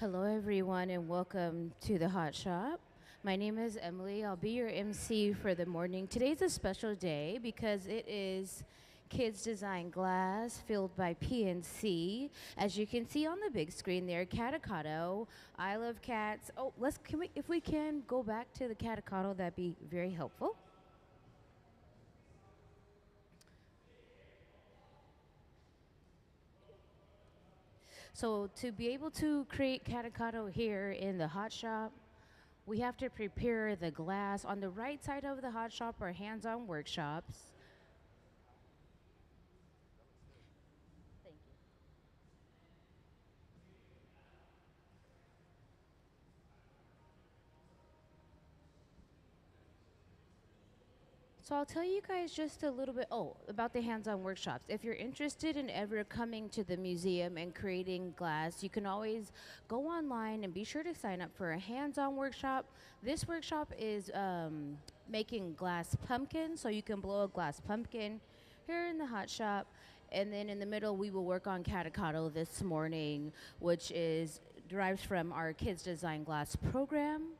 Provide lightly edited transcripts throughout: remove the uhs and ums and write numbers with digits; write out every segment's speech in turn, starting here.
Hello, everyone, and welcome to the Hot Shop. My name is Emily. I'll be your MC for the morning. Today's a special day because it is Kids Design Glass filled by PNC. As you can see on the big screen there, Catacotto. I love cats. Oh, if we can go back to the Catacotto, that'd be very helpful. So to be able to create Catacotto here in the Hot Shop, we have to prepare the glass. On the right side of the hot shop are hands-on workshops. Thank you. So I'll tell you guys just a little bit about the hands-on workshops. If you're interested in ever coming to the museum and creating glass, you can always go online and be sure to sign up for a hands-on workshop. This workshop is making glass pumpkins, so you can blow a glass pumpkin here in the hot shop. And then in the middle, we will work on Catacotto this morning, which is derives from our Kids Design Glass program.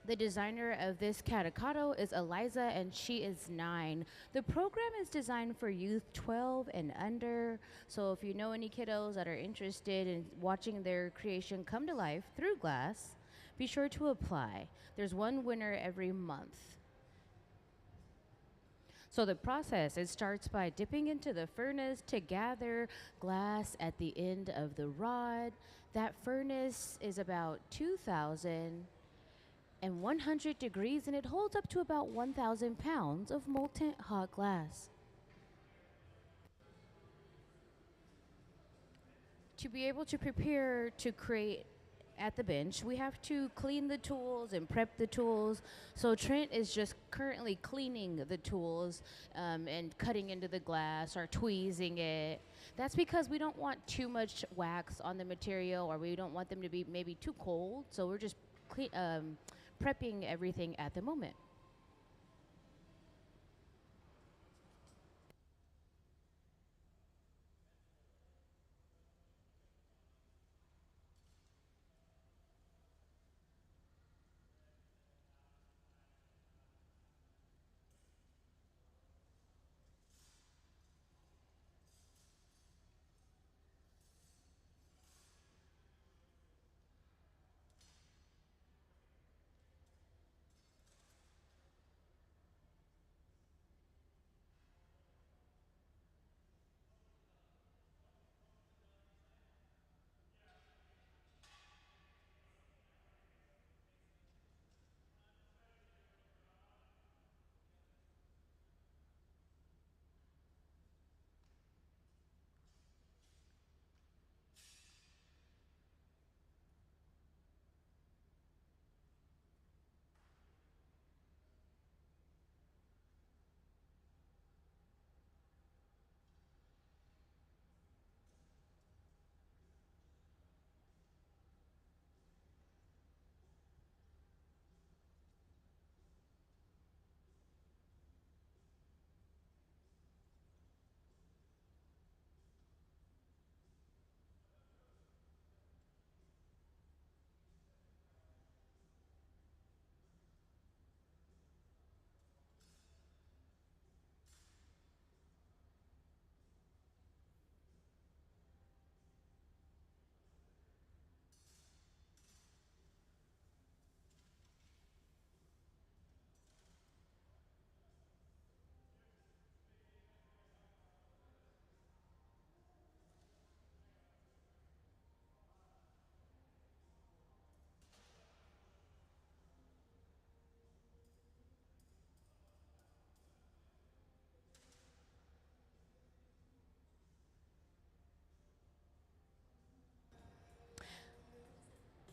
The designer of this Catacotto is Eliza, and she is 9. The program is designed for youth 12 and under. So if you know any kiddos that are interested in watching their creation come to life through glass, be sure to apply. There's one winner every month. So the process, it starts by dipping into the furnace to gather glass at the end of the rod. That furnace is about 2,100 degrees, and it holds up to about 1,000 pounds of molten hot glass. To be able to prepare to create at the bench, we have to clean the tools and prep the tools. So Trent is just currently cleaning the tools and cutting into the glass or tweezing it. That's because we don't want too much wax on the material, or we don't want them to be maybe too cold. So we're just prepping everything at the moment.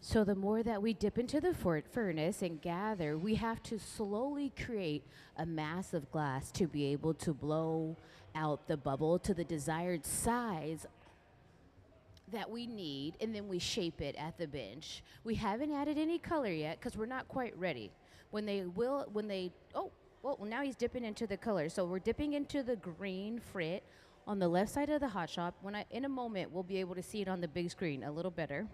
So the more that we dip into the furnace and gather, we have to slowly create a mass of glass to be able to blow out the bubble to the desired size that we need, and then we shape it at the bench. We haven't added any color yet because we're not quite ready. Well, now he's dipping into the color. So we're dipping into the green frit On the left side of the hot shop, in a moment we'll be able to see it on the big screen a little better.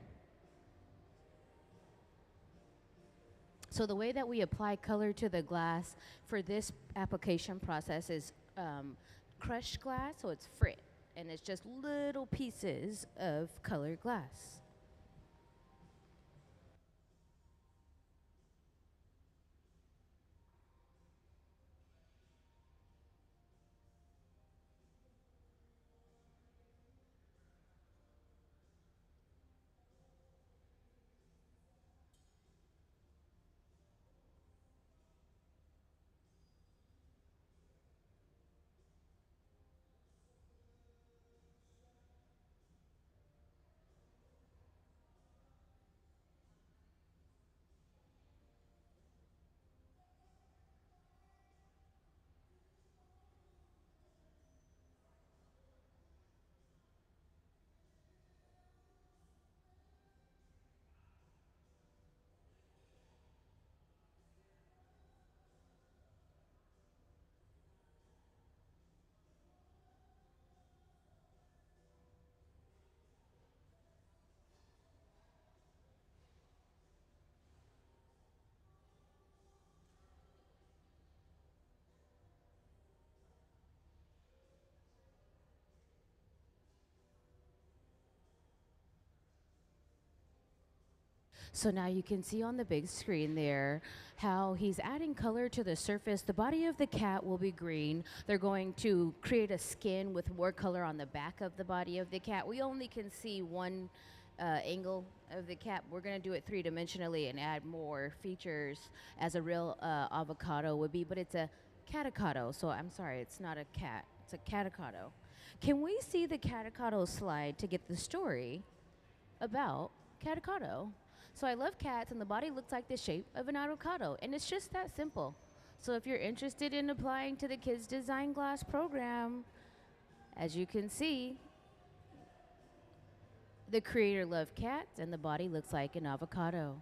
So the way that we apply color to the glass for this application process is crushed glass, so it's frit, and it's just little pieces of colored glass. So now you can see on the big screen there how he's adding color to the surface. The body of the cat will be green. They're going to create a skin with more color on the back of the body of the cat. We only can see one angle of the cat. We're going to do it three-dimensionally and add more features as a real avocado would be, but it's a catacado. So I'm sorry, it's not a cat. It's a catacado. Can we see the catacado slide to get the story about catacado? So I love cats, and the body looks like the shape of an avocado, and it's just that simple. So if you're interested in applying to the Kids Design Glass program, as you can see, the creator loved cats, and the body looks like an avocado.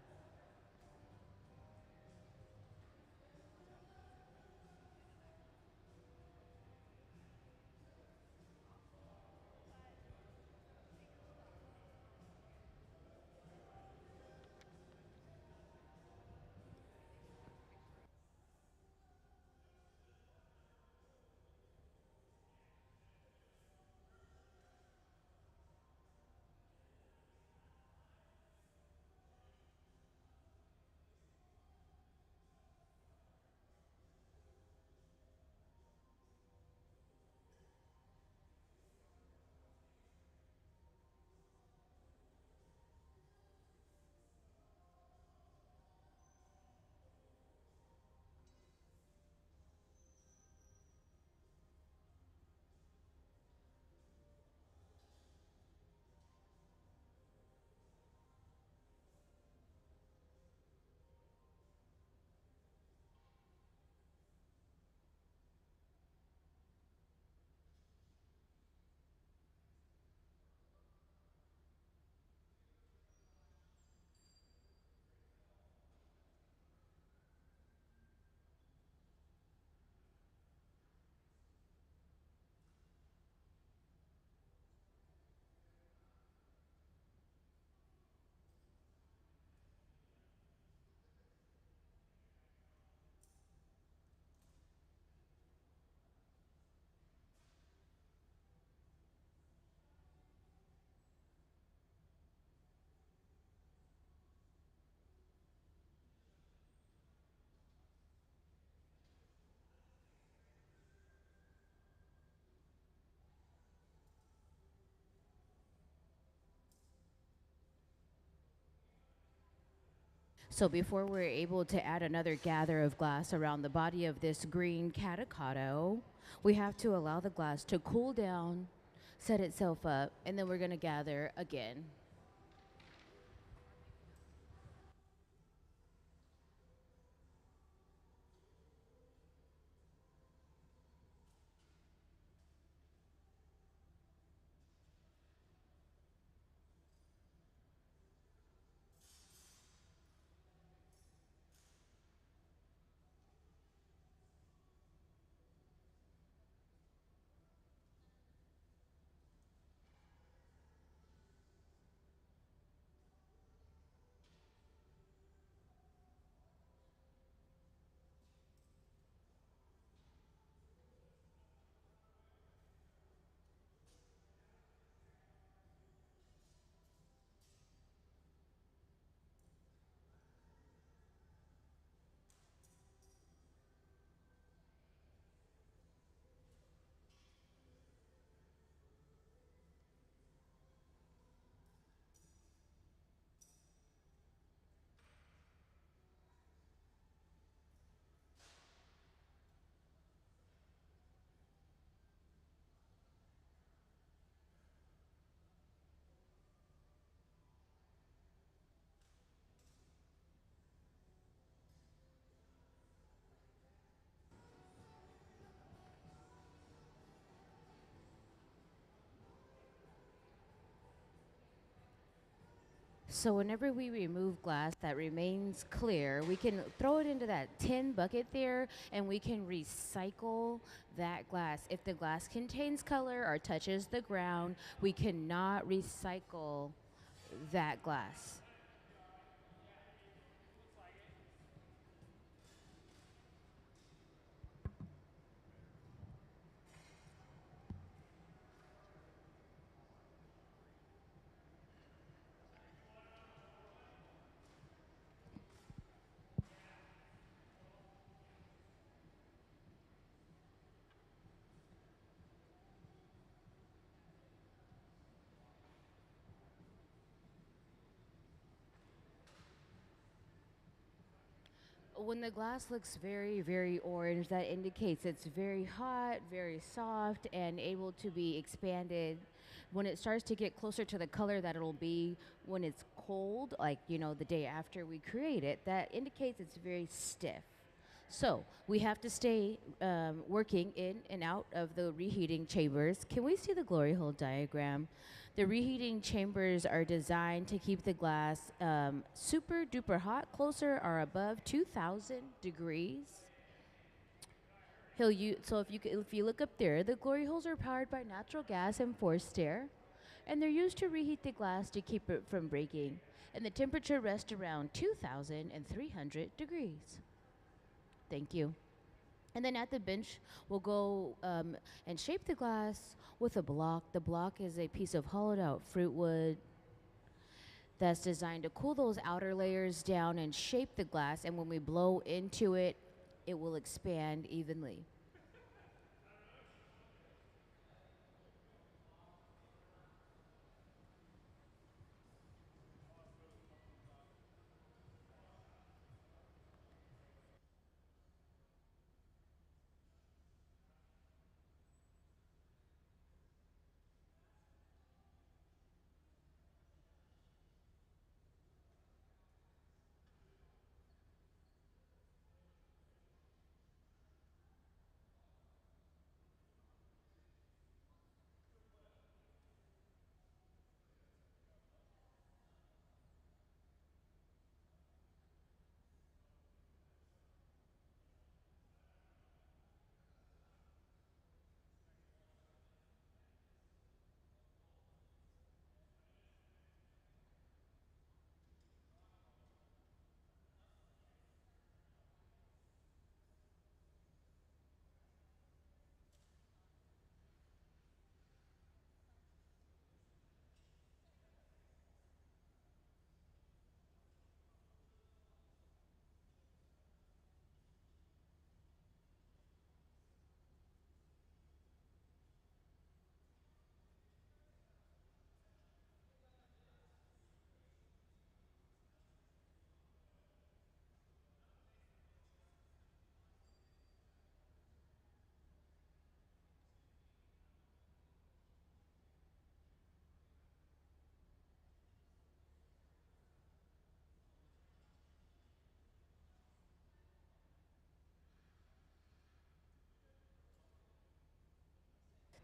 So before we're able to add another gather of glass around the body of this green catacado, we have to allow the glass to cool down, set itself up, and then we're going to gather again. So whenever we remove glass that remains clear, we can throw it into that tin bucket there and we can recycle that glass. If the glass contains color or touches the ground, we cannot recycle that glass. When the glass looks very, very orange, that indicates it's very hot, very soft, and able to be expanded. When it starts to get closer to the color that it'll be when it's cold, like, the day after we create it, that indicates it's very stiff. So we have to stay working in and out of the reheating chambers. Can we see the glory hole diagram? The reheating chambers are designed to keep the glass super duper hot, closer or above 2,000 degrees. So if you look up there, the glory holes are powered by natural gas and forced air, and they're used to reheat the glass to keep it from breaking. And the temperature rests around 2,300 degrees. Thank you. And then at the bench, we'll go and shape the glass with a block. The block is a piece of hollowed out fruit wood that's designed to cool those outer layers down and shape the glass. And when we blow into it, it will expand evenly.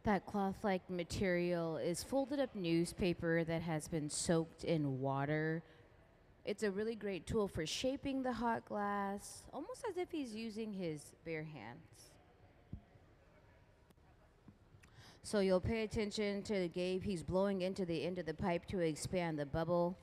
That cloth like material is folded up newspaper that has been soaked in water. It's a really great tool for shaping the hot glass, almost as if he's using his bare hands. So you'll pay attention to Gabe. He's blowing into the end of the pipe to expand the bubble.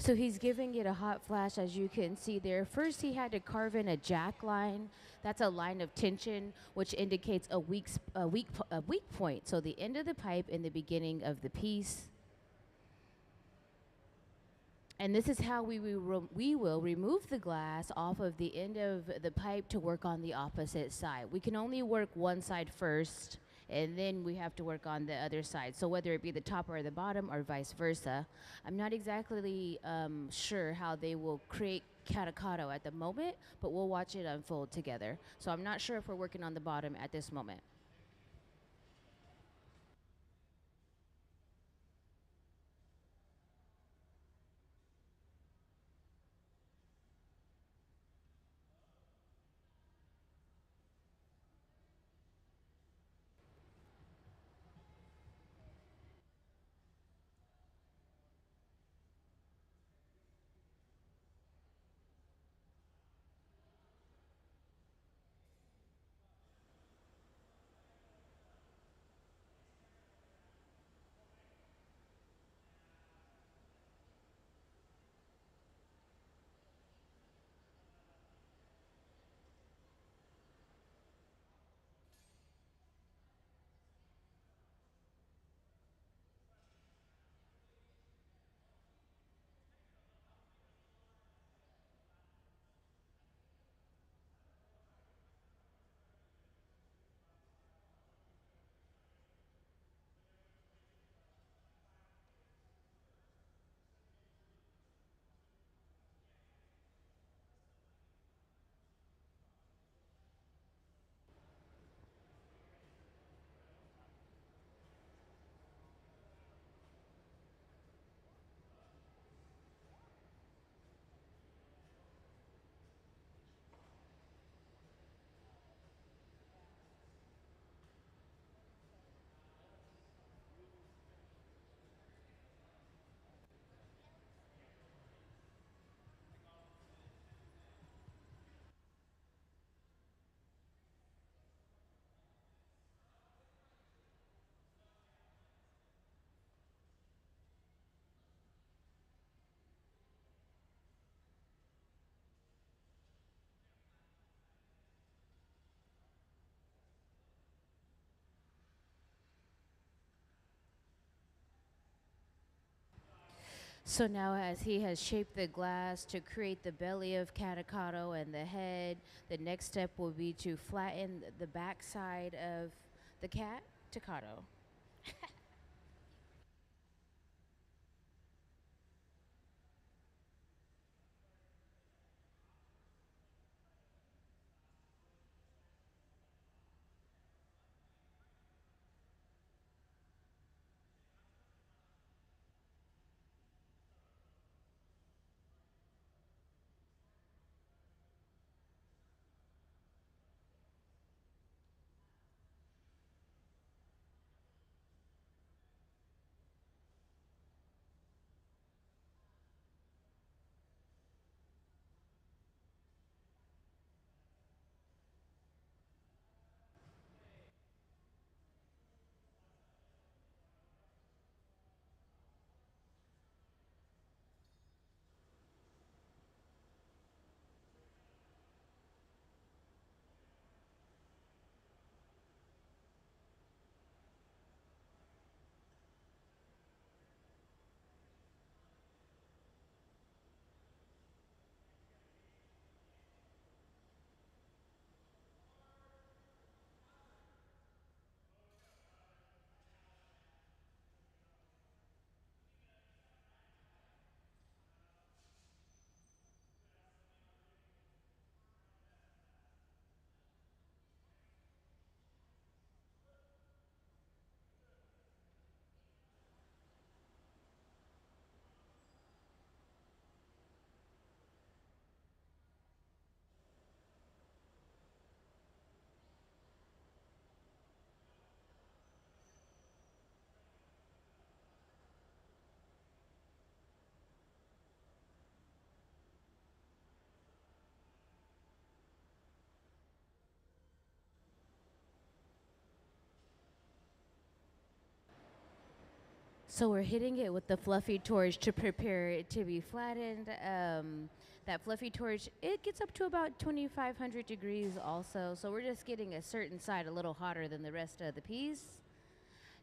So he's giving it a hot flash, as you can see there. First, he had to carve in a jack line. That's a line of tension, which indicates a weak point. So the end of the pipe in the beginning of the piece. And this is how we will remove the glass off of the end of the pipe to work on the opposite side. We can only work one side first, and then we have to work on the other side. So whether it be the top or the bottom or vice versa, I'm not exactly sure how they will create Catacado at the moment, but we'll watch it unfold together. So I'm not sure if we're working on the bottom at this moment. So now, as he has shaped the glass to create the belly of Catacado and the head, the next step will be to flatten the backside of the cat, Tacado. So we're hitting it with the fluffy torch to prepare it to be flattened. That fluffy torch, it gets up to about 2,500 degrees also. So we're just getting a certain side a little hotter than the rest of the piece.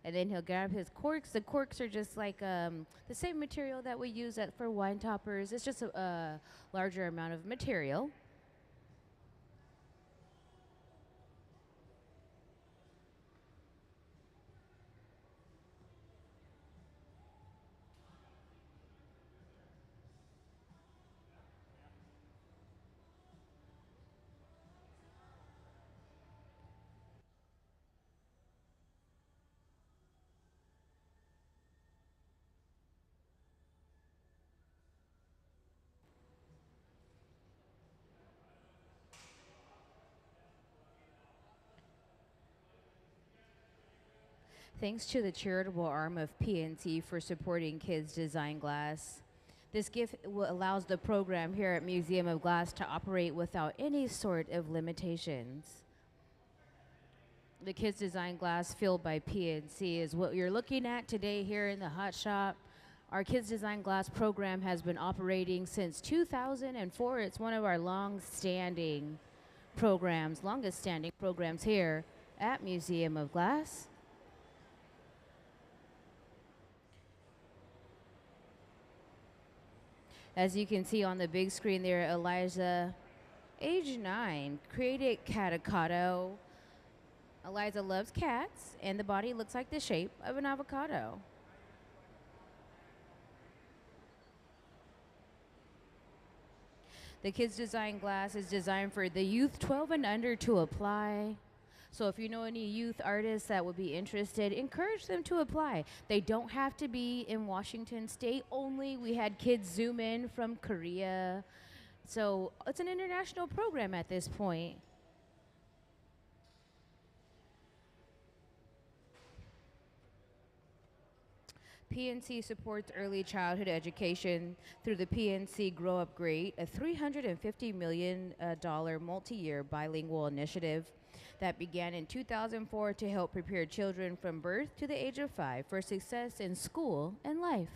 And then he'll grab his corks. The corks are just like the same material that we use for wine toppers. It's just a larger amount of material. Thanks to the charitable arm of PNC for supporting Kids Design Glass. This gift allows the program here at Museum of Glass to operate without any sort of limitations. The Kids Design Glass filled by PNC is what you're looking at today here in the Hot Shop. Our Kids Design Glass program has been operating since 2004. It's one of our longest standing programs here at Museum of Glass. As you can see on the big screen there, Eliza, age 9, created Catacado. Eliza loves cats, and the body looks like the shape of an avocado. The Kids Design Glass is designed for the youth 12 and under to apply. So if you know any youth artists that would be interested, encourage them to apply. They don't have to be in Washington State only. We had kids zoom in from Korea. So it's an international program at this point. PNC supports early childhood education through the PNC Grow Up Great, a $350 million multi-year bilingual initiative that began in 2004 to help prepare children from birth to the age of 5 for success in school and life.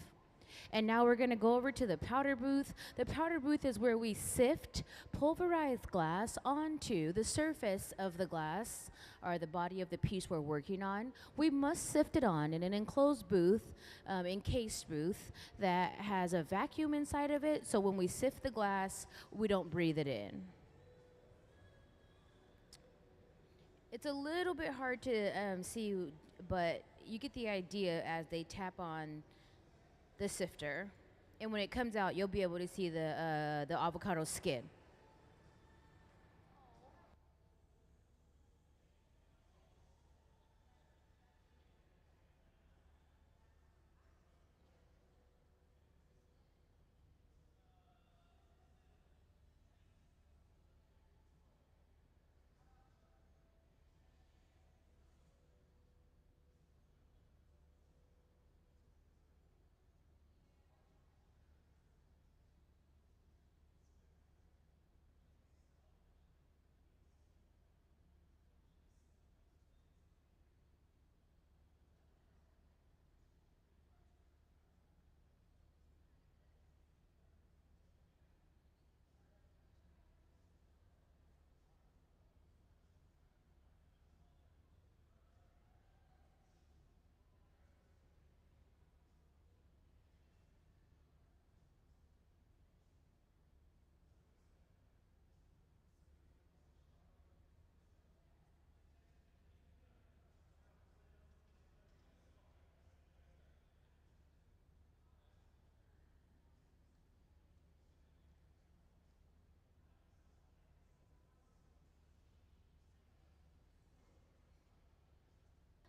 And now we're going to go over to the powder booth. The powder booth is where we sift pulverized glass onto the surface of the glass or the body of the piece we're working on. We must sift it on in an enclosed booth, encased booth that has a vacuum inside of it. So when we sift the glass, we don't breathe it in. It's a little bit hard to see, but you get the idea as they tap on the sifter, and when it comes out, you'll be able to see the avocado skin.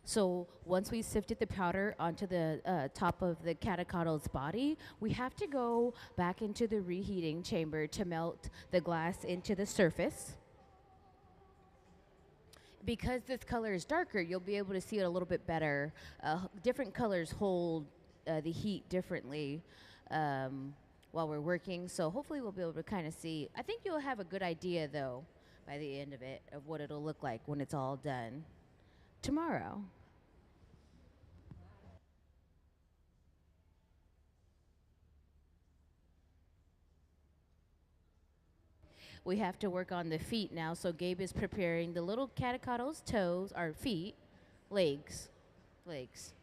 So once we sifted the powder onto the top of the catacado's body, we have to go back into the reheating chamber to melt the glass into the surface. Because this color is darker, you'll be able to see it a little bit better. Different colors hold the heat differently while we're working, so hopefully we'll be able to kind of see. I think you'll have a good idea, though, by the end of it, of what it'll look like when it's all done tomorrow. We have to work on the feet now. So Gabe is preparing the little catacado's toes, or feet, legs, legs.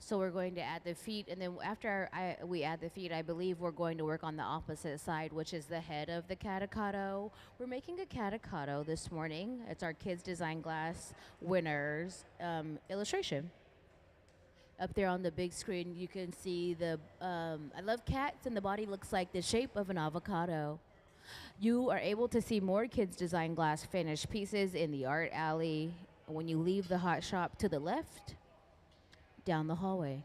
So we're going to add the feet, and then after we add the feet, I believe we're going to work on the opposite side, which is the head of the catacado. We're making a catacado this morning. It's our Kids Design Glass winners illustration. Up there on the big screen, you can see the. I love cats, and the body looks like the shape of an avocado. You are able to see more Kids Design Glass finished pieces in the art alley when you leave the hot shop to the left down the hallway.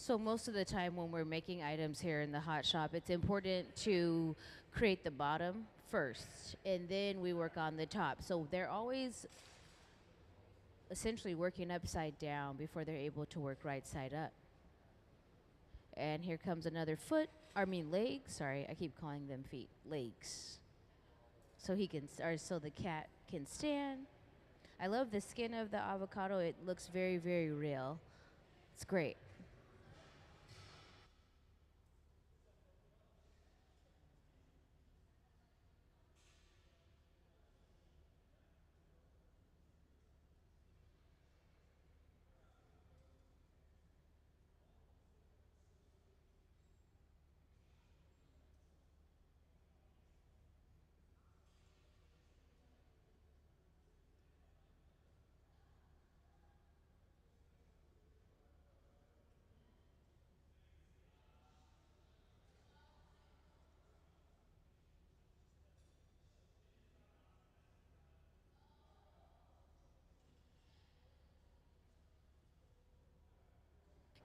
So most of the time when we're making items here in the hot shop, it's important to create the bottom first, and then we work on the top. So they're always essentially working upside down before they're able to work right side up. And here comes another foot, I mean leg, sorry, I keep calling them feet, legs. So he can, or so the cat can stand. I love the skin of the avocado. It looks very, very real. It's great.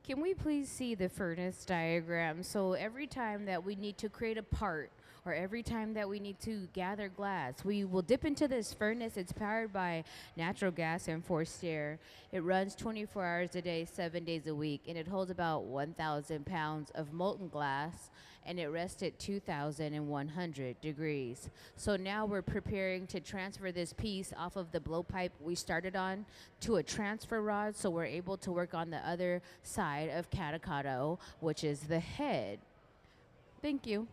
Can we please see the furnace diagram? So every time that we need to create a part or every time that we need to gather glass, we will dip into this furnace. It's powered by natural gas and forced air. It runs 24 hours a day, 7 days a week, and it holds about 1,000 pounds of molten glass, and it rests at 2,100 degrees. So now we're preparing to transfer this piece off of the blowpipe we started on to a transfer rod, so we're able to work on the other side of Catacado, which is the head. Thank you.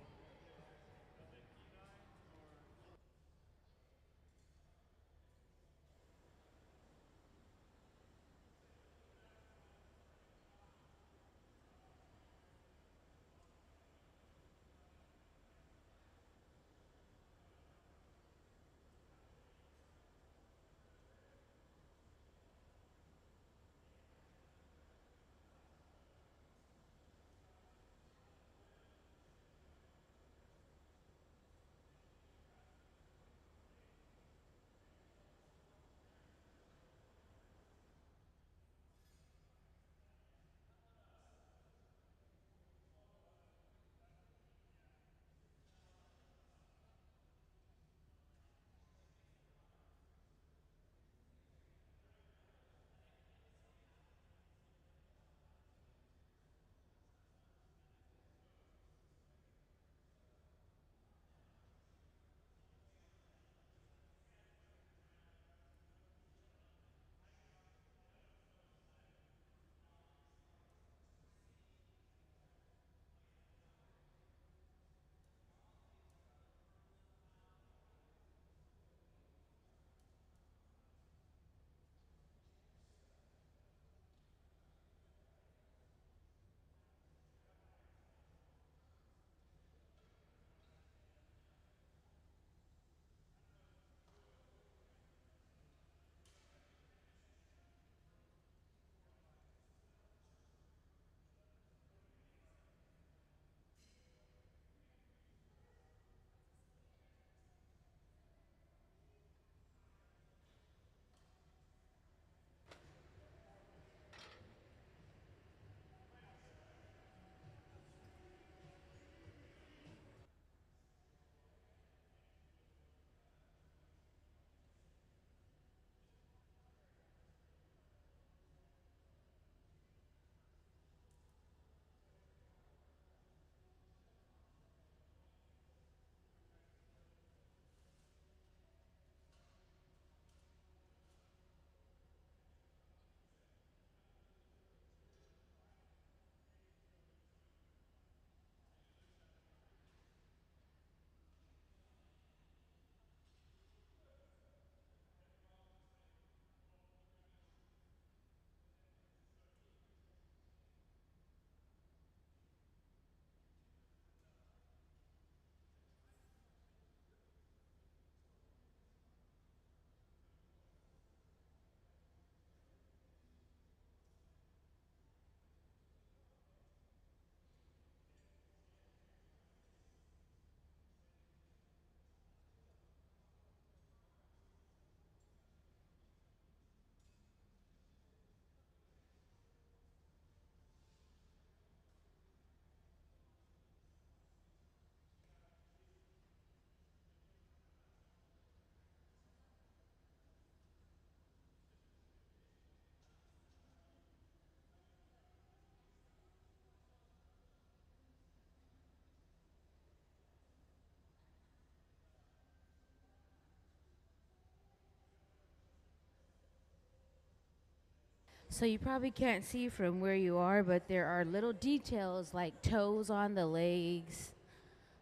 So you probably can't see from where you are, but there are little details like toes on the legs.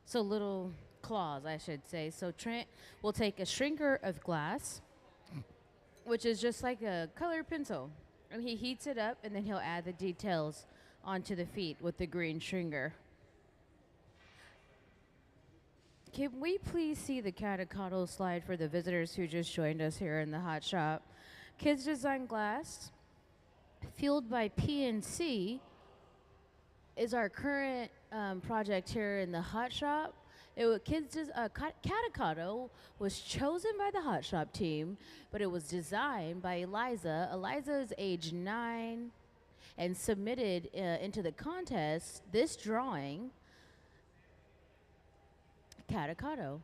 So little claws, I should say. So Trent will take a shrinker of glass, which is just like a colored pencil, and he heats it up, and then he'll add the details onto the feet with the green shrinker. Can we please see the Catacado slide for the visitors who just joined us here in the hot shop? Kids Design Glass, fueled by PNC, is our current project here in the hot shop. Catacado was chosen by the hot shop team, but it was designed by Eliza. Eliza is age 9, and submitted into the contest this drawing, Catacado.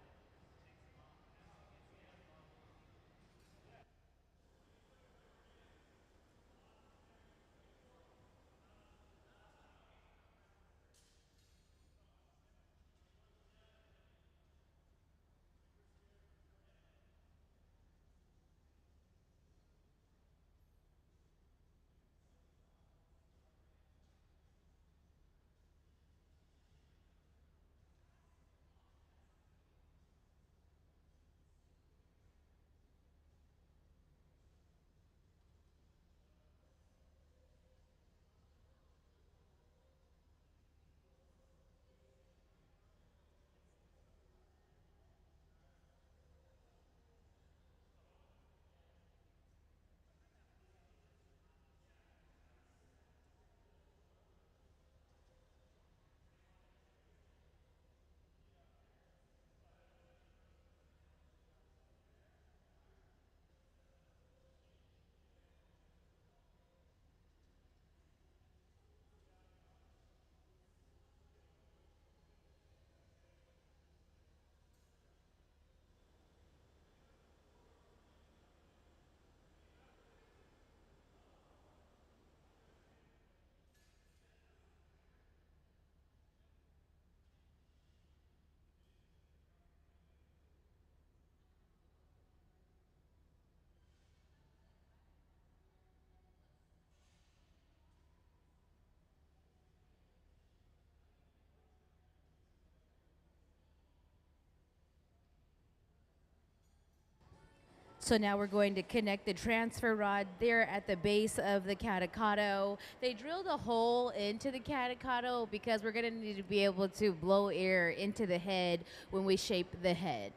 So now we're going to connect the transfer rod there at the base of the catacado. They drilled a hole into the catacado because we're going to need to be able to blow air into the head when we shape the head.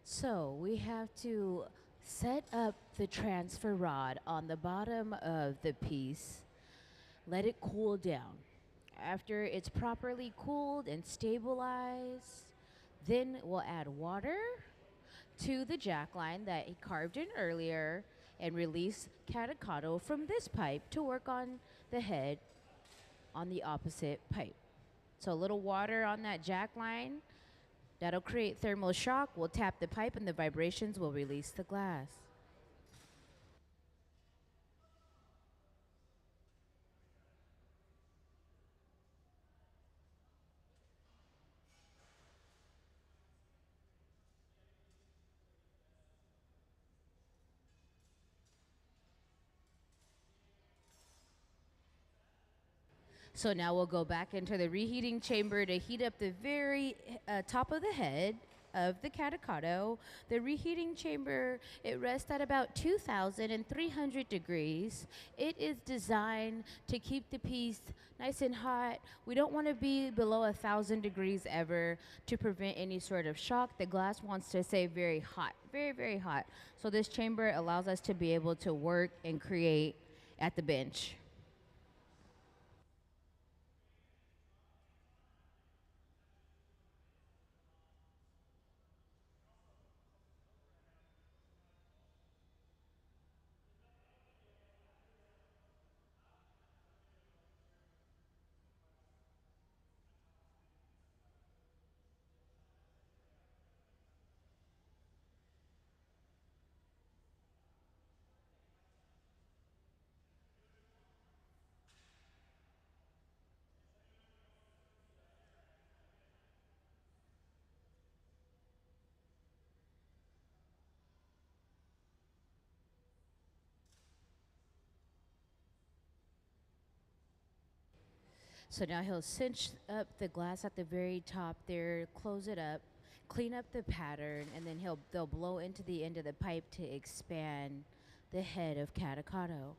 So we have to set up the transfer rod on the bottom of the piece Let it cool down. After it's properly cooled and stabilized, then we'll add water to the jack line that he carved in earlier and release catechado from this pipe to work on the head on the opposite pipe. So a little water on that jack line, that'll create thermal shock. We'll tap the pipe and the vibrations will release the glass. So now we'll go back into the reheating chamber to heat up the very top of the head of the catechado. The reheating chamber, it rests at about 2,300 degrees. It is designed to keep the piece nice and hot. We don't want to be below 1,000 degrees ever to prevent any sort of shock. The glass wants to stay very hot, very, very hot. So this chamber allows us to be able to work and create at the bench. So now he'll cinch up the glass at the very top there, close it up, clean up the pattern, and then they'll blow into the end of the pipe to expand the head of catechado.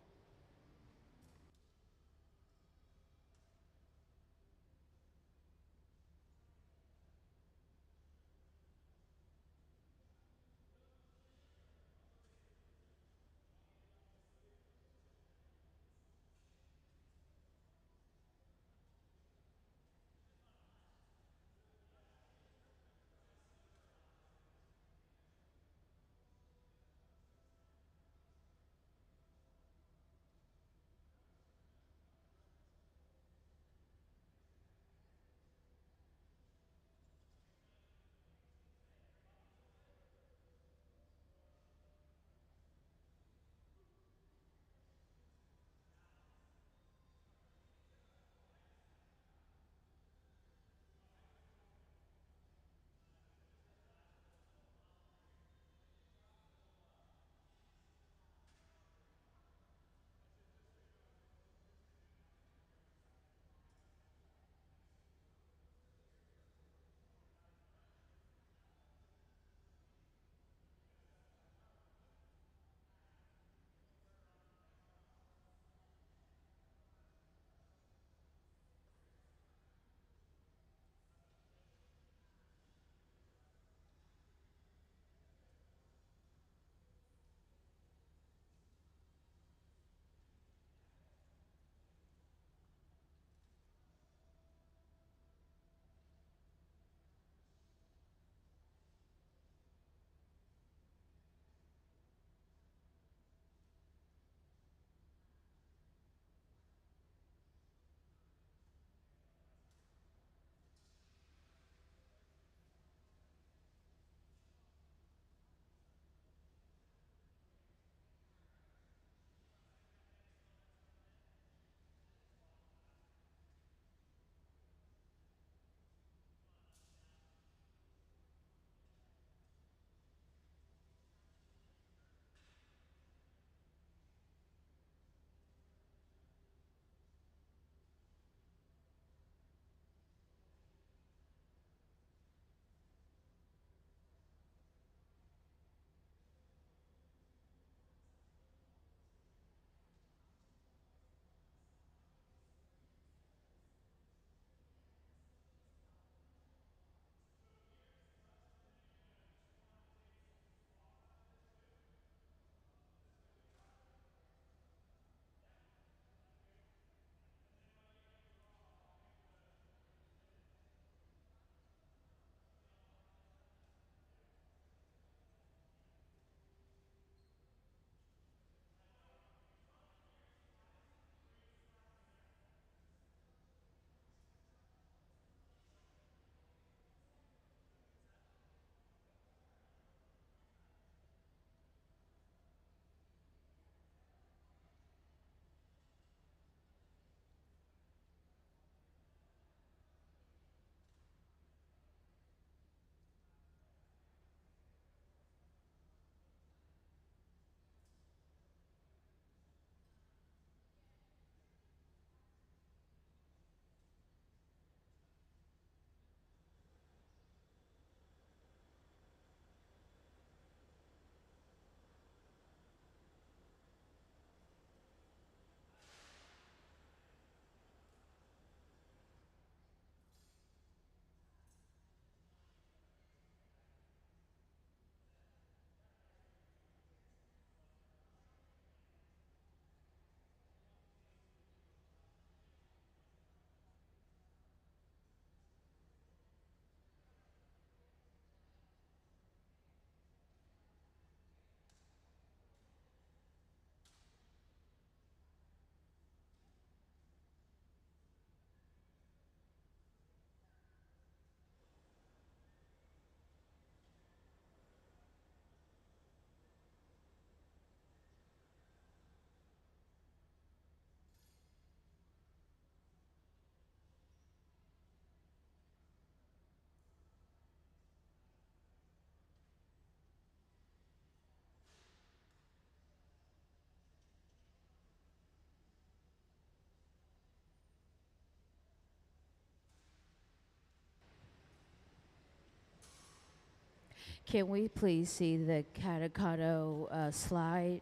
Can we please see the Catacado slide?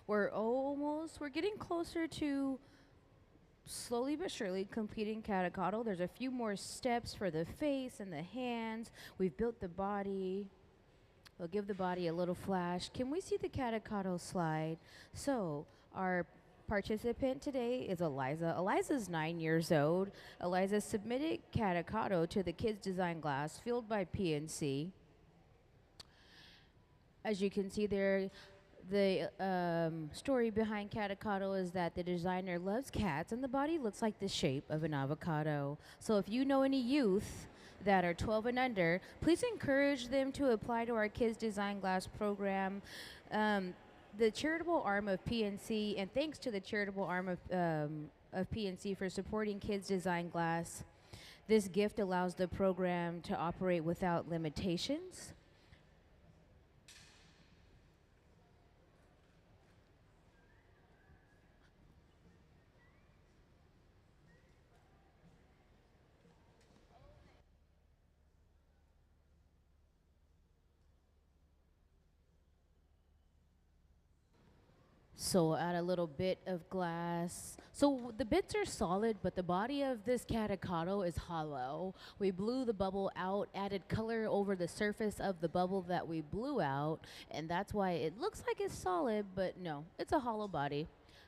We're getting closer to slowly but surely completing Catacado. There's a few more steps for the face and the hands. We've built the body. We'll give the body a little flash. Can we see the Catacado slide? So, our participant today is Eliza. Eliza's 9 years old. Eliza submitted Catacado to the Kids Design Glass, fueled by PNC. As you can see there, the story behind Catacado is that the designer loves cats and the body looks like the shape of an avocado. So if you know any youth that are 12 and under, please encourage them to apply to our Kids Design Glass program. The charitable arm of PNC, and thanks to the charitable arm of PNC for supporting Kids Design Glass, this gift allows the program to operate without limitations. So add a little bit of glass. So the bits are solid, but the body of this catacado is hollow. We blew the bubble out, added color over the surface of the bubble that we blew out, and that's why it looks like it's solid, but no, it's a hollow body.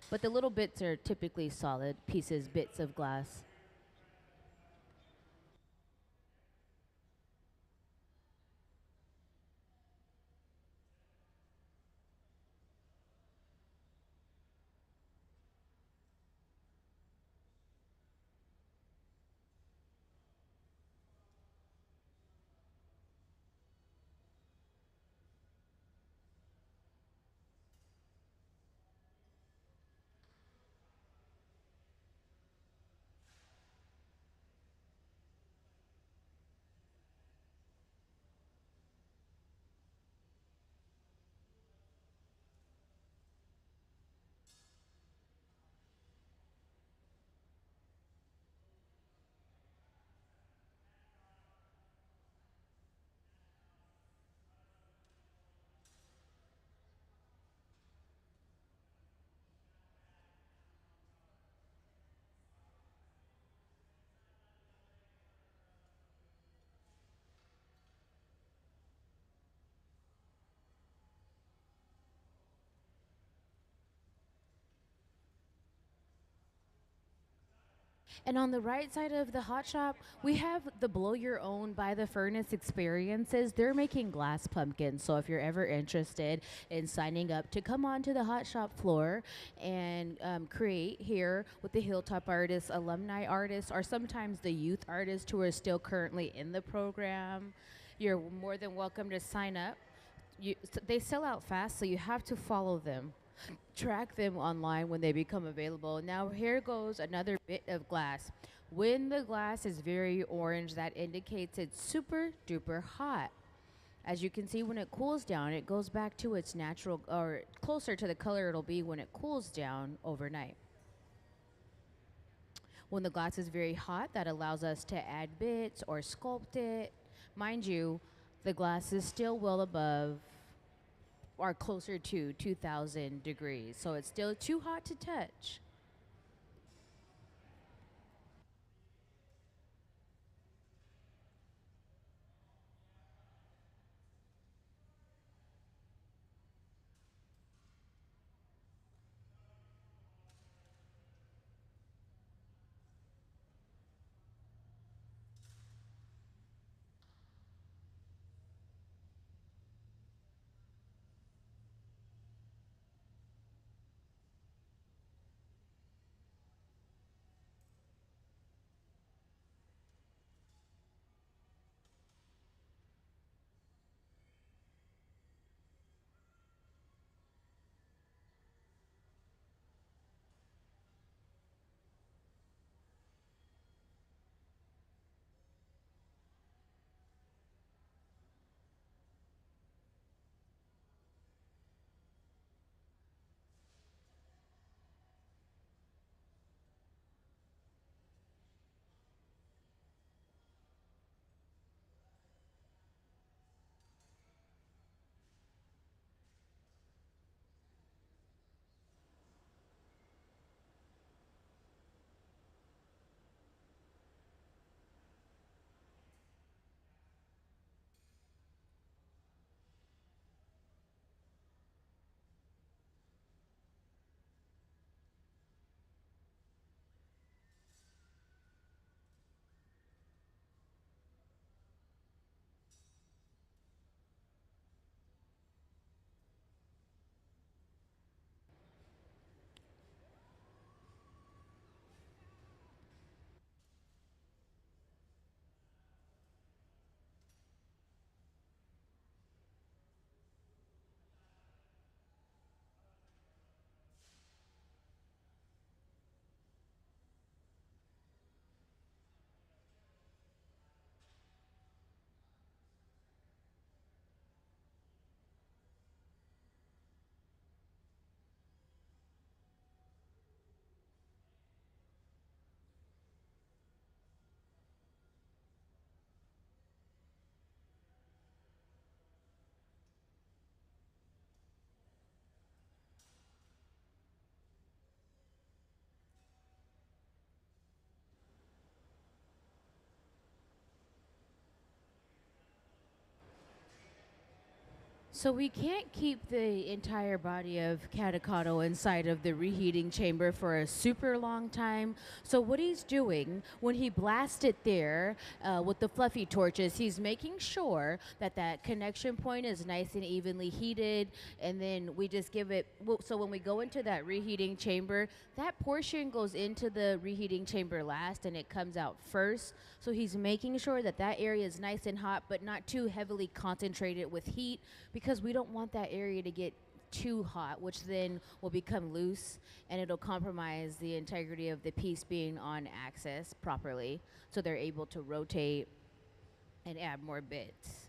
But the little bits are typically solid pieces, bits of glass. And on the right side of the hot shop, we have the Blow Your Own by the Furnace experiences. They're making glass pumpkins. So if you're ever interested in signing up to come onto the hot shop floor and create here with the Hilltop artists, alumni artists, or sometimes the youth artists who are still currently in the program, you're more than welcome to sign up. They sell out fast, so you have to follow them. Track them online when they become available. Now here goes another bit of glass. When the glass is very orange, that indicates it's super duper hot. As you can see, when it cools down, it goes back to its natural, or closer to the color it'll be when it cools down overnight. When the glass is very hot, that allows us to add bits or sculpt it. Mind you, the glass is still well above or closer to 2,000 degrees, so it's still too hot to touch. So we can't keep the entire body of Catacotto inside of the reheating chamber for a super long time. So what he's doing when he blasts it there with the fluffy torches, he's making sure that that connection point is nice and evenly heated, and then we just give it. So when we go into that reheating chamber, that portion goes into the reheating chamber last, and it comes out first. So he's making sure that that area is nice and hot, but not too heavily concentrated with heat, because we don't want that area to get too hot, which then will become loose and it'll compromise the integrity of the piece being on axis properly. So they're able to rotate and add more bits.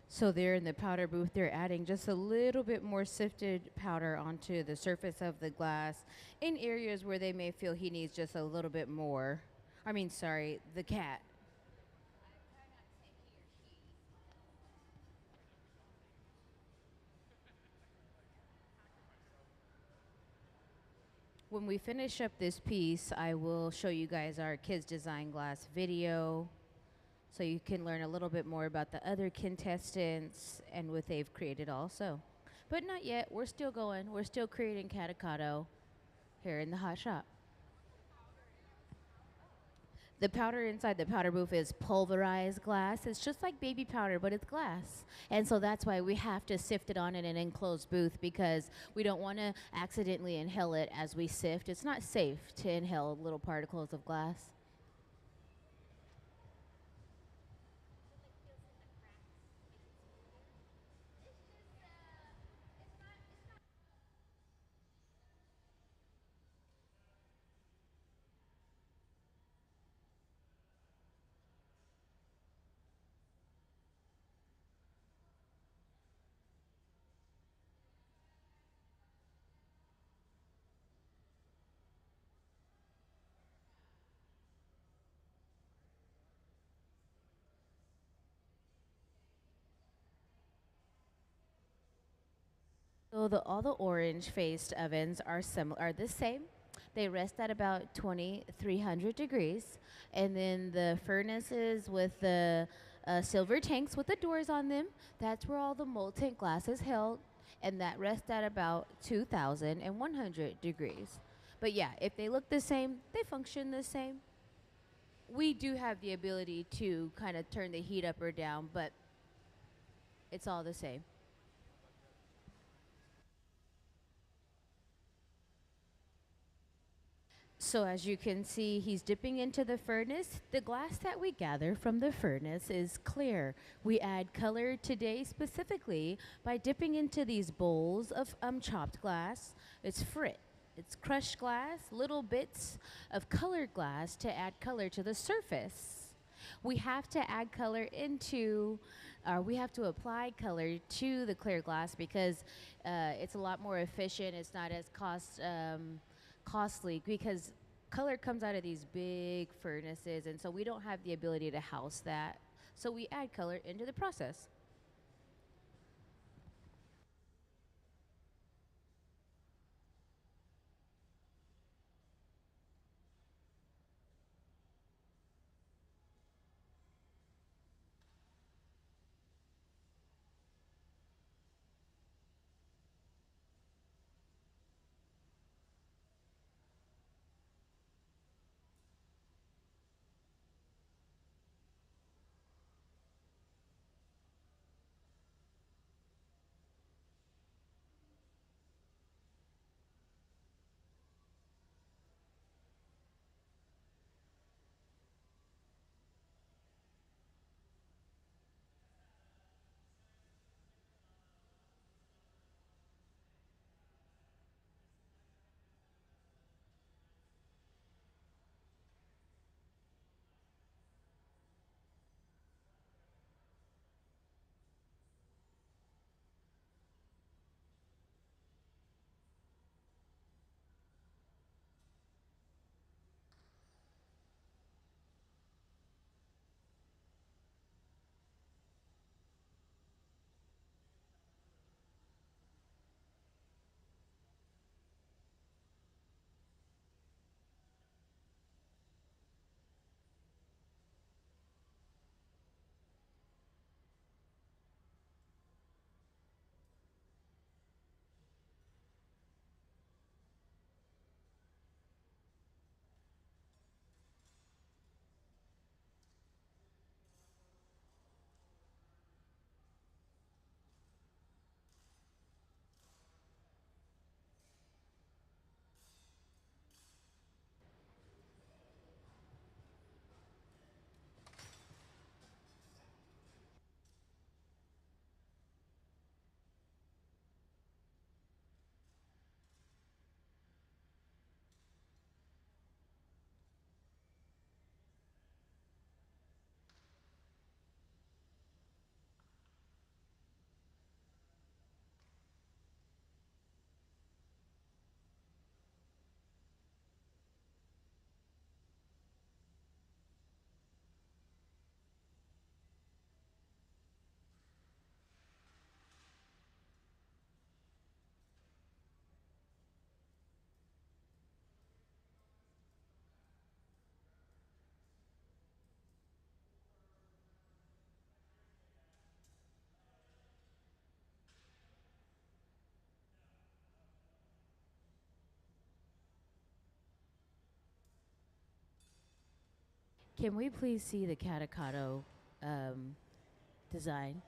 So there in the powder booth, they're adding just a little bit more sifted powder onto the surface of the glass in areas where they may feel he needs just a little bit more. I mean, sorry, the cat. When we finish up this piece, I will show you guys our Kids Design Glass video so you can learn a little bit more about the other contestants and what they've created also. But not yet. We're still going. We're still creating Catacotto here in the hot shop. The powder inside the powder booth is pulverized glass. It's just like baby powder, but it's glass. And so that's why we have to sift it on in an enclosed booth, because we don't want to accidentally inhale it as we sift. It's not safe to inhale little particles of glass. So all the orange-faced ovens are the same. They rest at about 2,300 degrees, and then the furnaces with the silver tanks with the doors on them. That's where all the molten glass is held, and that rests at about 2,100 degrees. But yeah, if they look the same, they function the same. We do have the ability to kind of turn the heat up or down, but it's all the same. So as you can see, he's dipping into the furnace. The glass that we gather from the furnace is clear. We add color today specifically by dipping into these bowls of chopped glass. It's frit. It's crushed glass, little bits of colored glass to add color to the surface. We have to add color into, or we have to apply color to the clear glass because it's a lot more efficient. It's not as costly because color comes out of these big furnaces, and so we don't have the ability to house that. So we add color into the process. Can we please see the Catacado um, design?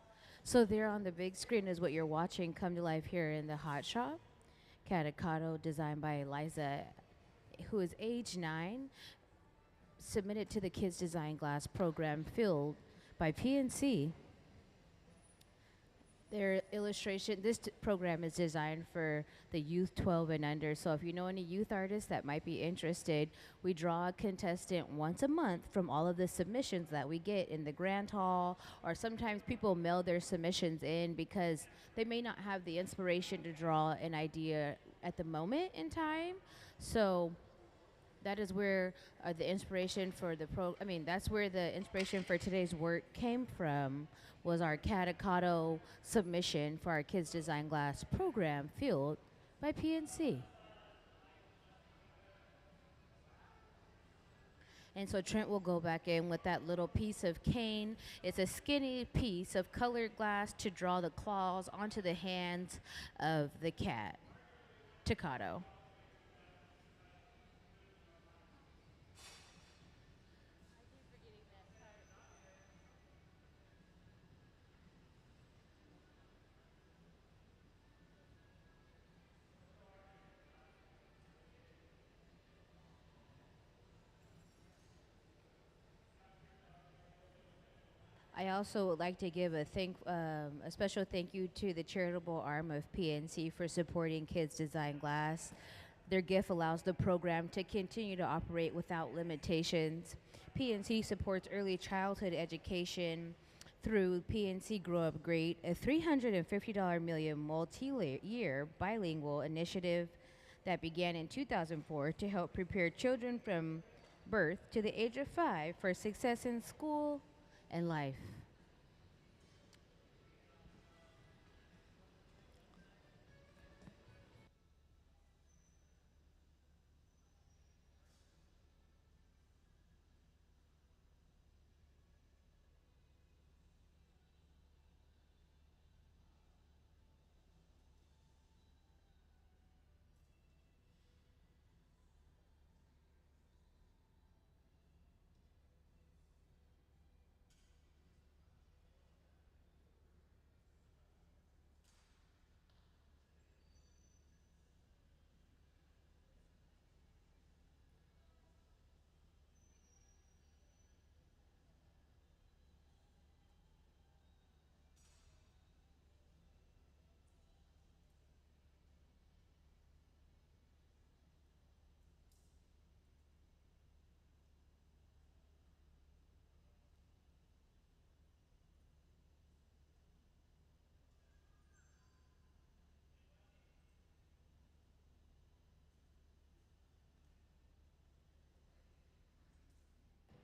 So there on the big screen is what you're watching come to life here in the hot shop. Catacado, designed by Eliza, who is age 9, submitted to the Kids Design Glass program filled by PNC. Their illustration, program is designed for the youth 12 and under. So if you know any youth artists that might be interested, we draw a contestant once a month from all of the submissions that we get in the Grand Hall, or sometimes people mail their submissions in because they may not have the inspiration to draw an idea at the moment in time. So that is where the inspiration for that's where the inspiration for today's work came from, was our Catacado submission for our Kids Design Glass program fueled by PNC. And so Trent will go back in with that little piece of cane. It's a skinny piece of colored glass to draw the claws onto the hands of the cat, Takado. I also would like to give a special thank you to the charitable arm of PNC for supporting Kids Design Glass. Their gift allows the program to continue to operate without limitations. PNC supports early childhood education through PNC Grow Up Great, a $350 million multi-year bilingual initiative that began in 2004 to help prepare children from birth to the age of 5 for success in school and life.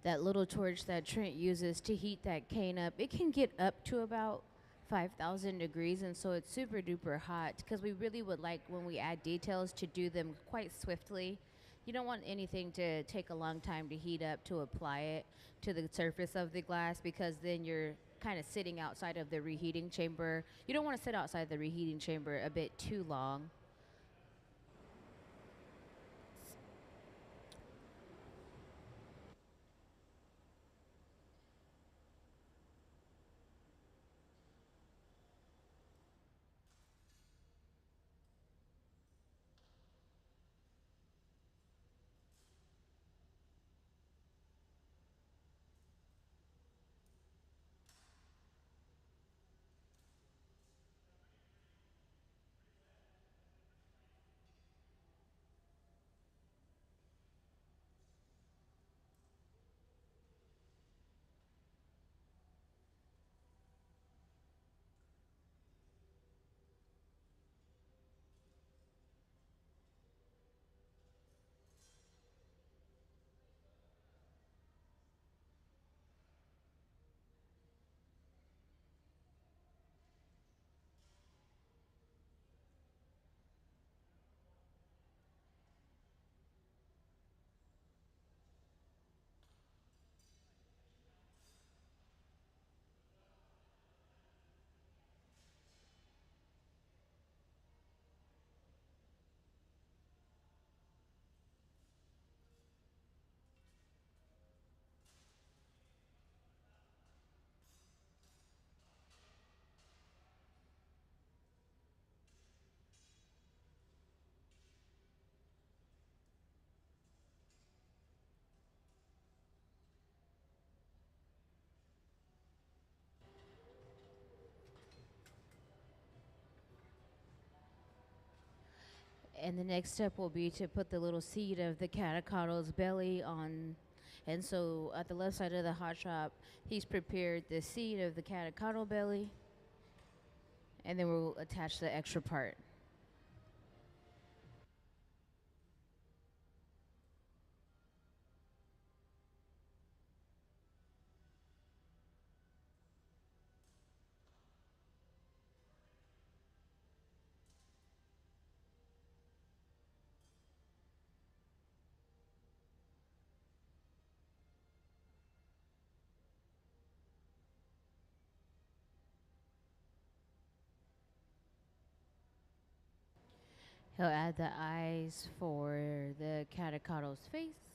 That little torch that Trent uses to heat that cane up, it can get up to about 5,000 degrees, and so it's super duper hot because we really would like when we add details to do them quite swiftly. You don't want anything to take a long time to heat up to apply it to the surface of the glass because then you're kind of sitting outside of the reheating chamber. You don't want to sit outside the reheating chamber a bit too long. And the next step will be to put the little seed of the catacottle's belly on. And so at the left side of the hot shop, he's prepared the seed of the catacottle belly, and then we'll attach the extra part. He'll add the eyes for the catacottle's face.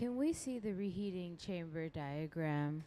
Can we see the reheating chamber diagram?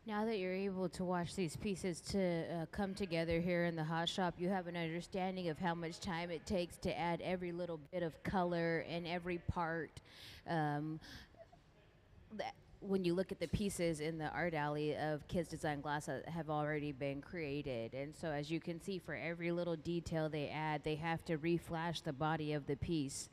Now that you're able to watch these pieces to come together here in the hot shop, you have an understanding of how much time it takes to add every little bit of color and every part. Um, that when you look at the pieces in the art alley of Kids Design Glass that have already been created. And so, as you can see, for every little detail they add, they have to reflash the body of the piece.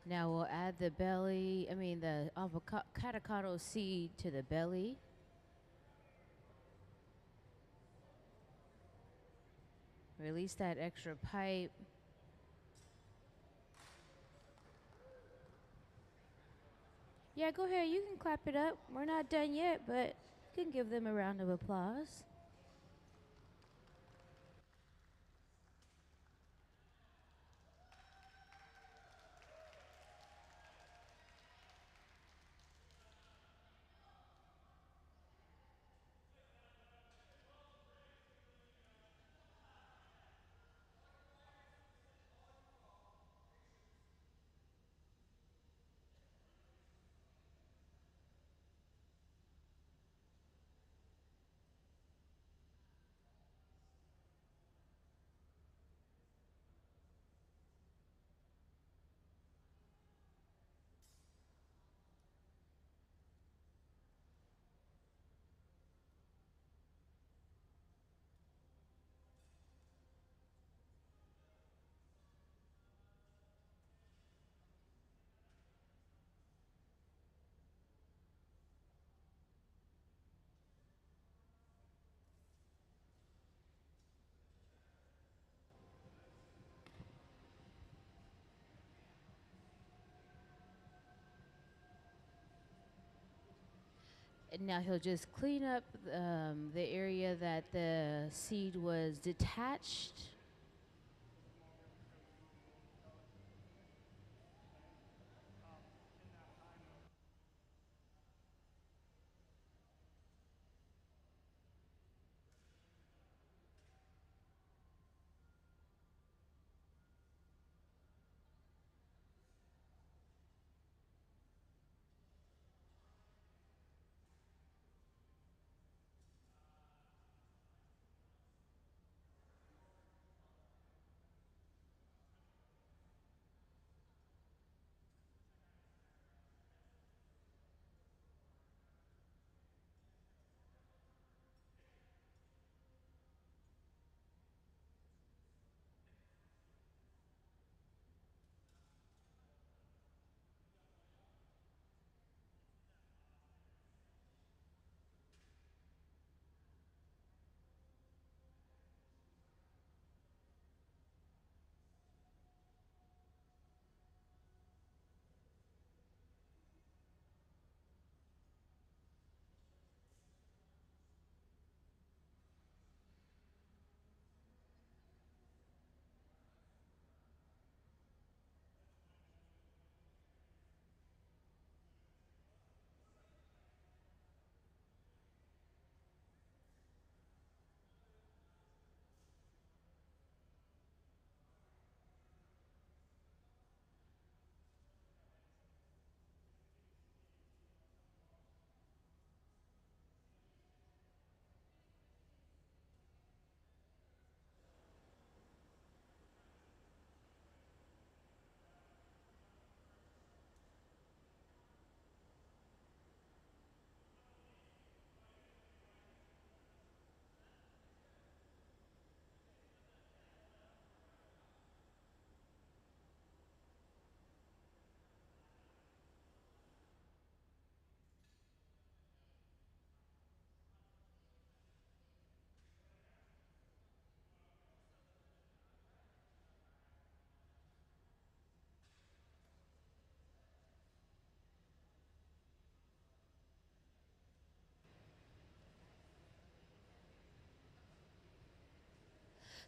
Now we'll add the belly, I mean the avocado seed to the belly. Release that extra pipe. Yeah, go ahead. You can clap it up. We're not done yet, but you can give them a round of applause. And now he'll just clean up the area that the seed was detached.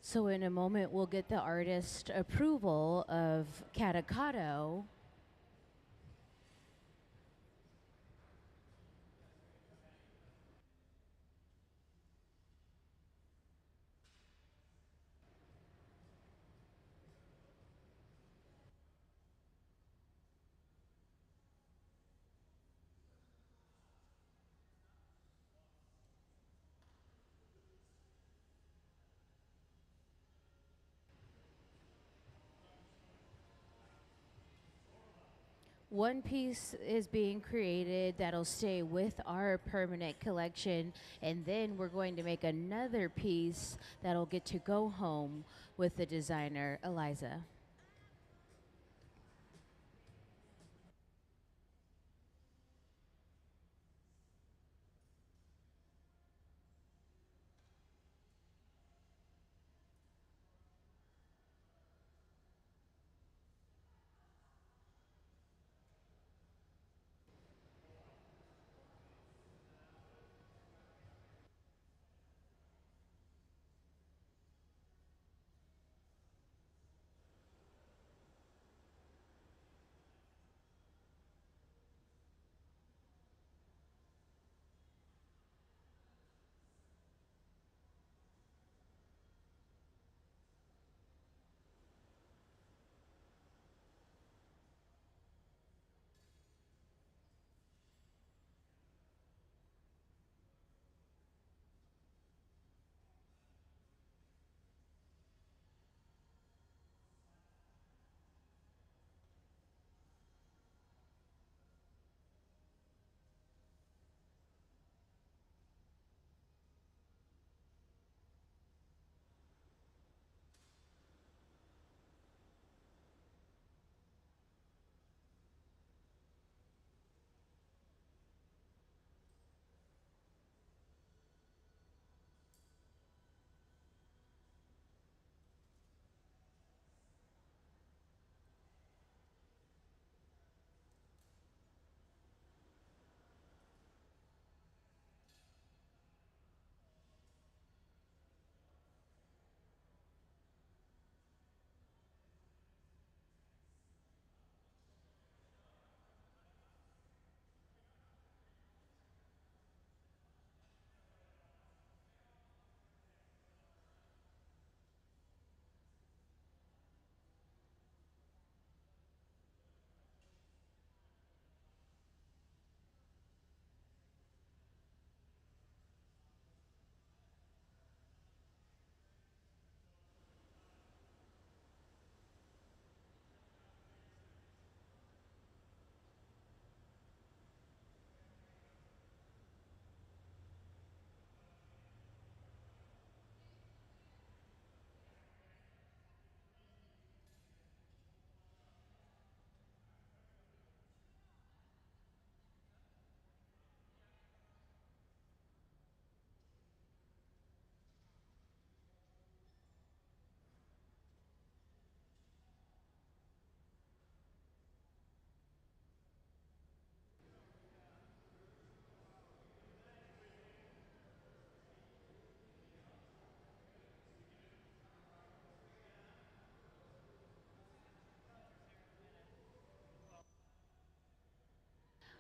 So in a moment, we'll get the artist approval of Catacado. One piece is being created that'll stay with our permanent collection, and then we're going to make another piece that'll get to go home with the designer, Eliza.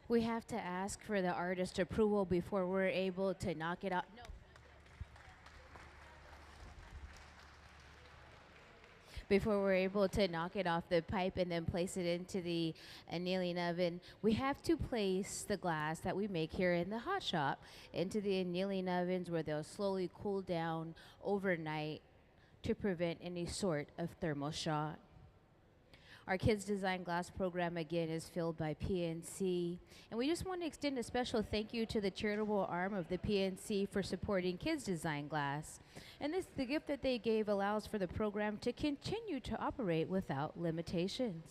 We have to ask for the artist approval before we're able to knock it out. No. Before we're able to knock it off the pipe and then place it into the annealing oven, we have to place the glass that we make here in the hot shop into the annealing ovens where they'll slowly cool down overnight to prevent any sort of thermal shock. Our Kids Design Glass program, again, is filled by PNC. And we just want to extend a special thank you to the charitable arm of the PNC for supporting Kids Design Glass. And the gift that they gave allows for the program to continue to operate without limitations.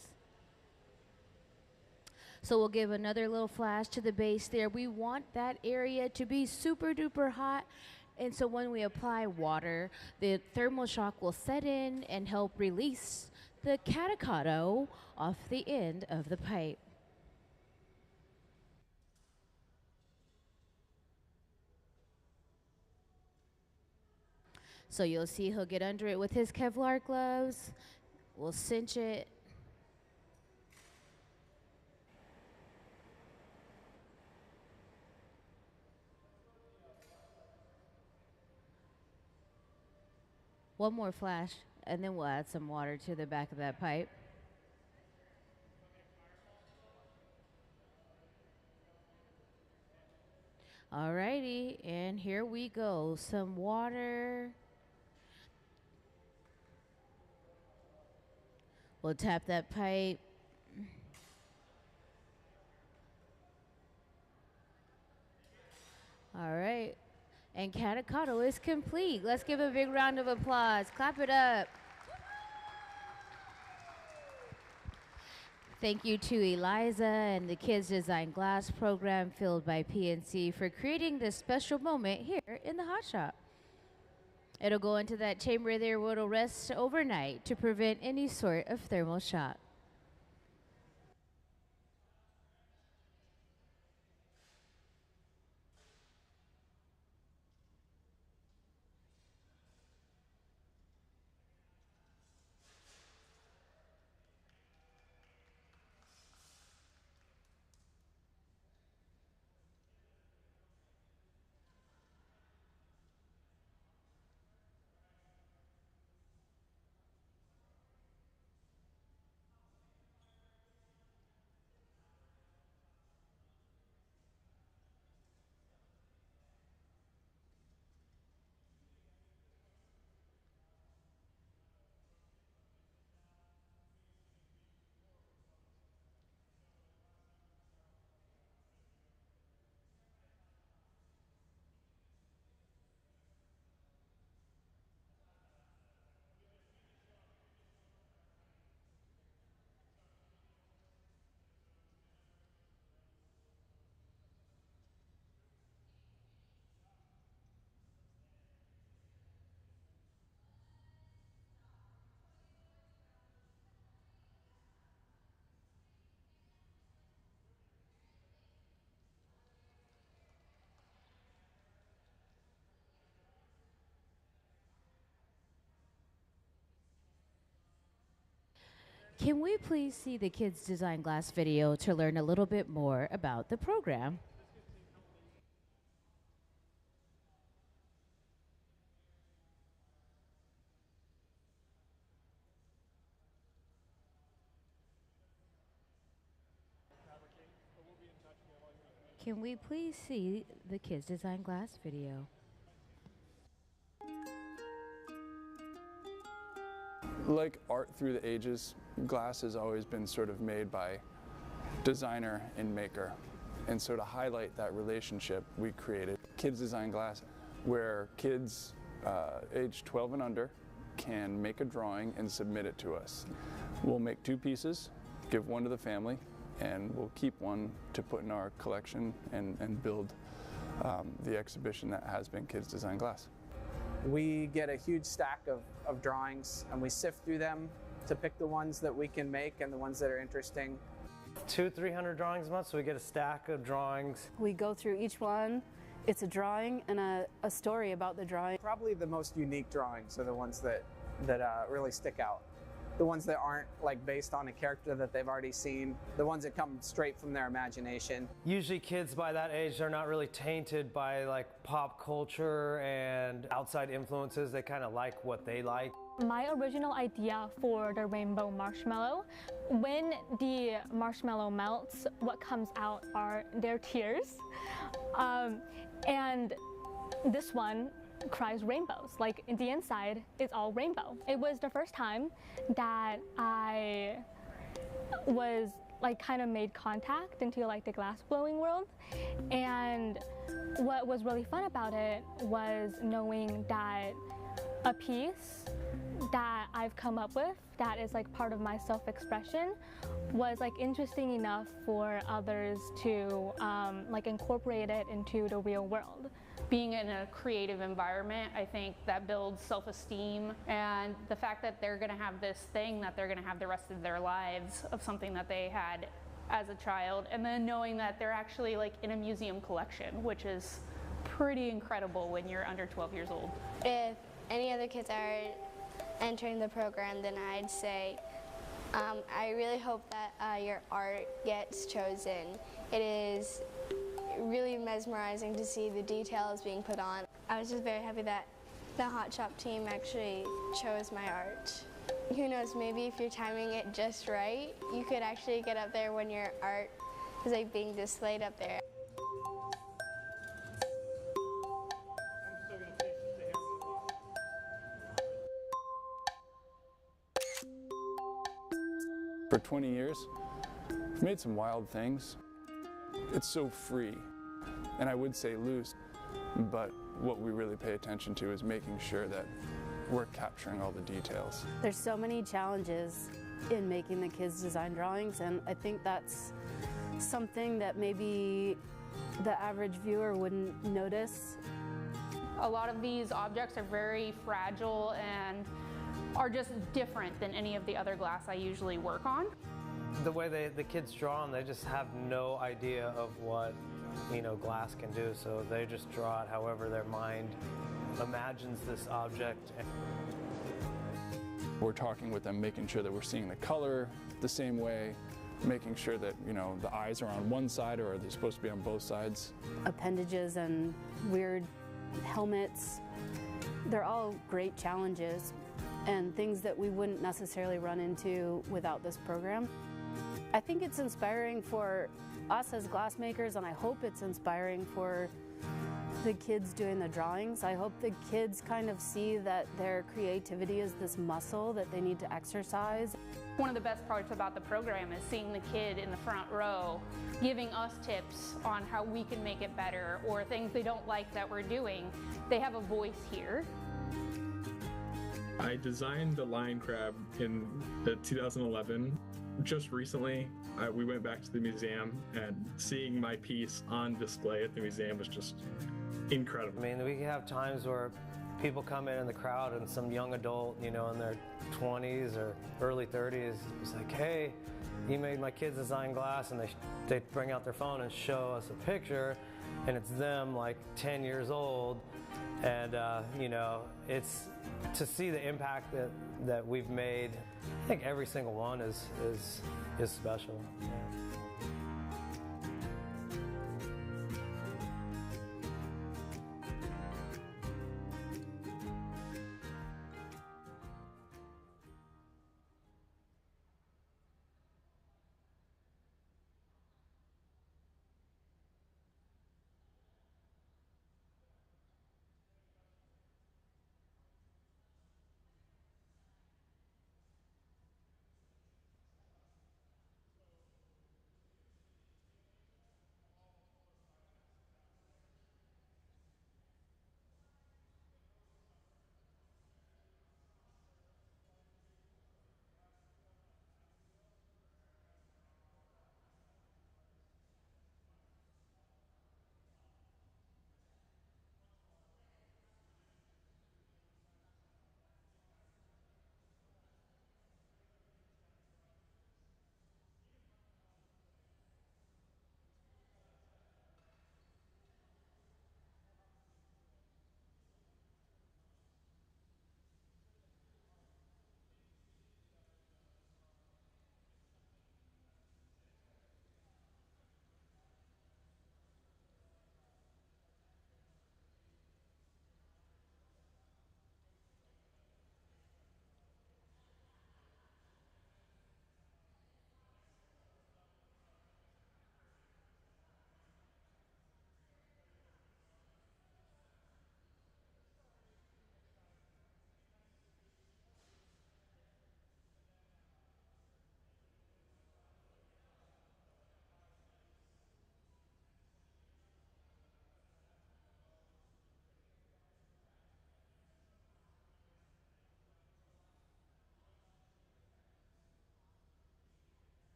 So we'll give another little flash to the base there. We want that area to be super duper hot. And so when we apply water, the thermal shock will set in and help release the catechado off the end of the pipe. So you'll see he'll get under it with his Kevlar gloves. We'll cinch it. One more flash, and then we'll add some water to the back of that pipe. Alrighty, and here we go. Some water. We'll tap that pipe. All right. And catechado is complete. Let's give a big round of applause. Clap it up. Thank you to Eliza and the Kids Design Glass program filled by PNC for creating this special moment here in the hot shop. It'll go into that chamber there where it'll rest overnight to prevent any sort of thermal shock. Can we please see the Kids Design Glass video to learn a little bit more about the program? Can we please see the Kids Design Glass video? Like art through the ages, glass has always been sort of made by designer and maker. And so to highlight that relationship, we created Kids Design Glass, where kids age 12 and under can make a drawing and submit it to us. We'll make 2 pieces, give one to the family, and we'll keep one to put in our collection and build the exhibition that has been Kids Design Glass. We get a huge stack of drawings and we sift through them to pick the ones that we can make and the ones that are interesting. 200-300 drawings a month, so we get a stack of drawings. We go through each one. It's a drawing and a story about the drawing. Probably the most unique drawings are the ones that really stick out. the ones that aren't like based on a character that they've already seen, the ones that come straight from their imagination. Usually kids by that age, they're not really tainted by like pop culture and outside influences. They kind of like what they like. My original idea for the rainbow marshmallow, when the marshmallow melts, what comes out are their tears. And this one cries rainbows. Like in the inside, it's all rainbow. It was the first time that I was like kind of made contact into like the glass blowing world. And what was really fun about it was knowing that a piece that I've come up with that is like part of my self-expression was like interesting enough for others to like incorporate it into the real world. Being in a creative environment, I think that builds self-esteem, and the fact that they're going to have this thing that they're going to have the rest of their lives of something that they had as a child, and then knowing that they're actually like in a museum collection, which is pretty incredible when you're under 12 years old. If any other kids are entering the program, then I'd say I really hope that your art gets chosen. It is really mesmerizing to see the details being put on. I was just very happy that the Hot Shop team actually chose my art. Who knows, maybe if you're timing it just right, you could actually get up there when your art is like being displayed up there. For 20 years, I've made some wild things. It's so free, and I would say loose, but what we really pay attention to is making sure that we're capturing all the details. There's so many challenges in making the kids design drawings, and I think that's something that maybe the average viewer wouldn't notice. A lot of these objects are very fragile and are just different than any of the other glass I usually work on. The way the kids draw them, they just have no idea of what, glass can do. So they just draw it however their mind imagines this object. We're talking with them, making sure that we're seeing the color the same way, making sure that, the eyes are on one side or are they supposed to be on both sides. Appendages and weird helmets, they're all great challenges and things that we wouldn't necessarily run into without this program. I think it's inspiring for us as glassmakers, and I hope it's inspiring for the kids doing the drawings. I hope the kids kind of see that their creativity is this muscle that they need to exercise. One of the best parts about the program is seeing the kid in the front row giving us tips on how we can make it better or things they don't like that we're doing. They have a voice here. I designed the lion crab in 2011. Just recently, we went back to the museum, and seeing my piece on display at the museum was just incredible. I mean, we have times where people come in the crowd and some young adult, in their 20s or early 30s, is like, hey, you made my kids design glass, and they bring out their phone and show us a picture, and it's them like 10 years old, and it's to see the impact that we've made. I think every single one is special. Yeah.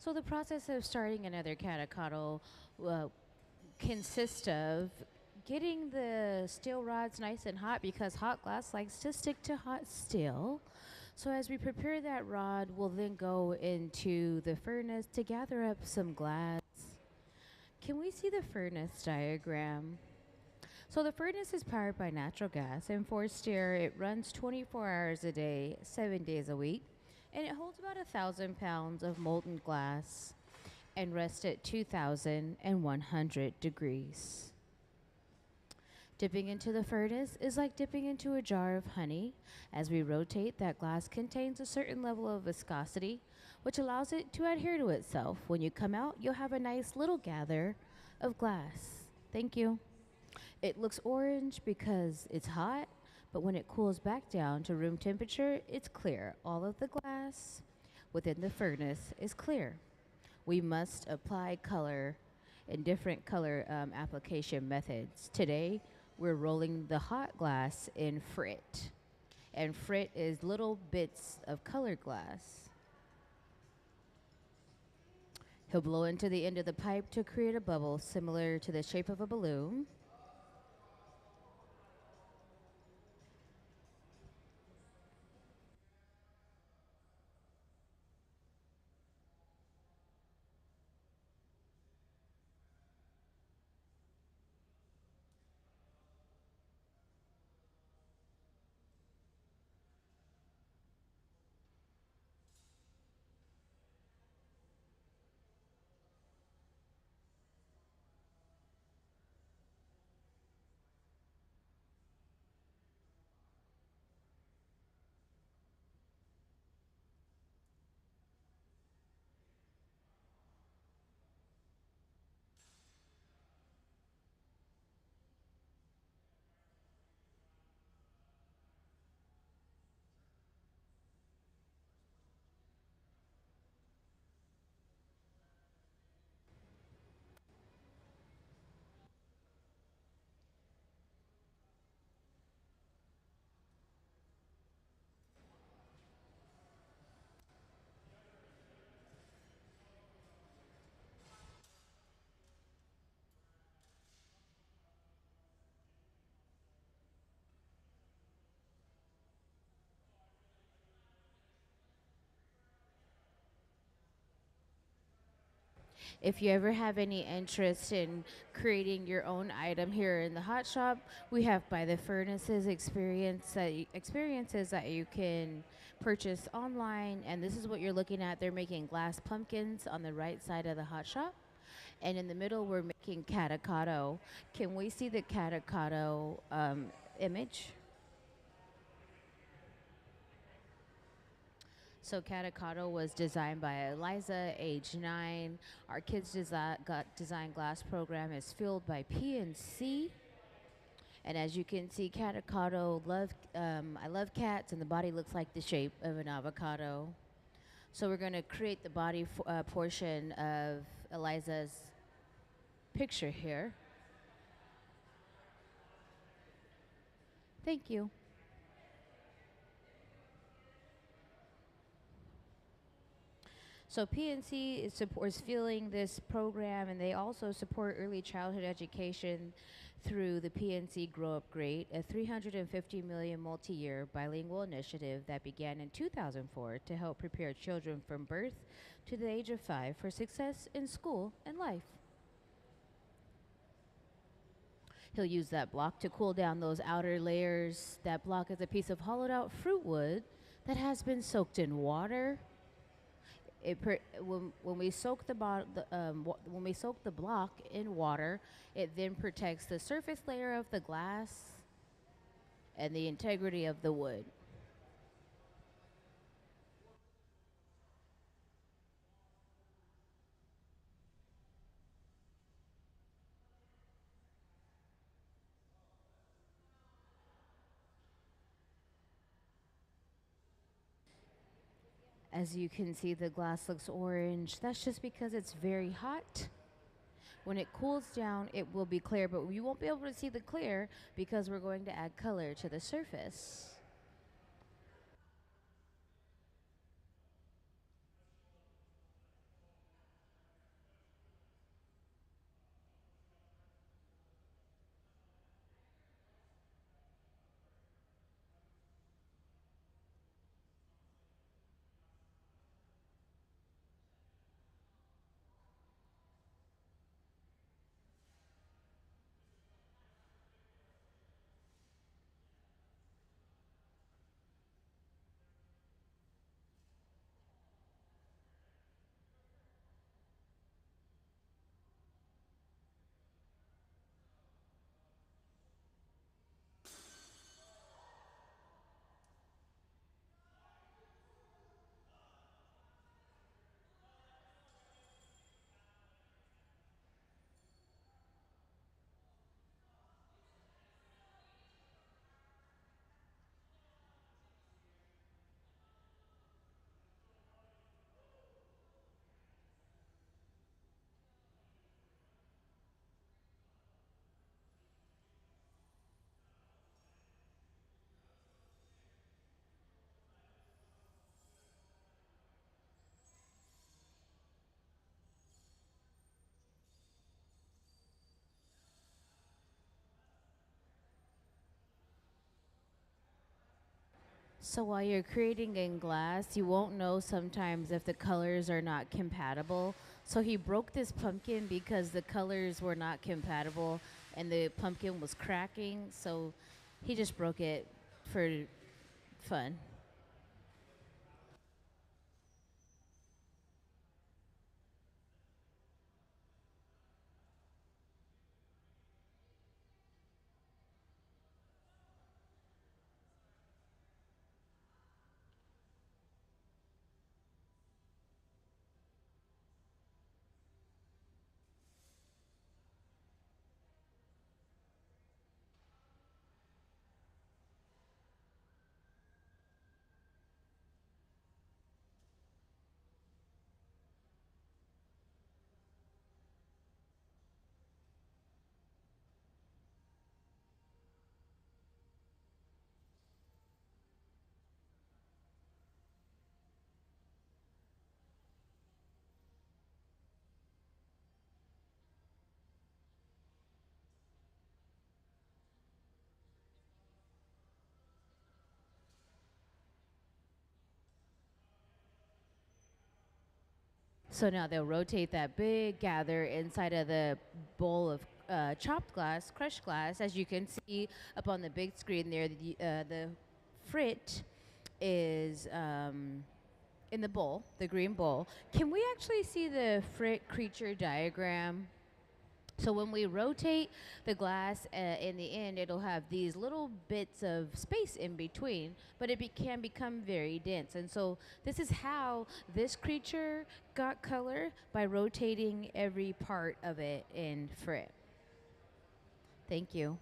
So the process of starting another catacotl consists of getting the steel rods nice and hot, because hot glass likes to stick to hot steel. So as we prepare that rod, we'll then go into the furnace to gather up some glass. Can we see the furnace diagram? So the furnace is powered by natural gas and forced air. It runs 24 hours a day, 7 days a week, and it holds about 1,000 pounds of molten glass and rests at 2,100 degrees. Dipping into the furnace is like dipping into a jar of honey. As we rotate, that glass contains a certain level of viscosity, which allows it to adhere to itself. When you come out, you'll have a nice little gather of glass. Thank you. It looks orange because it's hot, but when it cools back down to room temperature, it's clear. All of the glass within the furnace is clear. We must apply color in different color application methods. Today, we're rolling the hot glass in frit, and frit is little bits of colored glass. He'll blow into the end of the pipe to create a bubble similar to the shape of a balloon. If you ever have any interest in creating your own item here in the hot shop, we have by the furnaces experiences that you can purchase online. And this is what you're looking at. They're making glass pumpkins on the right side of the hot shop. And in the middle, we're making catacotl. Can we see the catacotl image? So catacotl was designed by Eliza, age 9. Our Kids Design Glass program is fueled by PNC. And as you can see, catacotl, I love cats, and the body looks like the shape of an avocado. So we're going to create the body portion of Eliza's picture here. Thank you. So PNC is fueling this program, and they also support early childhood education through the PNC Grow Up Great, a $350 million multi-year bilingual initiative that began in 2004 to help prepare children from birth to the age of 5 for success in school and life. He'll use that block to cool down those outer layers. That block is a piece of hollowed out fruit wood that has been soaked in water. When we soak the block in water, it then protects the surface layer of the glass and the integrity of the wood. As you can see, the glass looks orange. That's just because it's very hot. When it cools down, it will be clear, but you won't be able to see the clear because we're going to add color to the surface. So while you're creating in glass, you won't know sometimes if the colors are not compatible. So he broke this pumpkin because the colors were not compatible and the pumpkin was cracking. So he just broke it for fun. So now they'll rotate that big gather inside of the bowl of chopped glass, crushed glass. As you can see up on the big screen there, the frit is in the bowl, the green bowl. Can we actually see the frit creature diagram? So when we rotate the glass in the end, it'll have these little bits of space in between, but it can become very dense. And so this is how this creature got color, by rotating every part of it in frit. Thank you.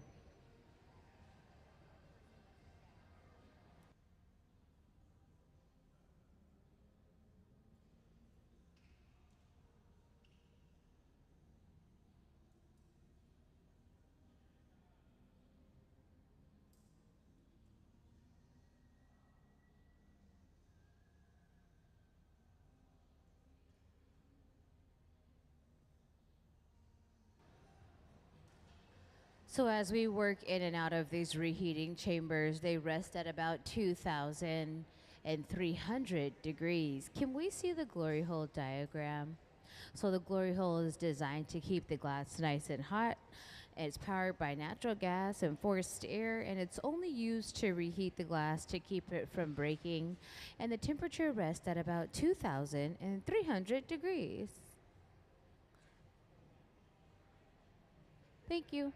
So as we work in and out of these reheating chambers, they rest at about 2,300 degrees. Can we see the glory hole diagram? So the glory hole is designed to keep the glass nice and hot. It's powered by natural gas and forced air, and it's only used to reheat the glass to keep it from breaking. And the temperature rests at about 2,300 degrees. Thank you.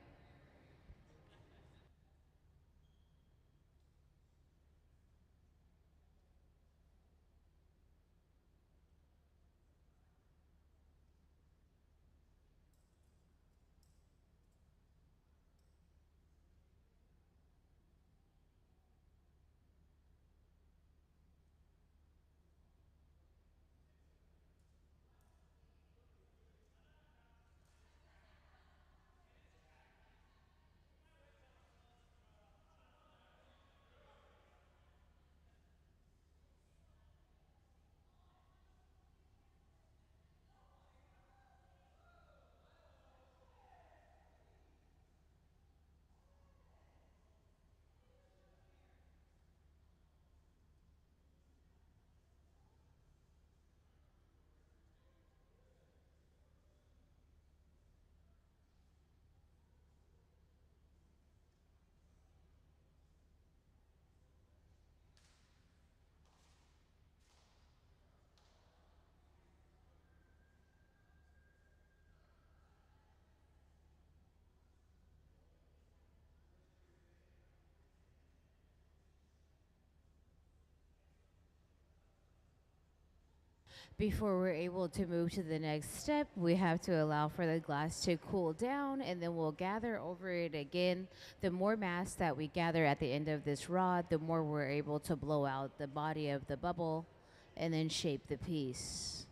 Before we're able to move to the next step, we have to allow for the glass to cool down, and then we'll gather over it again. The more mass that we gather at the end of this rod, the more we're able to blow out the body of the bubble and then shape the piece.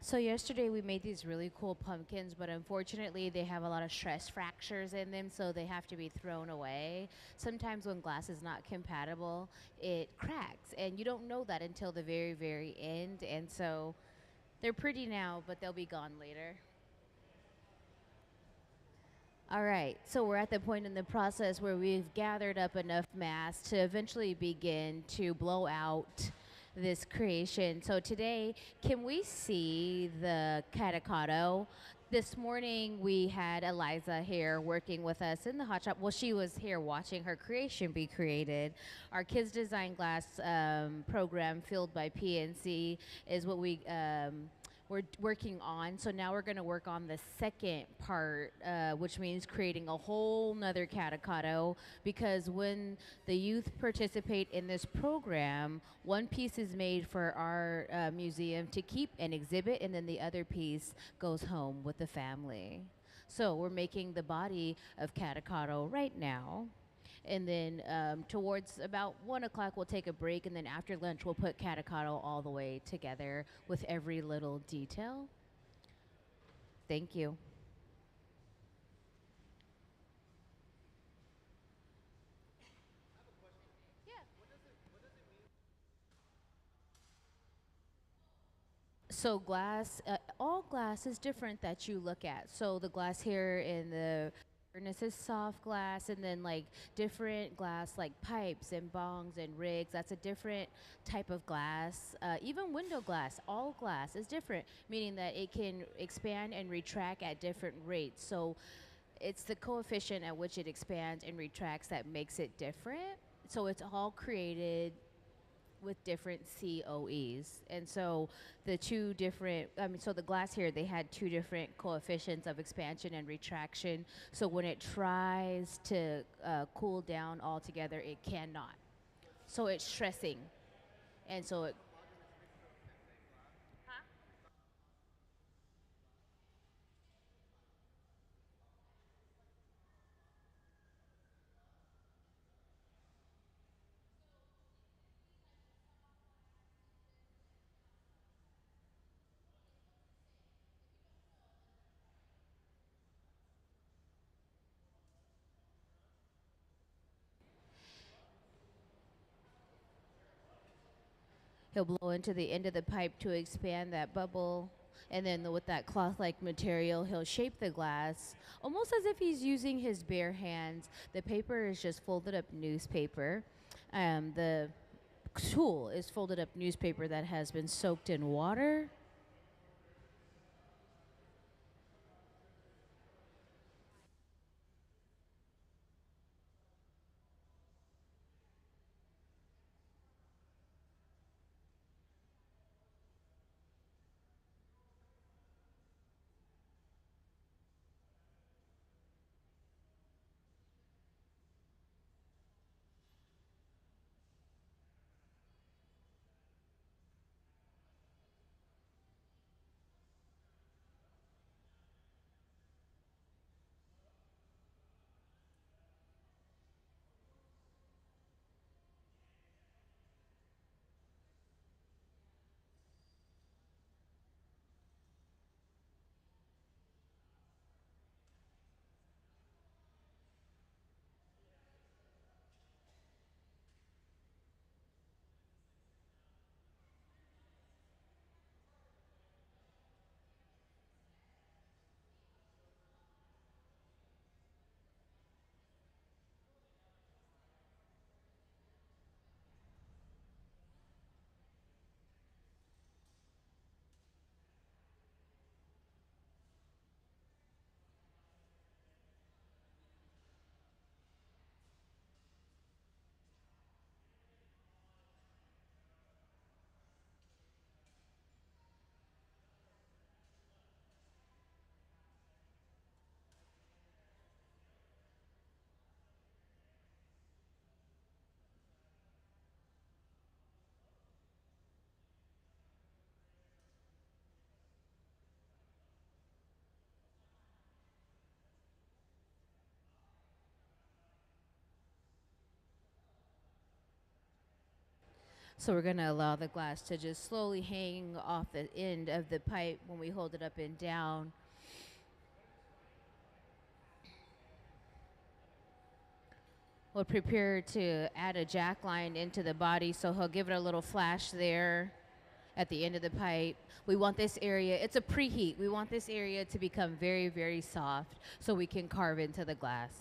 So yesterday we made these really cool pumpkins, but unfortunately they have a lot of stress fractures in them, so they have to be thrown away. Sometimes when glass is not compatible, it cracks, and you don't know that until the very, very end. And so they're pretty now, but they'll be gone later. All right, so we're at the point in the process where we've gathered up enough mass to eventually begin to blow out this creation. So today, can we see the catacotto? This morning we had Eliza here working with us in the hot shop. Well, she was here watching her creation be created. Our Kids Design Glass program, Fueled by PNC, is what we're working on. So now we're going to work on the second part, which means creating a whole nother catacotto, because when the youth participate in this program, one piece is made for our museum to keep and exhibit, and then the other piece goes home with the family. So we're making the body of catacotto right now. And then towards about 1 o'clock, we'll take a break. And then after lunch, we'll put catacotto all the way together with every little detail. Thank you. So glass, all glass is different that you look at. So the glass here in the furnace is soft glass, and then like different glass like pipes and bongs and rigs, that's a different type of glass. Even window glass, all glass is different, meaning that it can expand and retract at different rates. So it's the coefficient at which it expands and retracts that makes it different. So it's all created with different COEs. And so the two different, so the glass here, they had two different coefficients of expansion and retraction. So when it tries to cool down altogether, it cannot. So it's stressing. And so it, he'll blow into the end of the pipe to expand that bubble. And then with that cloth-like material, he'll shape the glass almost as if he's using his bare hands. The paper is just folded up newspaper. The tool is folded up newspaper that has been soaked in water. So we're going to allow the glass to just slowly hang off the end of the pipe when we hold it up and down. We'll prepare to add a jack line into the body, so he'll give it a little flash there at the end of the pipe. We want this area, it's a preheat, we want this area to become very, very soft so we can carve into the glass.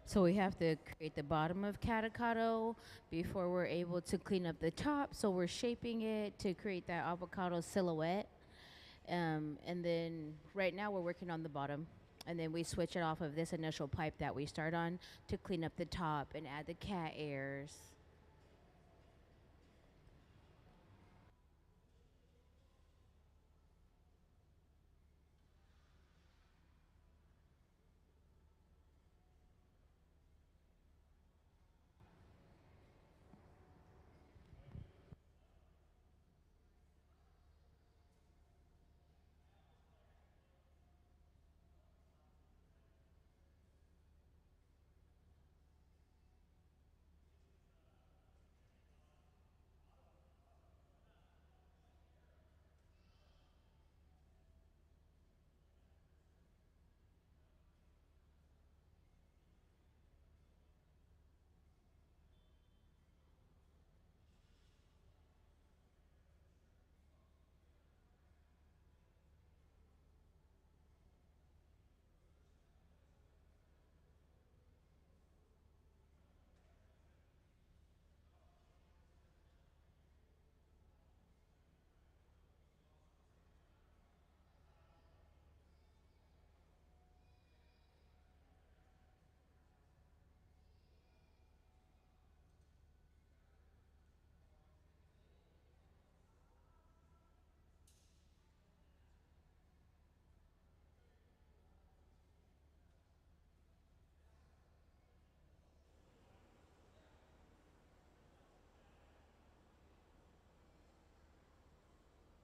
So we have to create the bottom of Catacado before we're able to clean up the top. So we're shaping it to create that avocado silhouette. And then right now we're working on the bottom. And then we switch it off of this initial pipe that we start on to clean up the top and add the cat ears.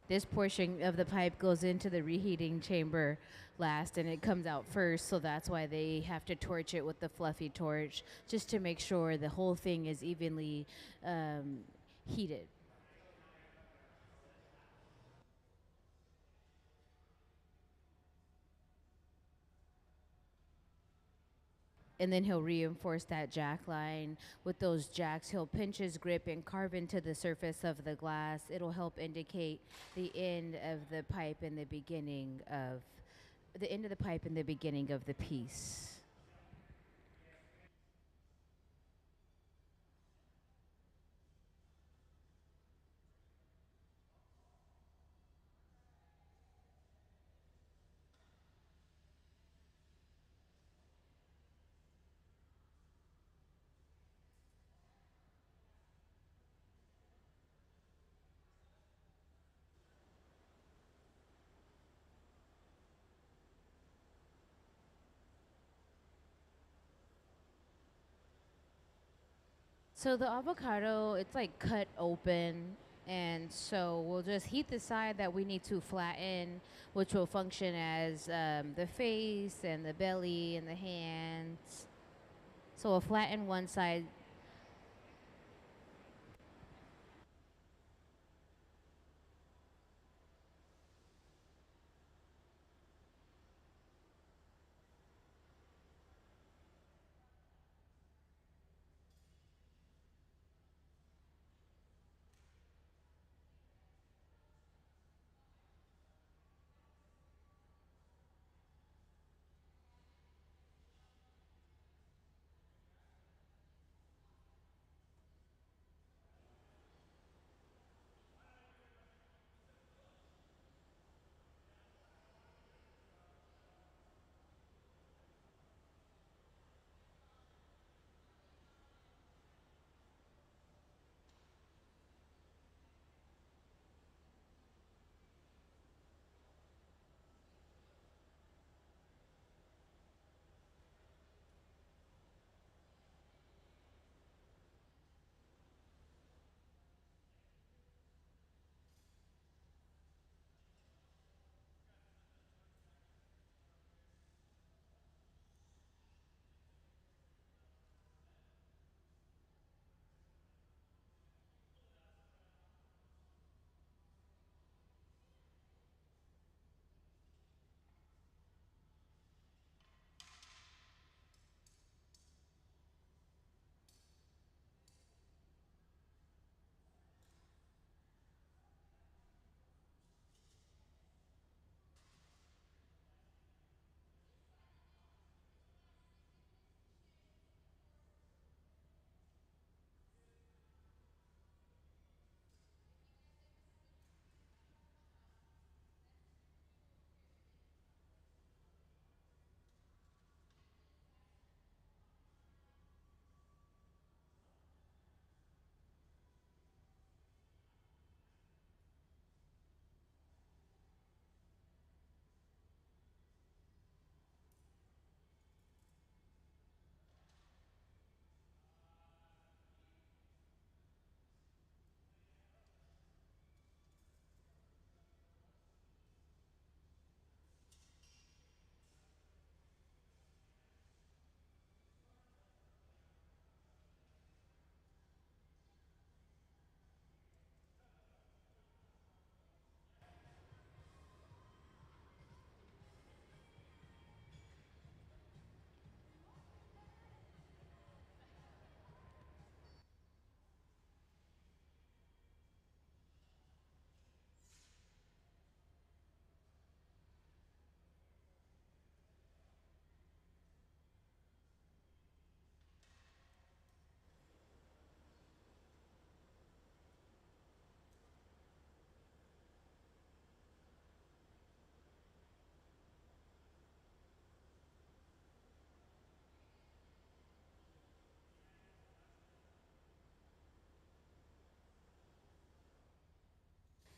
this portion of the pipe goes into the reheating chamber last and it comes out first, so that's why they have to torch it with the fluffy torch just to make sure the whole thing is evenly heated. And then he'll reinforce that jack line with those jacks. He'll pinch his grip and carve into the surface of the glass. It'll help indicate the end of the pipe and the beginning of the piece. So the avocado, it's like cut open, and so we'll just heat the side that we need to flatten, which will function as the face and the belly and the hands. So we'll flatten one side.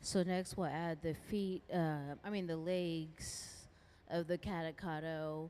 So next we'll add the the legs of the catacado.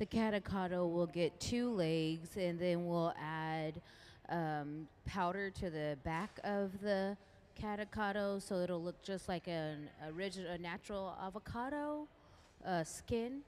The catacado will get 2 legs, and then we'll add powder to the back of the catacado, so it'll look just like a natural avocado skin.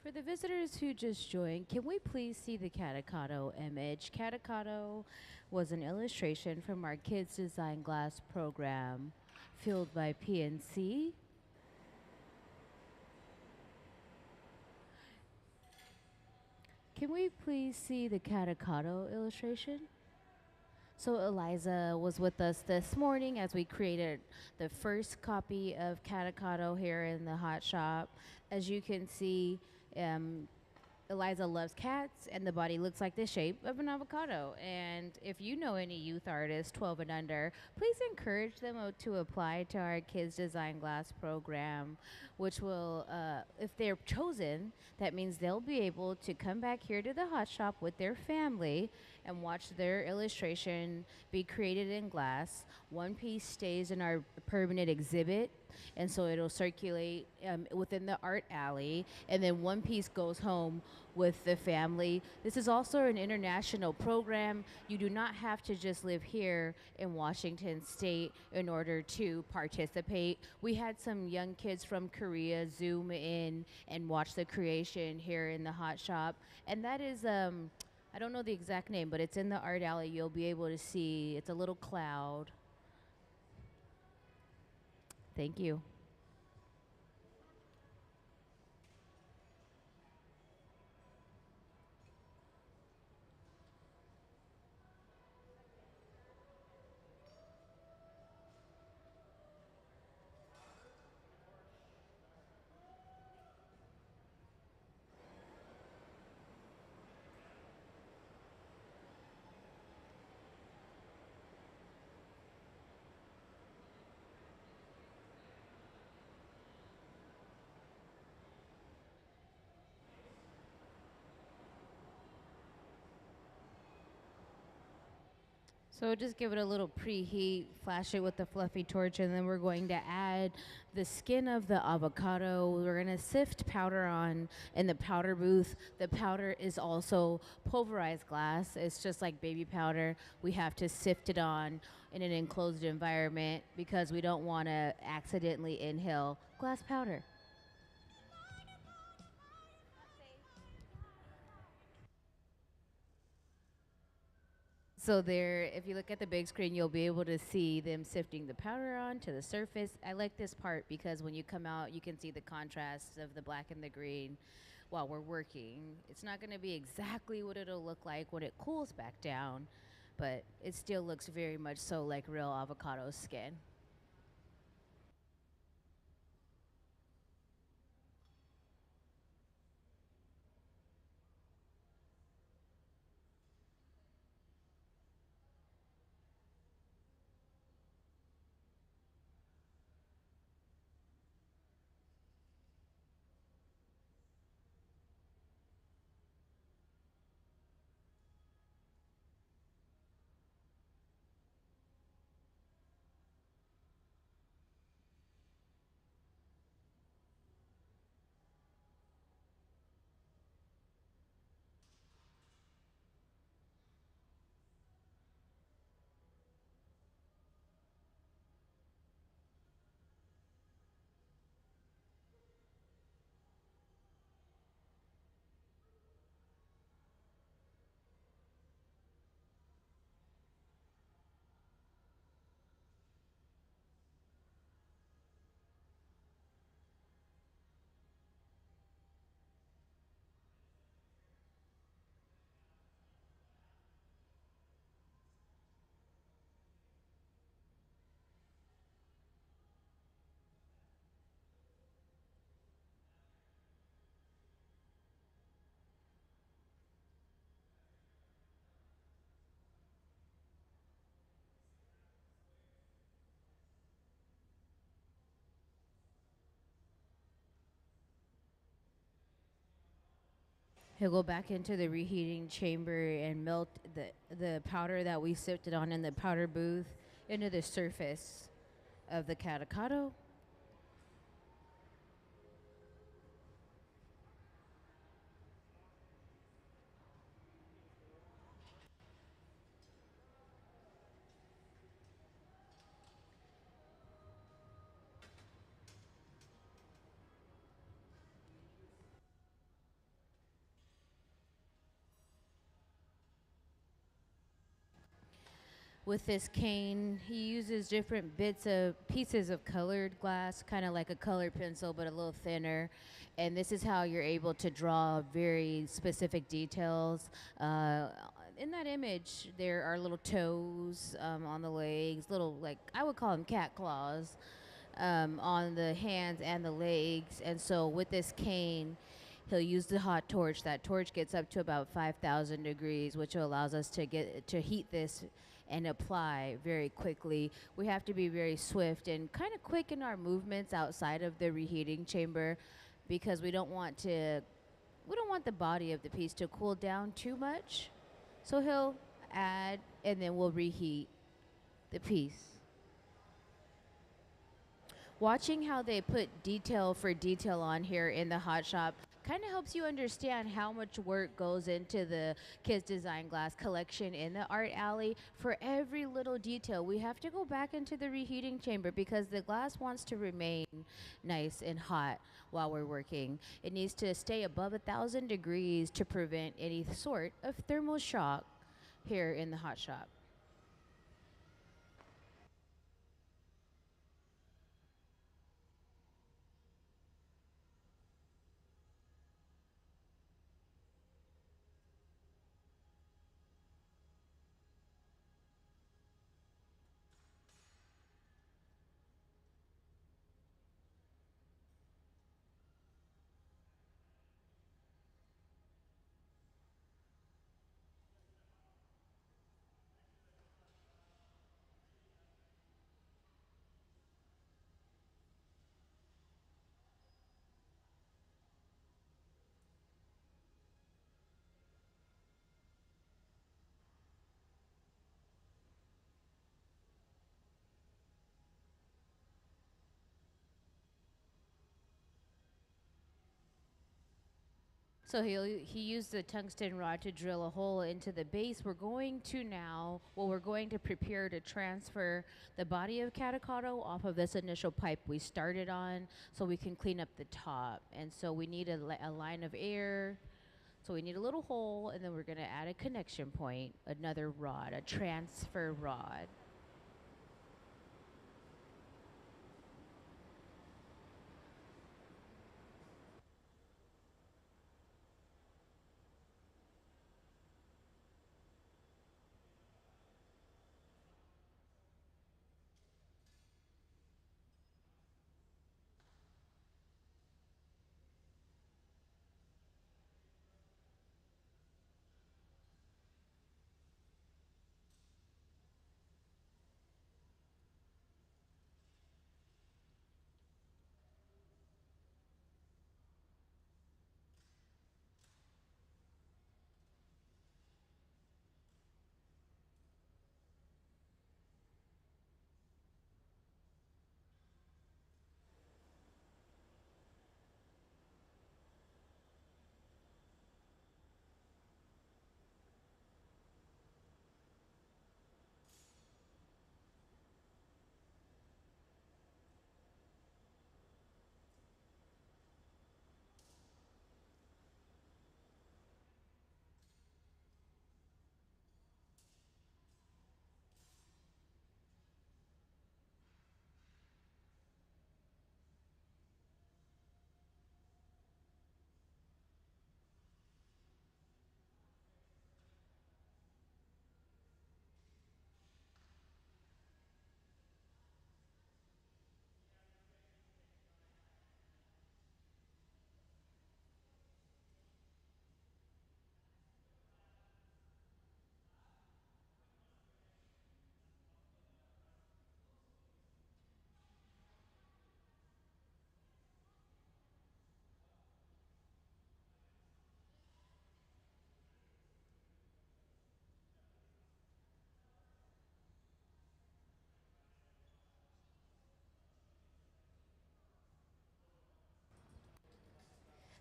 For the visitors who just joined, can we please see the catacado image? Catacado was an illustration from our Kids Design Glass program, fueled by PNC. Can we please see the catacado illustration? So Eliza was with us this morning as we created the first copy of catacado here in the hot shop. As you can see, Eliza loves cats, and the body looks like the shape of an avocado. And if you know any youth artists 12 and under, please encourage them to apply to our Kids Design Glass program, which will, if they're chosen, that means they'll be able to come back here to the hot shop with their family and watch their illustration be created in glass. One piece stays in our permanent exhibit, and so it'll circulate within the art alley, and then one piece goes home with the family. This is also an international program. You do not have to just live here in Washington State in order to participate. We had some young kids from Korea Zoom in and watch the creation here in the hot shop, and that is I don't know the exact name, but it's in the art alley. You'll be able to see. It's a little cloud. Thank you. So just give it a little preheat, flash it with the fluffy torch, and then we're going to add the skin of the avocado. We're going to sift powder on in the powder booth. The powder is also pulverized glass. It's just like baby powder. We have to sift it on in an enclosed environment because we don't want to accidentally inhale glass powder. So there, if you look at the big screen, you'll be able to see them sifting the powder onto the surface. I like this part because when you come out, you can see the contrast of the black and the green while we're working. It's not going to be exactly what it'll look like when it cools back down, but it still looks very much so like real avocado skin. He'll go back into the reheating chamber and melt the powder that we sifted on in the powder booth into the surface of the catocado. With this cane, he uses different pieces of colored glass, kind of like a colored pencil, but a little thinner. And this is how you're able to draw very specific details. In that image, there are little toes on the legs, little, like, I would call them cat claws on the hands and the legs. And so with this cane, he'll use the hot torch. That torch gets up to about 5,000 degrees, which allows us to heat this and apply very quickly. We have to be very swift and kind of quick in our movements outside of the reheating chamber, because we don't want the body of the piece to cool down too much. So he'll add, and then we'll reheat the piece. Watching how they put detail for detail on here in the hot shop kind of helps you understand how much work goes into the Kids Design Glass collection in the art alley. For every little detail, we have to go back into the reheating chamber because the glass wants to remain nice and hot while we're working. It needs to stay above 1,000 degrees to prevent any sort of thermal shock here in the hot shop. So he used the tungsten rod to drill a hole into the base. We're going to prepare to transfer the body of catocado off of this initial pipe we started on so we can clean up the top. And so we need a line of air. So we need a little hole, and then we're going to add a connection point, another rod, a transfer rod.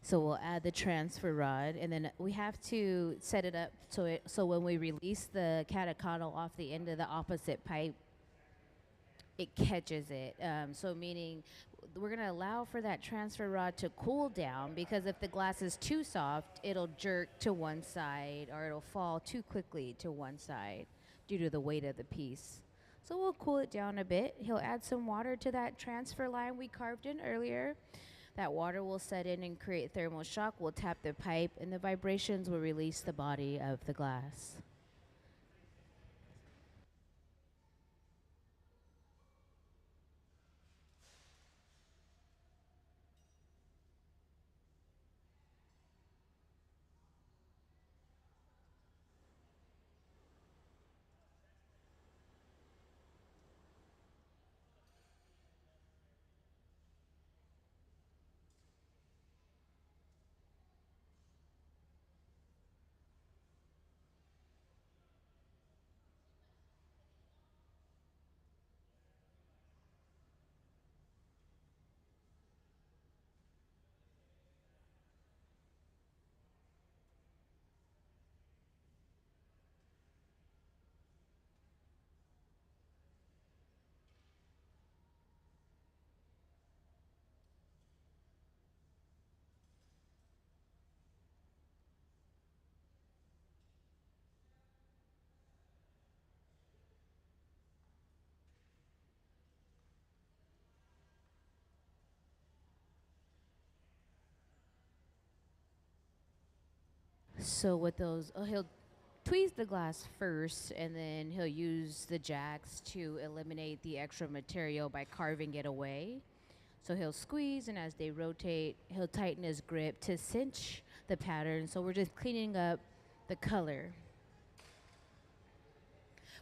So we'll add the transfer rod, and then we have to set it up so when we release the catechol off the end of the opposite pipe, it catches it. So meaning we're going to allow for that transfer rod to cool down, because if the glass is too soft, it'll jerk to one side or it'll fall too quickly to one side due to the weight of the piece. So we'll cool it down a bit. He'll add some water to that transfer line we carved in earlier. That water will set in and create thermal shock. We'll tap the pipe, and the vibrations will release the body of the glass. So with those, he'll tweeze the glass first, and then he'll use the jacks to eliminate the extra material by carving it away. So he'll squeeze, and as they rotate, he'll tighten his grip to cinch the pattern. So we're just cleaning up the color.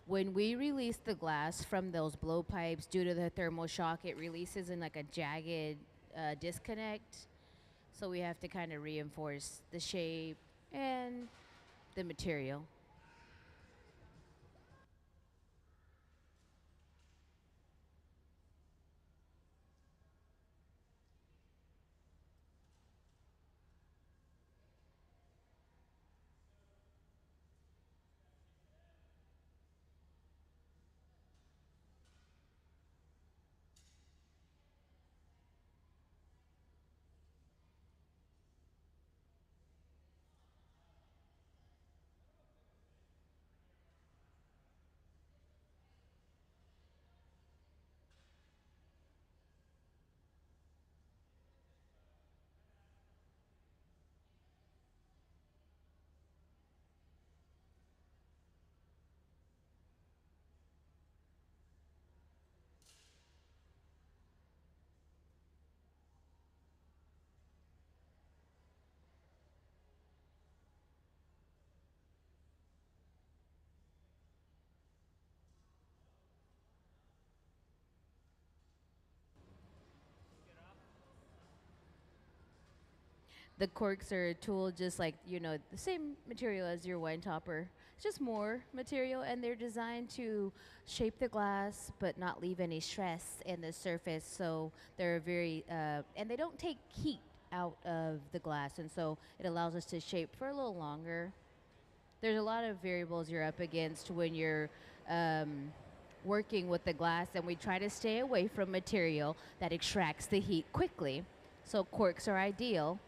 When we release the glass from those blowpipes, due to the thermal shock, it releases in like a jagged disconnect. So we have to kind of reinforce the shape and the material. The corks are a tool just like, the same material as your wine topper. It's just more material, and they're designed to shape the glass but not leave any stress in the surface. So they're very, and they don't take heat out of the glass, and so it allows us to shape for a little longer. There's a lot of variables you're up against when you're working with the glass, and we try to stay away from material that extracts the heat quickly. So corks are ideal.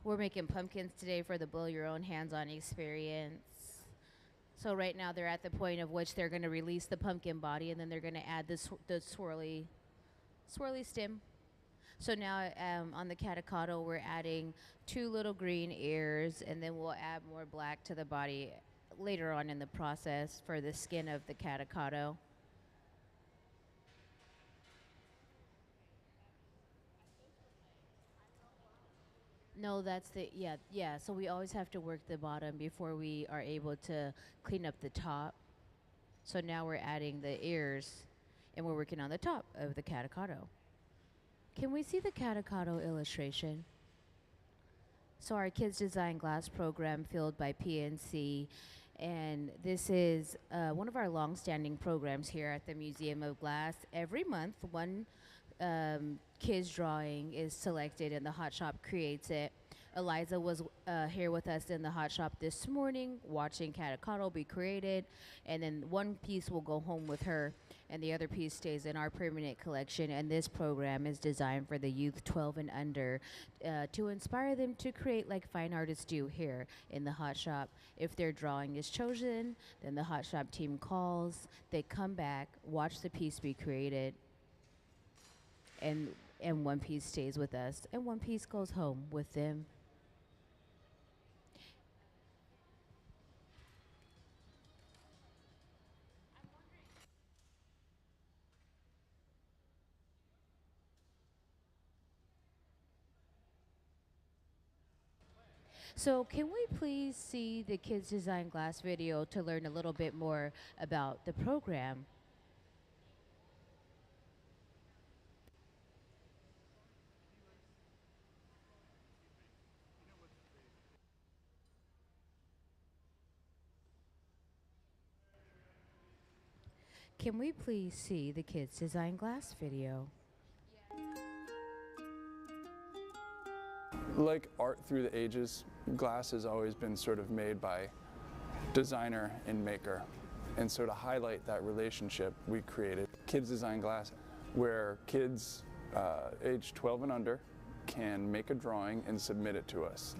We're making pumpkins today for the blow your own hands-on experience. So right now they're at the point of which they're going to release the pumpkin body, and then they're going to add the swirly stem. So now on the Catocado, we're adding 2 little green ears, and then we'll add more black to the body later on in the process for the skin of the Catocado. No, that's the, yeah. So we always have to work the bottom before we are able to clean up the top. So now we're adding the ears, and we're working on the top of the Catocado. Can we see the Catocado illustration? So our Kids Design Glass program fueled by PNC, and this is one of our long-standing programs here at the Museum of Glass. Every month, one kid's drawing is selected and the hot shop creates it. Eliza was here with us in the hot shop this morning watching Catocado be created, and then one piece will go home with her and the other piece stays in our permanent collection. And this program is designed for the youth 12 and under to inspire them to create like fine artists do here in the hot shop. If their drawing is chosen, then the hot shop team calls, they come back, watch the piece be created, and one piece stays with us and one piece goes home with them. So can we please see the Kids Design Glass video to learn a little bit more about the program? Can we please see the Kids Design Glass video? Like art through the ages, glass has always been sort of made by designer and maker. And so to highlight that relationship, we created Kids Design Glass, where kids age 12 and under can make a drawing and submit it to us.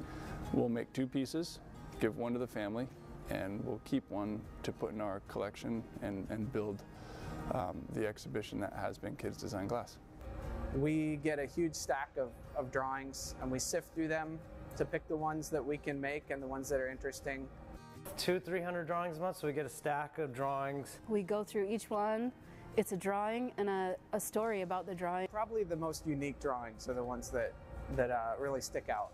We'll make 2 pieces, give one to the family, and we'll keep one to put in our collection and build the exhibition that has been Kids Design Glass. We get a huge stack of drawings and we sift through them to pick the ones that we can make and the ones that are interesting. 200-300 drawings a month, so we get a stack of drawings. We go through each one. It's a drawing and a story about the drawing. Probably the most unique drawings are the ones that really stick out.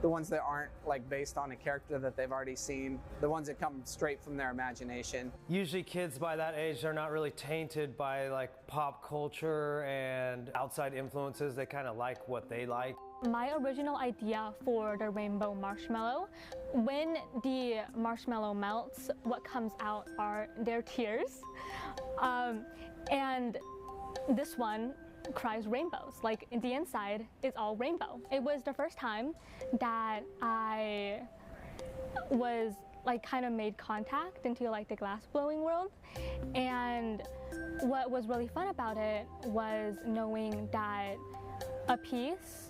The ones that aren't like based on a character that they've already seen, the ones that come straight from their imagination. Usually kids by that age, they're not really tainted by like pop culture and outside influences. They kind of like what they like. My original idea for the rainbow marshmallow, when the marshmallow melts, what comes out are their tears. And this one cries rainbows. Like in the inside, it's all rainbow. It was the first time that I was like kind of made contact into like the glass blowing world. And what was really fun about it was knowing that a piece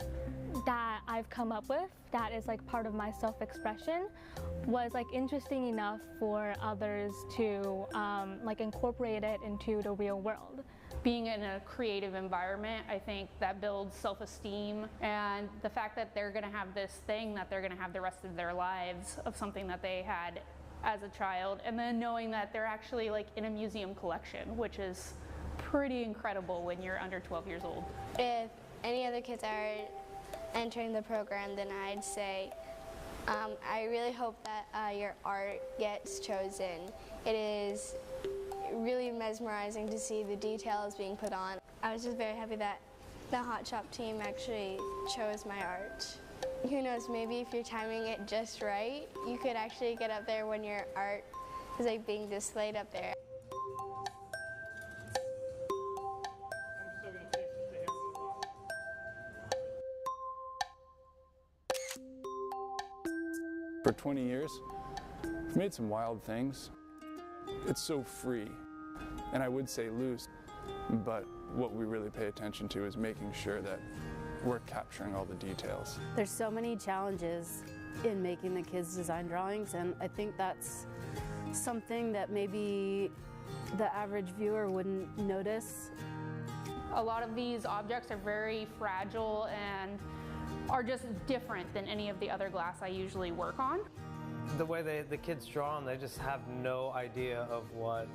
that I've come up with that is like part of my self-expression was like interesting enough for others to like incorporate it into the real world. Being in a creative environment, I think that builds self-esteem, and the fact that they're going to have this thing that they're going to have the rest of their lives of something that they had as a child, and then knowing that they're actually like in a museum collection, which is pretty incredible when you're under 12 years old. If any other kids are entering the program, then I'd say I really hope that your art gets chosen. It is really mesmerizing to see the details being put on. I was just very happy that the Hot Shop team actually chose my art. Who knows, maybe if you're timing it just right, you could actually get up there when your art is like being displayed up there. For 20 years, we've made some wild things. It's so free, and I would say loose, but what we really pay attention to is making sure that we're capturing all the details. There's so many challenges in making the kids design drawings, and I think that's something that maybe the average viewer wouldn't notice. A lot of these objects are very fragile and are just different than any of the other glass I usually work on. The way the kids draw them, they just have no idea of what,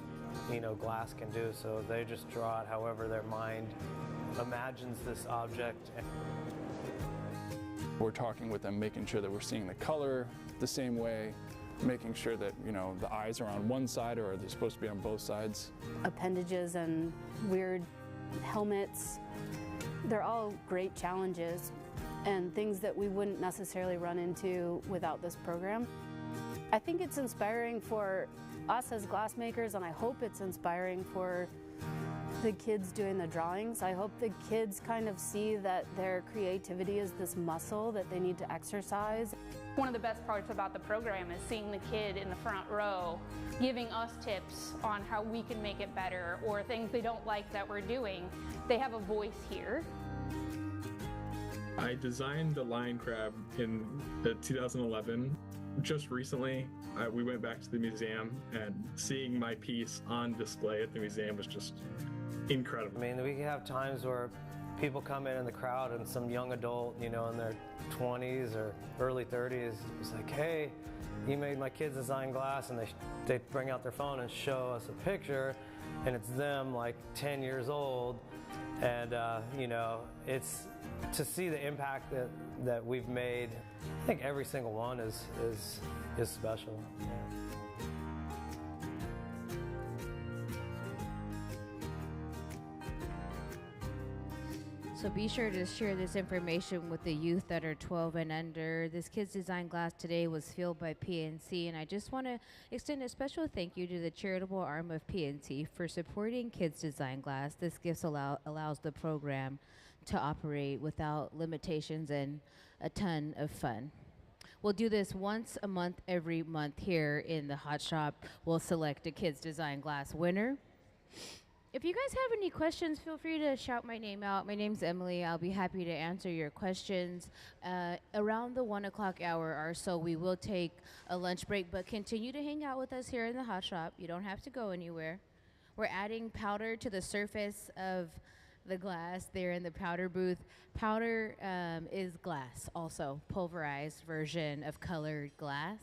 glass can do, so they just draw it however their mind imagines this object. We're talking with them, making sure that we're seeing the color the same way, making sure that, the eyes are on one side or are they supposed to be on both sides. Appendages and weird helmets, they're all great challenges and things that we wouldn't necessarily run into without this program. I think it's inspiring for us as glassmakers, and I hope it's inspiring for the kids doing the drawings. I hope the kids kind of see that their creativity is this muscle that they need to exercise. One of the best parts about the program is seeing the kid in the front row giving us tips on how we can make it better or things they don't like that we're doing. They have a voice here. I designed the lion crab in 2011. Just recently, we went back to the museum, and seeing my piece on display at the museum was just incredible. I mean, we have times where people come in the crowd and some young adult, in their 20s or early 30s, is like, hey, you made my kids design glass, and they bring out their phone and show us a picture, and it's them like 10 years old, and it's to see the impact that we've made. I think every single one is special. Yeah. So be sure to share this information with the youth that are 12 and under. This Kids Design Glass today was fueled by PNC, and I just want to extend a special thank you to the charitable arm of PNC for supporting Kids Design Glass. This gift allows the program to operate without limitations and a ton of fun. We'll do this once a month, every month here in the Hot Shop. We'll select a Kids Design Glass winner. If you guys have any questions, feel free to shout my name out. My name's Emily. I'll be happy to answer your questions. Around the 1 o'clock hour or so, we will take a lunch break, but continue to hang out with us here in the Hot Shop. You don't have to go anywhere. We're adding powder to the surface of the glass there in the powder booth. Powder is glass, also pulverized version of colored glass.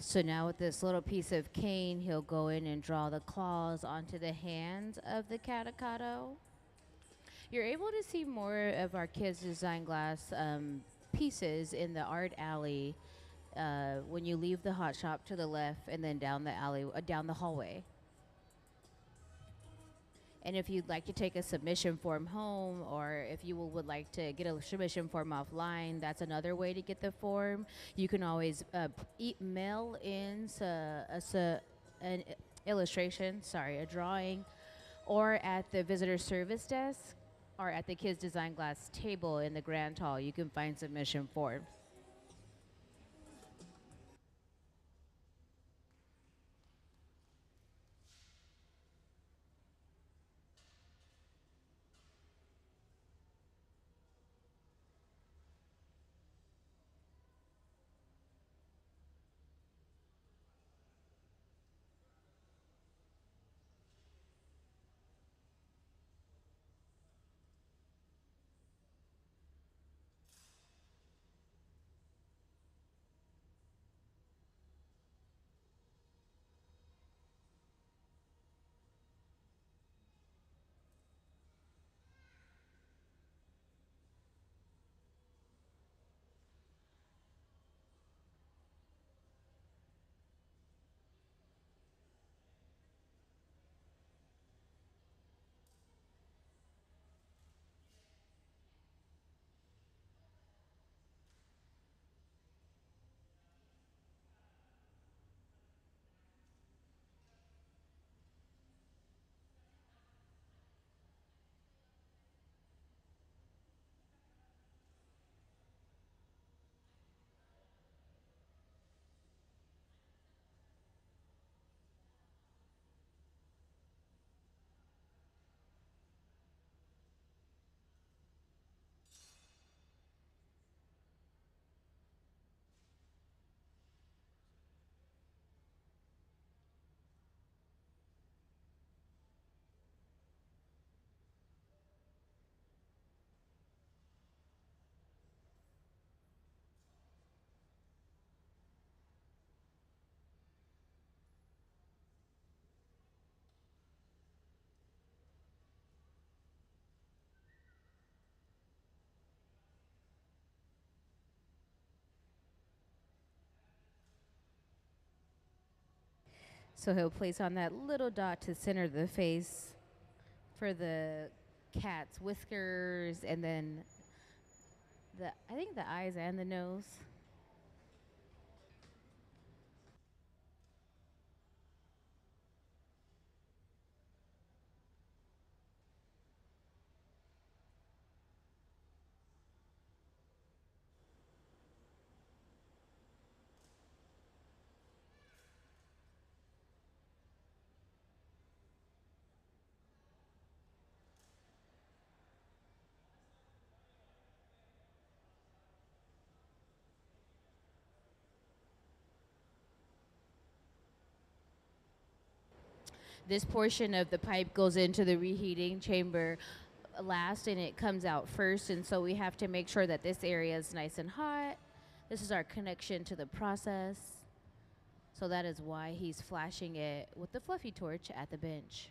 So now with this little piece of cane, he'll go in and draw the claws onto the hands of the Catocado. You're able to see more of our Kids Design Glass pieces in the art alley when you leave the hot shop to the left and then down the alley, down the hallway. And if you'd like to take a submission form home, or if you would like to get a submission form offline, that's another way to get the form. You can always mail in an illustration, a drawing, or at the visitor service desk, or at the Kids Design Glass table in the Grand Hall. You can find submission forms. So he'll place on that little dot to center the face for the cat's whiskers, and then I think the eyes and the nose. This portion of the pipe goes into the reheating chamber last, and it comes out first, and so we have to make sure that this area is nice and hot. This is our connection to the process. So that is why he's flashing it with the fluffy torch at the bench.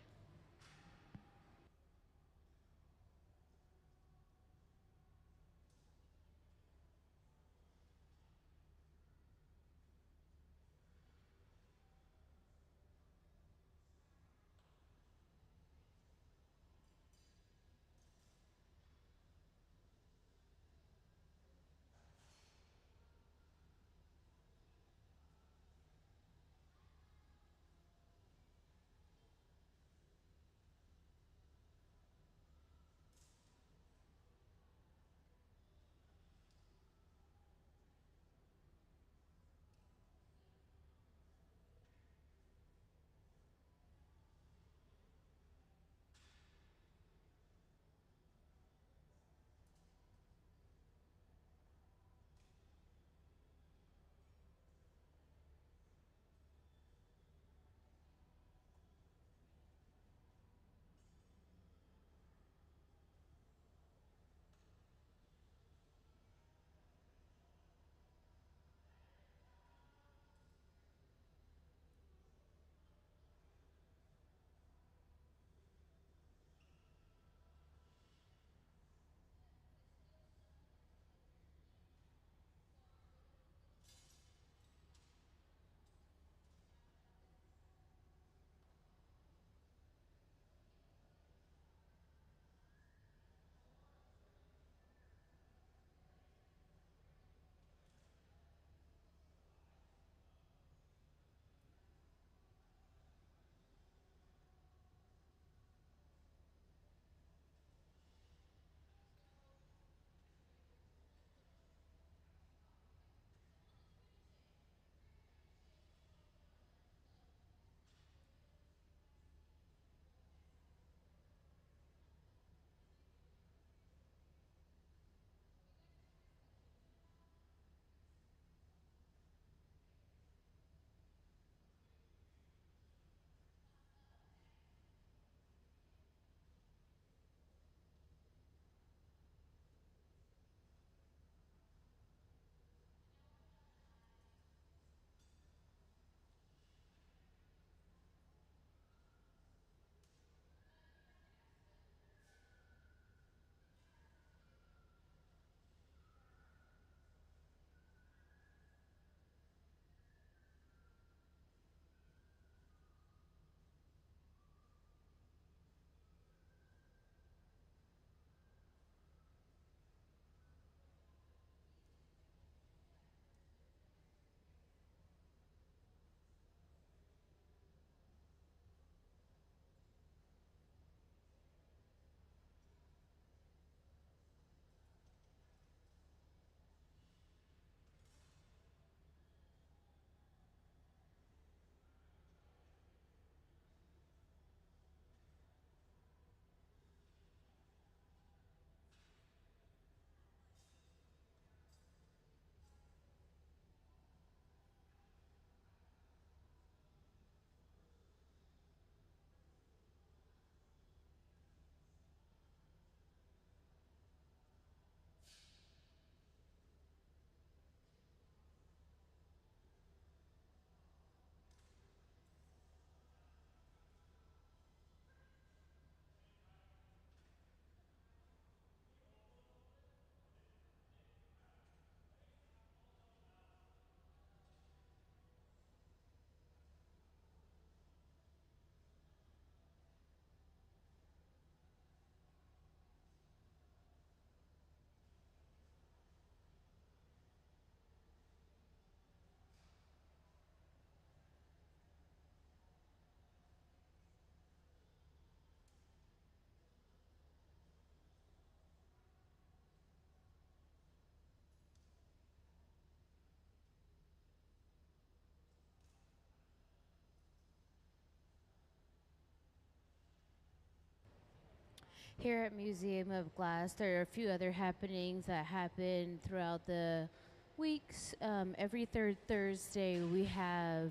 Here at Museum of Glass, there are a few other happenings that happen throughout the weeks. Every third Thursday, we have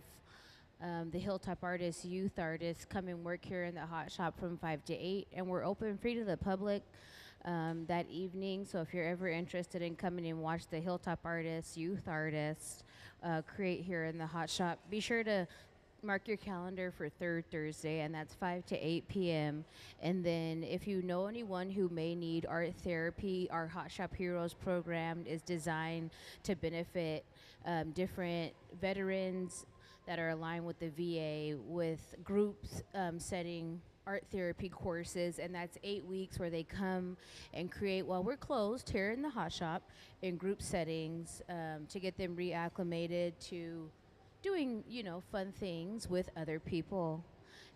the Hilltop Artists, Youth Artists come and work here in the hot shop from 5 to 8, and we're open free to the public that evening. So if you're ever interested in coming and watch the Hilltop Artists, Youth Artists create here in the hot shop, be sure to mark your calendar for third Thursday, and that's 5 to 8 p.m. And then if you know anyone who may need art therapy, our Hot Shop Heroes program is designed to benefit different veterans that are aligned with the VA, with groups setting art therapy courses, and that's 8 weeks where they come and create while we're closed here in the hot shop in group settings to get them reacclimated to doing, you know, fun things with other people.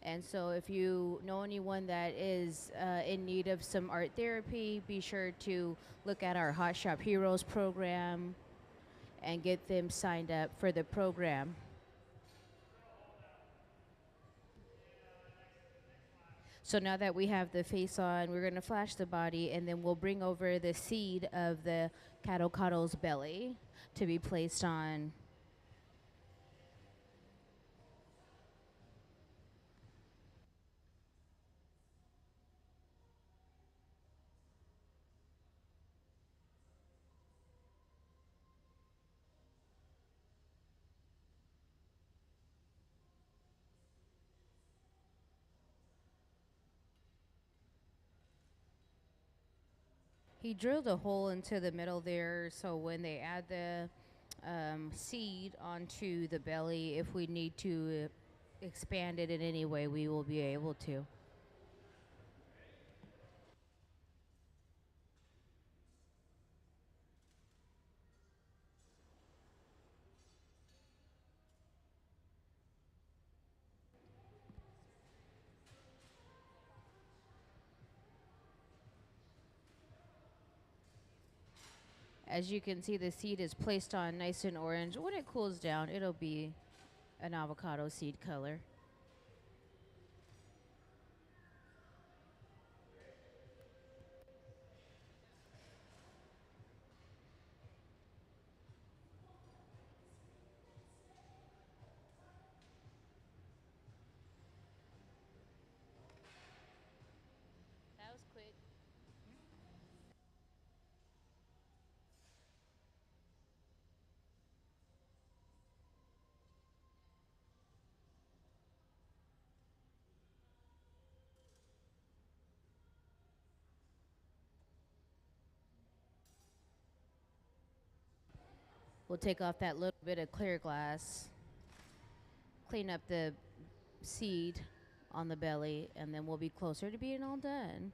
And so if you know anyone that is in need of some art therapy, be sure to look at our Hot Shop Heroes program and get them signed up for the program. So now that we have the face on, we're going to flash the body, and then we'll bring over the seed of the Kadokado's belly to be placed on. He drilled a hole into the middle there, so when they add the seed onto the belly, if we need to expand it in any way, we will be able to. As you can see, the seed is placed on nice and orange. When it cools down, it'll be an avocado seed color. That was quick. We'll take off that little bit of clear glass, clean up the seed on the belly, and then we'll be closer to being all done.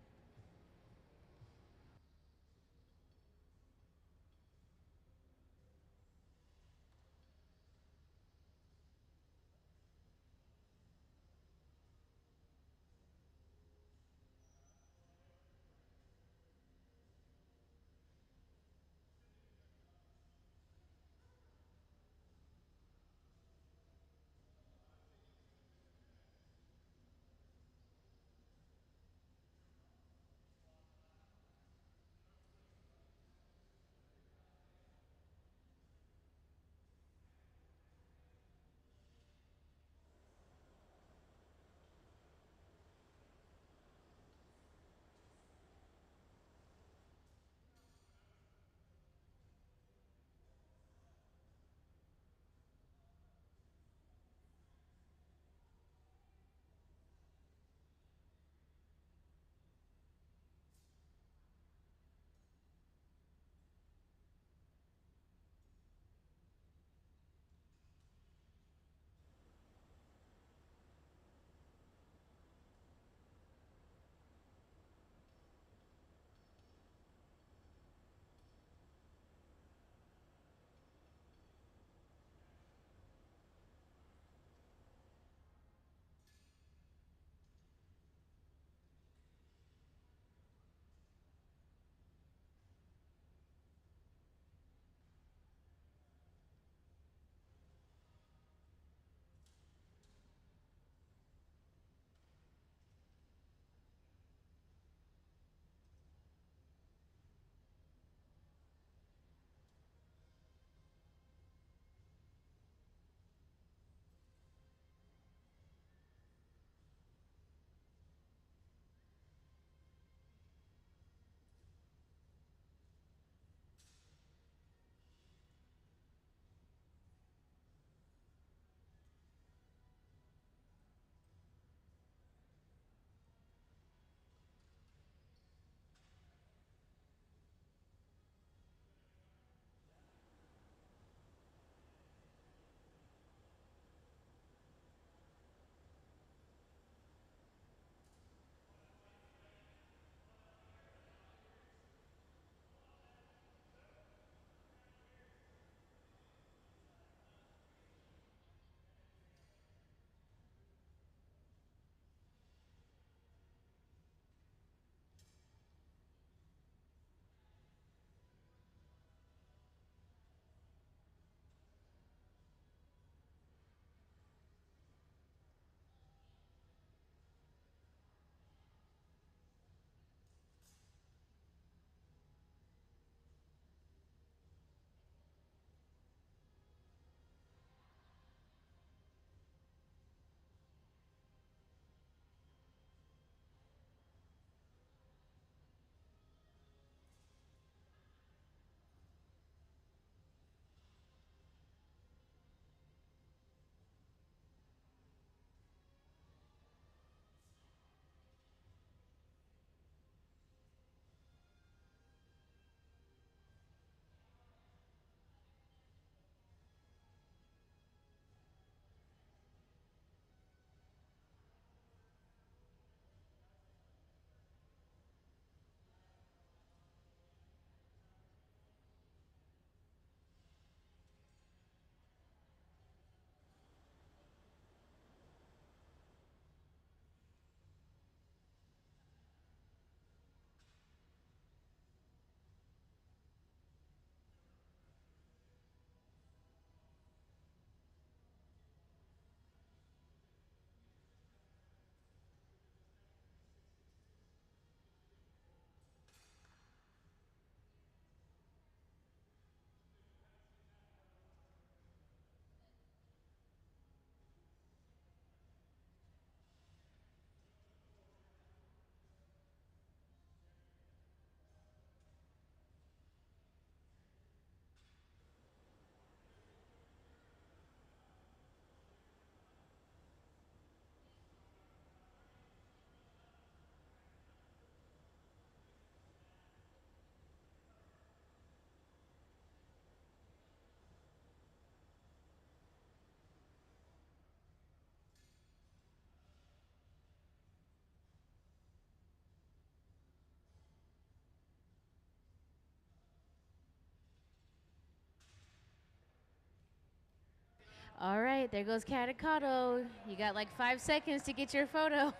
All right, there goes Catacado. You got like 5 seconds to get your photo.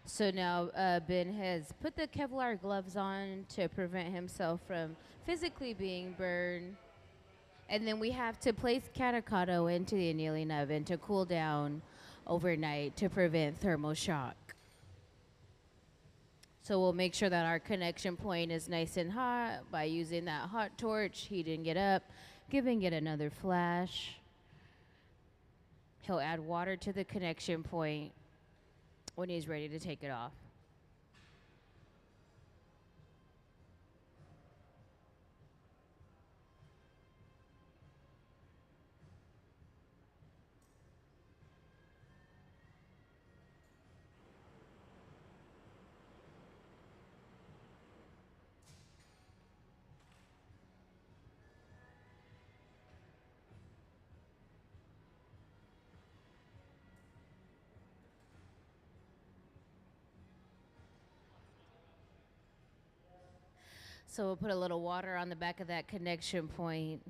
So now Ben has put the Kevlar gloves on to prevent himself from physically being burned. And then we have to place Catacado into the annealing oven to cool down overnight to prevent thermal shock. So we'll make sure that our connection point is nice and hot by using that hot torch, heating it up, giving it another flash. He'll add water to the connection point when he's ready to take it off. So we'll put a little water on the back of that connection point.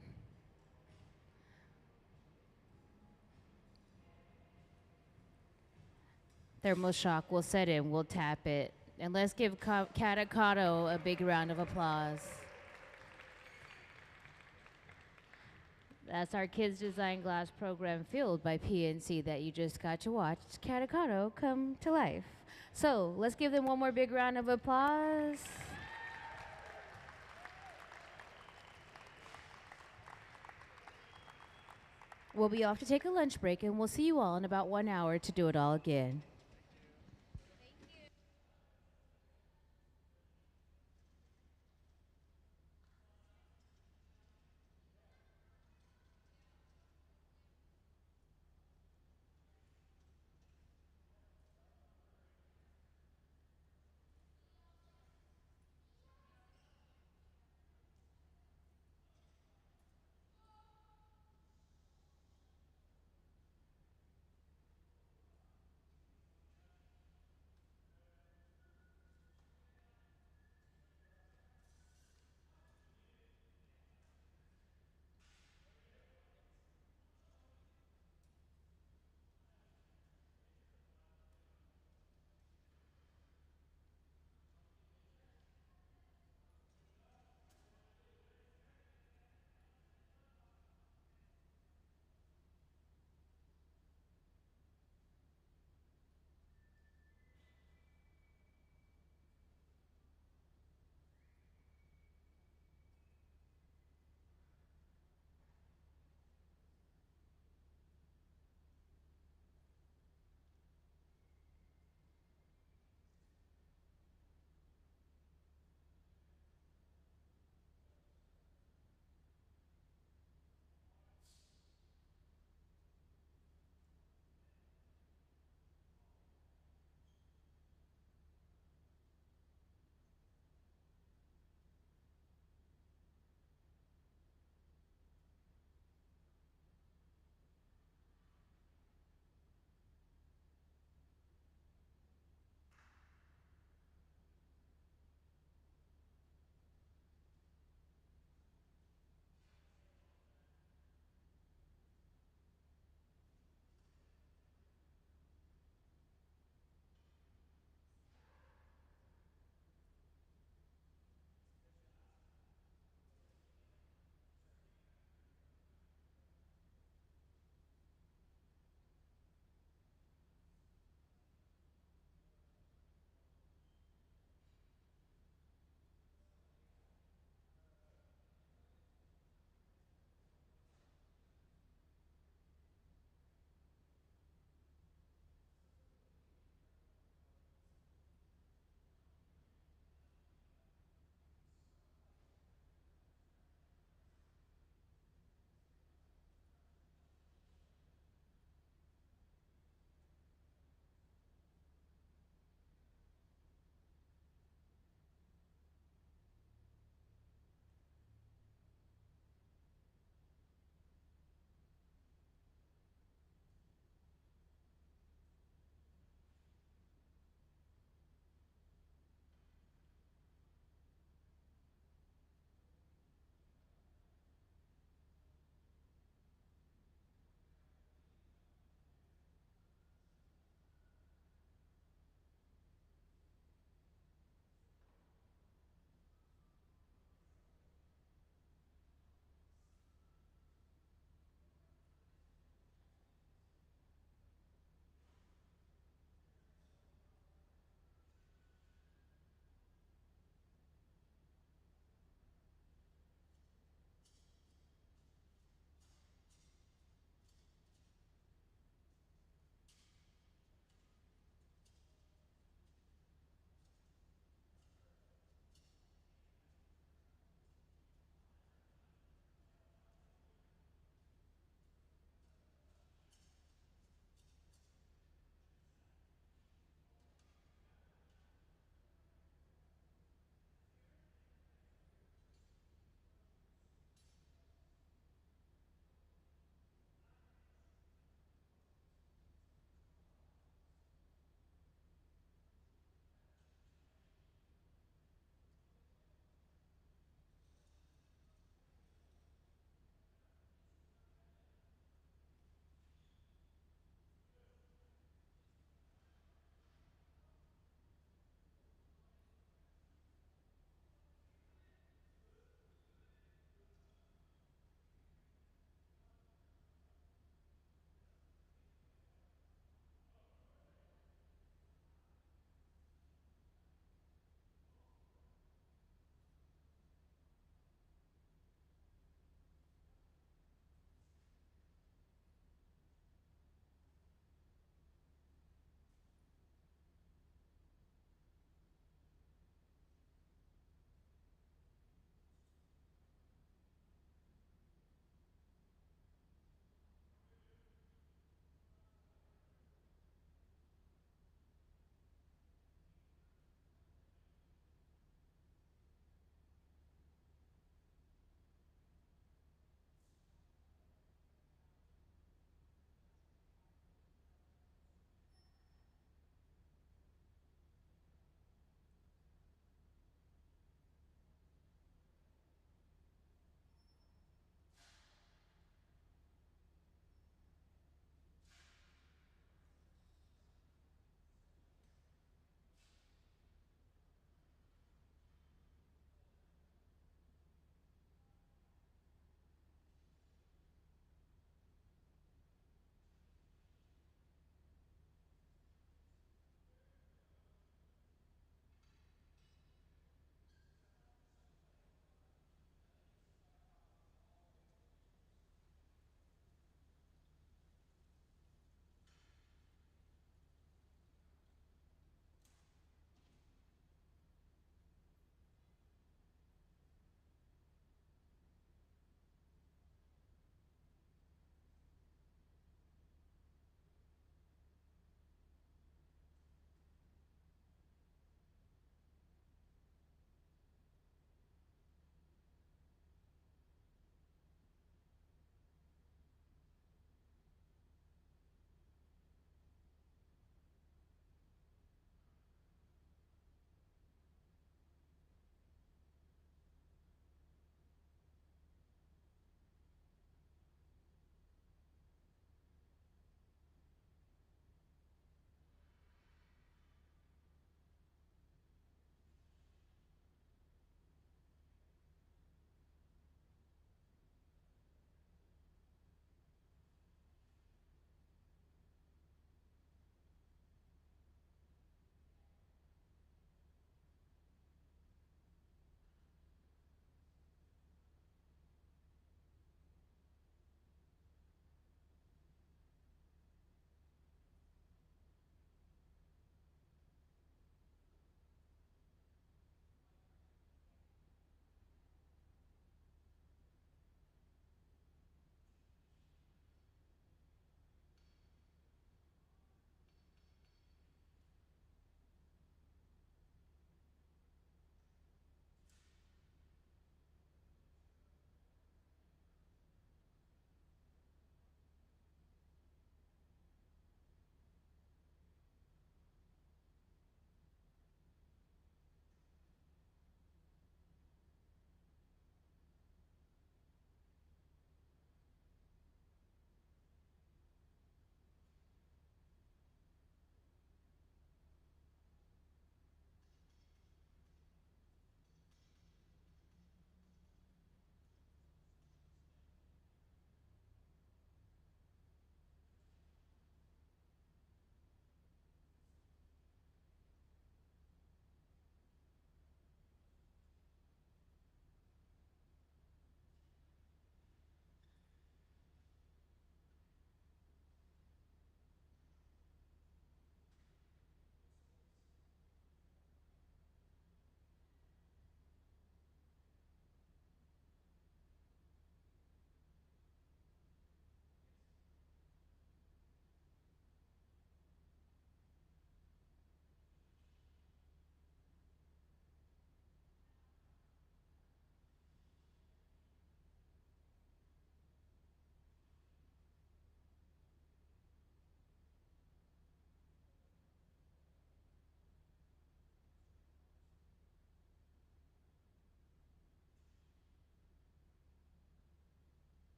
Thermal shock will set in, we'll tap it. And let's give Catacado a big round of applause. That's our Kids Design Glass program fueled by PNC that you just got to watch Catacado come to life. So let's give them one more big round of applause. We'll be off to take a lunch break, and we'll see you all in about 1 hour to do it all again.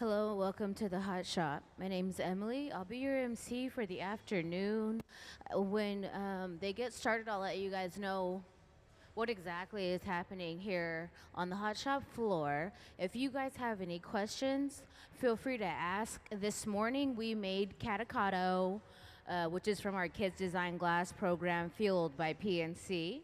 Hello, welcome to the Hot Shop. My name's Emily. I'll be your MC for the afternoon. When they get started, I'll let you guys know what exactly is happening here on the Hot Shop floor. If you guys have any questions, feel free to ask. This morning we made Catacado, which is from our Kids Design Glass program, fueled by PNC.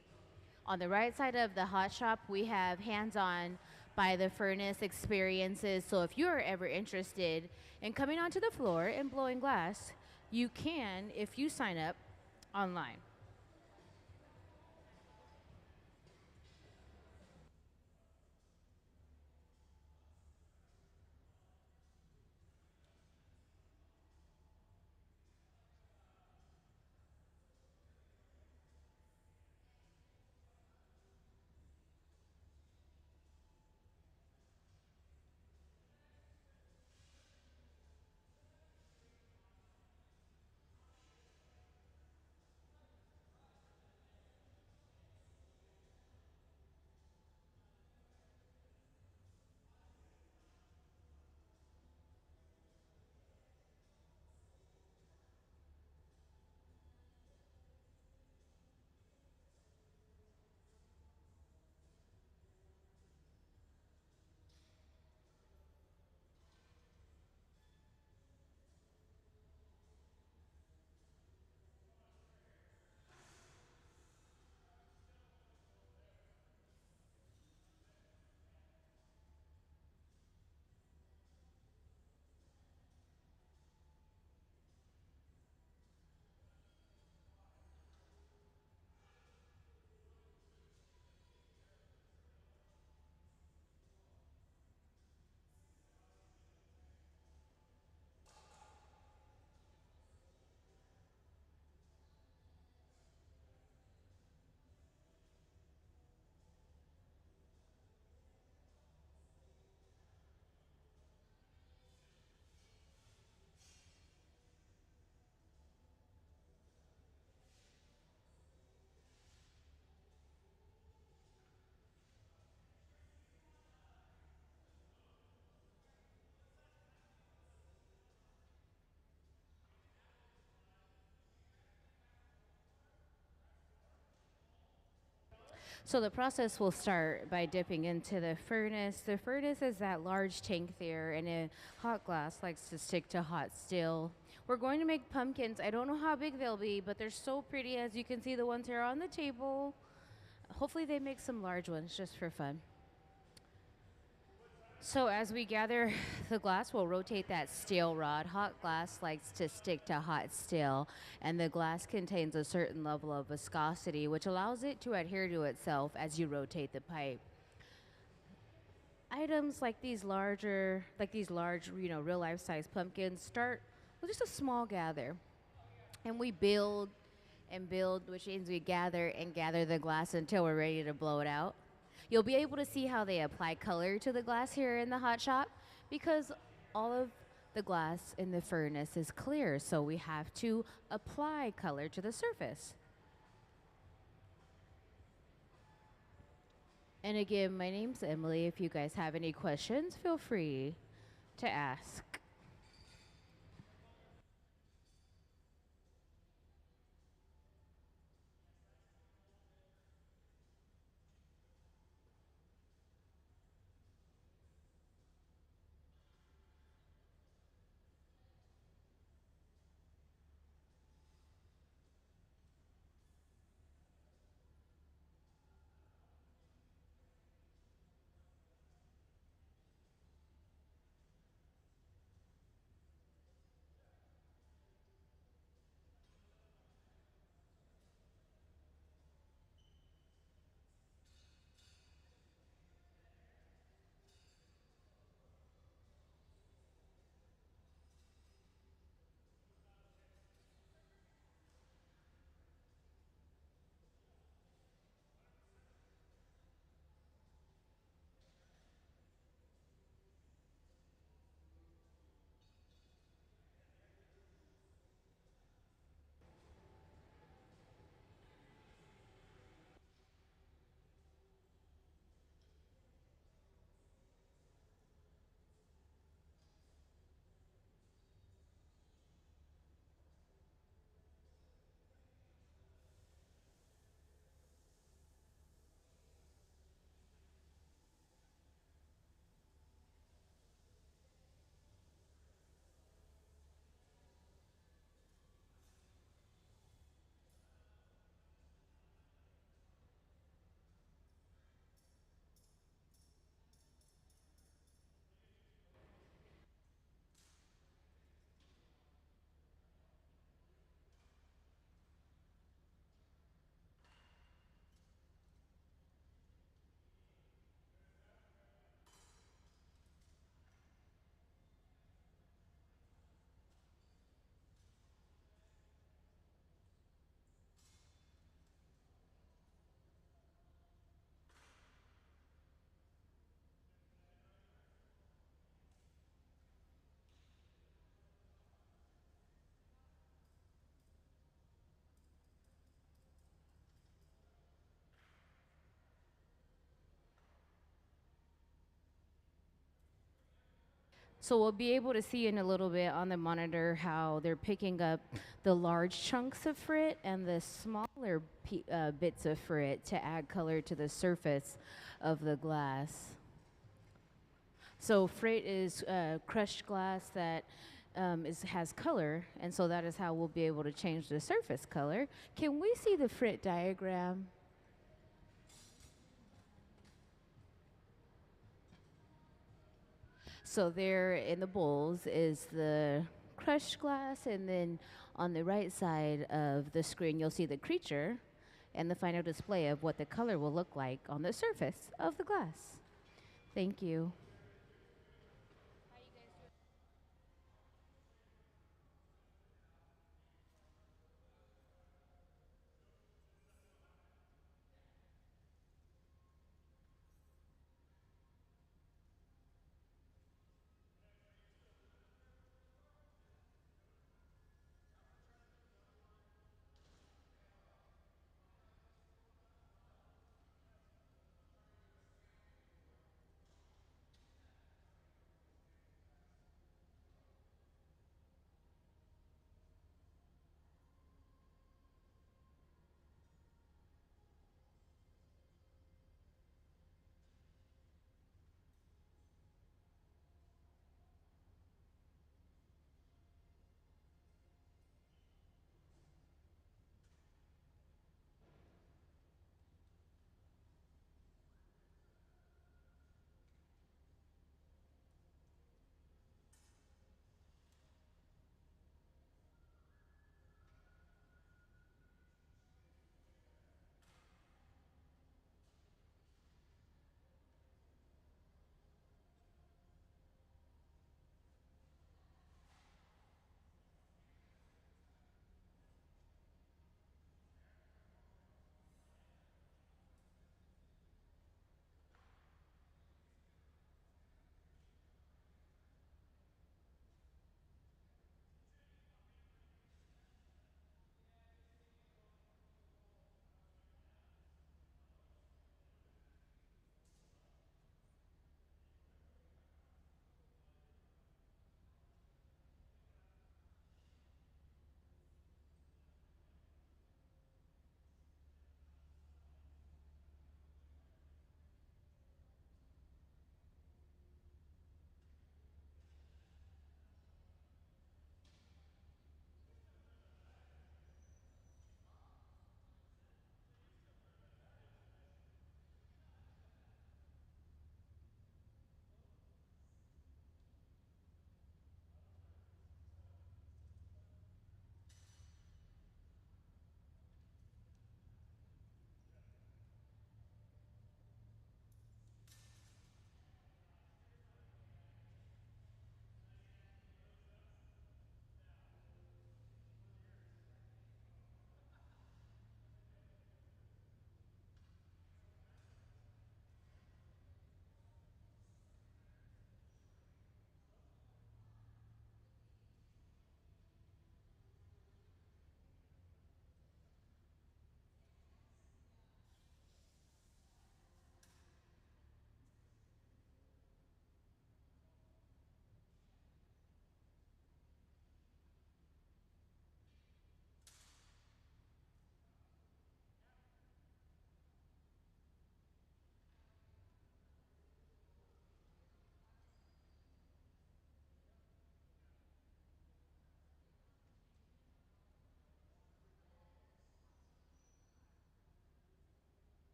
On the right side of the Hot Shop, we have hands-on by the furnace experiences. So if you're ever interested in coming onto the floor and blowing glass, you can if you sign up online. So the process will start by dipping into the furnace. The furnace is that large tank there, and a hot glass likes to stick to hot steel. We're going to make pumpkins. I don't know how big they'll be, but they're so pretty. As you can see, the ones here on the table. Hopefully they make some large ones just for fun. So as we gather the glass, we'll rotate that steel rod. Hot glass likes to stick to hot steel, and the glass contains a certain level of viscosity, which allows it to adhere to itself as you rotate the pipe. Items like these large, real life size pumpkins start with just a small gather. And we build and build, which means we gather and gather the glass until we're ready to blow it out. You'll be able to see how they apply color to the glass here in the Hot Shop because all of the glass in the furnace is clear, so we have to apply color to the surface. And again, my name's Emily. If you guys have any questions, feel free to ask. So we'll be able to see in a little bit on the monitor how they're picking up the large chunks of frit and the smaller bits of frit to add color to the surface of the glass. So frit is crushed glass that has color, and so that is how we'll be able to change the surface color. Can we see the frit diagram? So there in the bowls is the crushed glass, and then on the right side of the screen you'll see the creature and the final display of what the color will look like on the surface of the glass. Thank you.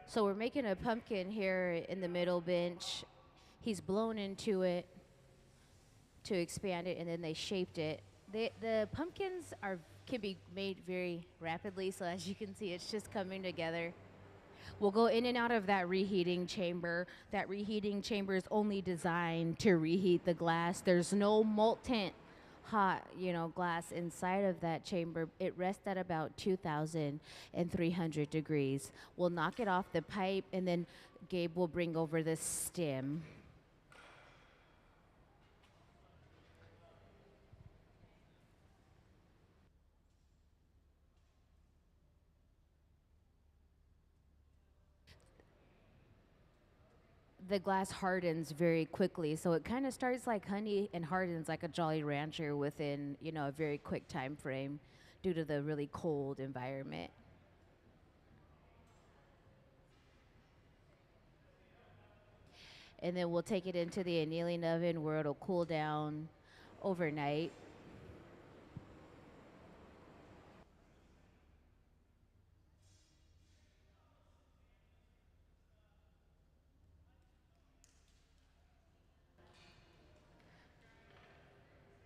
So we're making a pumpkin here in the middle bench. He's blown into it to expand it, and then they shaped it. The pumpkins can be made very rapidly, so as you can see, it's just coming together. We'll go in and out of that reheating chamber. That reheating chamber is only designed to reheat the glass. There's no molten hot, glass inside of that chamber. It rests at about 2,300 degrees. We'll knock it off the pipe, and then Gabe will bring over the stem. the glass hardens very quickly. So it kind of starts like honey and hardens like a Jolly Rancher within, you know, a very quick time frame due to the really cold environment. And then we'll take it into the annealing oven where it'll cool down overnight.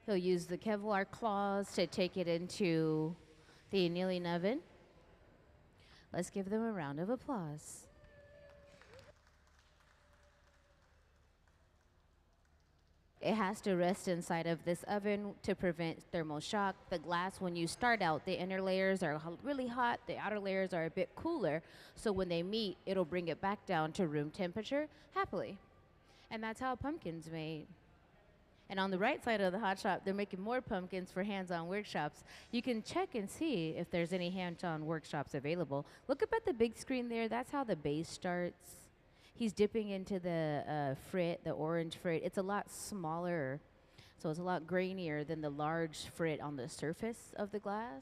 He'll use the Kevlar claws to take it into the annealing oven. Let's give them a round of applause. It has to rest inside of this oven to prevent thermal shock. The glass, when you start out, the inner layers are really hot, the outer layers are a bit cooler, so when they meet, it'll bring it back down to room temperature happily. And that's how a pumpkin's made. And on the right side of the hot shop, they're making more pumpkins for hands-on workshops. You can check and see if there's any hands-on workshops available. Look up at the big screen there. That's how the base starts. He's dipping into the frit, the orange frit. It's a lot smaller, so it's a lot grainier than the large frit on the surface of the glass.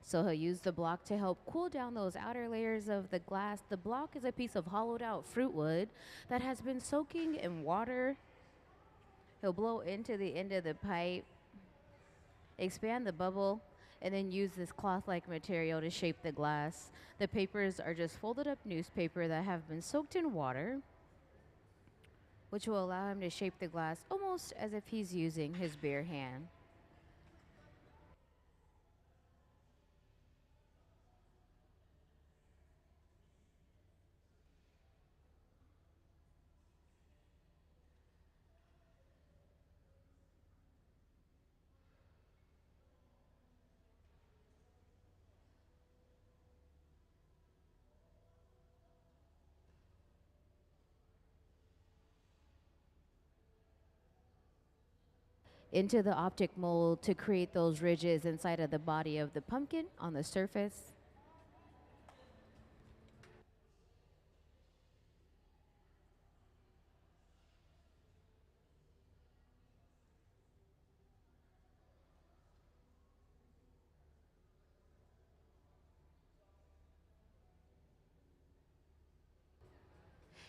So he'll use the block to help cool down those outer layers of the glass. The block is a piece of hollowed out fruit wood that has been soaking in water. He'll blow into the end of the pipe, expand the bubble, and then use this cloth-like material to shape the glass. The papers are just folded up newspaper that have been soaked in water, which will allow him to shape the glass almost as if he's using his bare hand. Into the optic mold to create those ridges inside of the body of the pumpkin on the surface.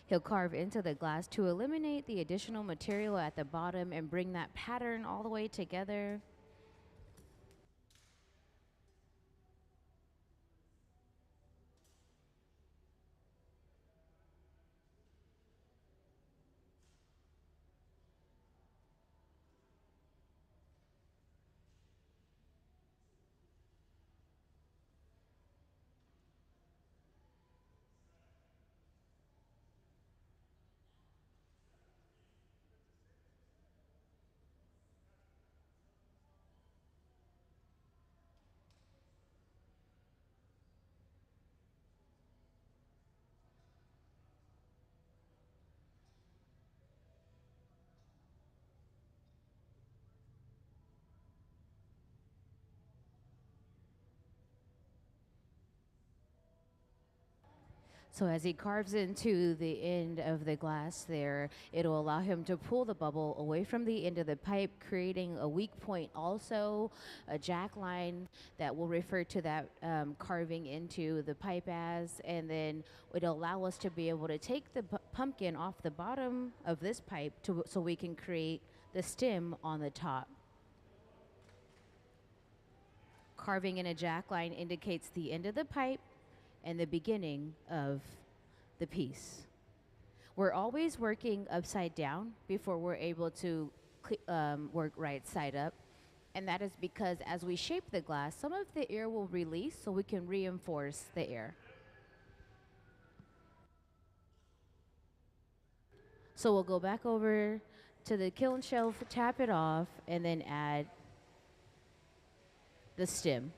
He'll carve into the glass to eliminate the additional material at the bottom and bring that pattern all the way together. So as he carves into the end of the glass there, it'll allow him to pull the bubble away from the end of the pipe, creating a weak point, also a jack line that will refer to that carving into the pipe as, and then it'll allow us to be able to take the pumpkin off the bottom of this pipe so we can create the stem on the top. Carving in a jack line indicates the end of the pipe and the beginning of the piece. We're always working upside down before we're able to work right side up. And that is because as we shape the glass, some of the air will release so we can reinforce the air. So we'll go back over to the kiln shelf, tap it off, and then add the stem.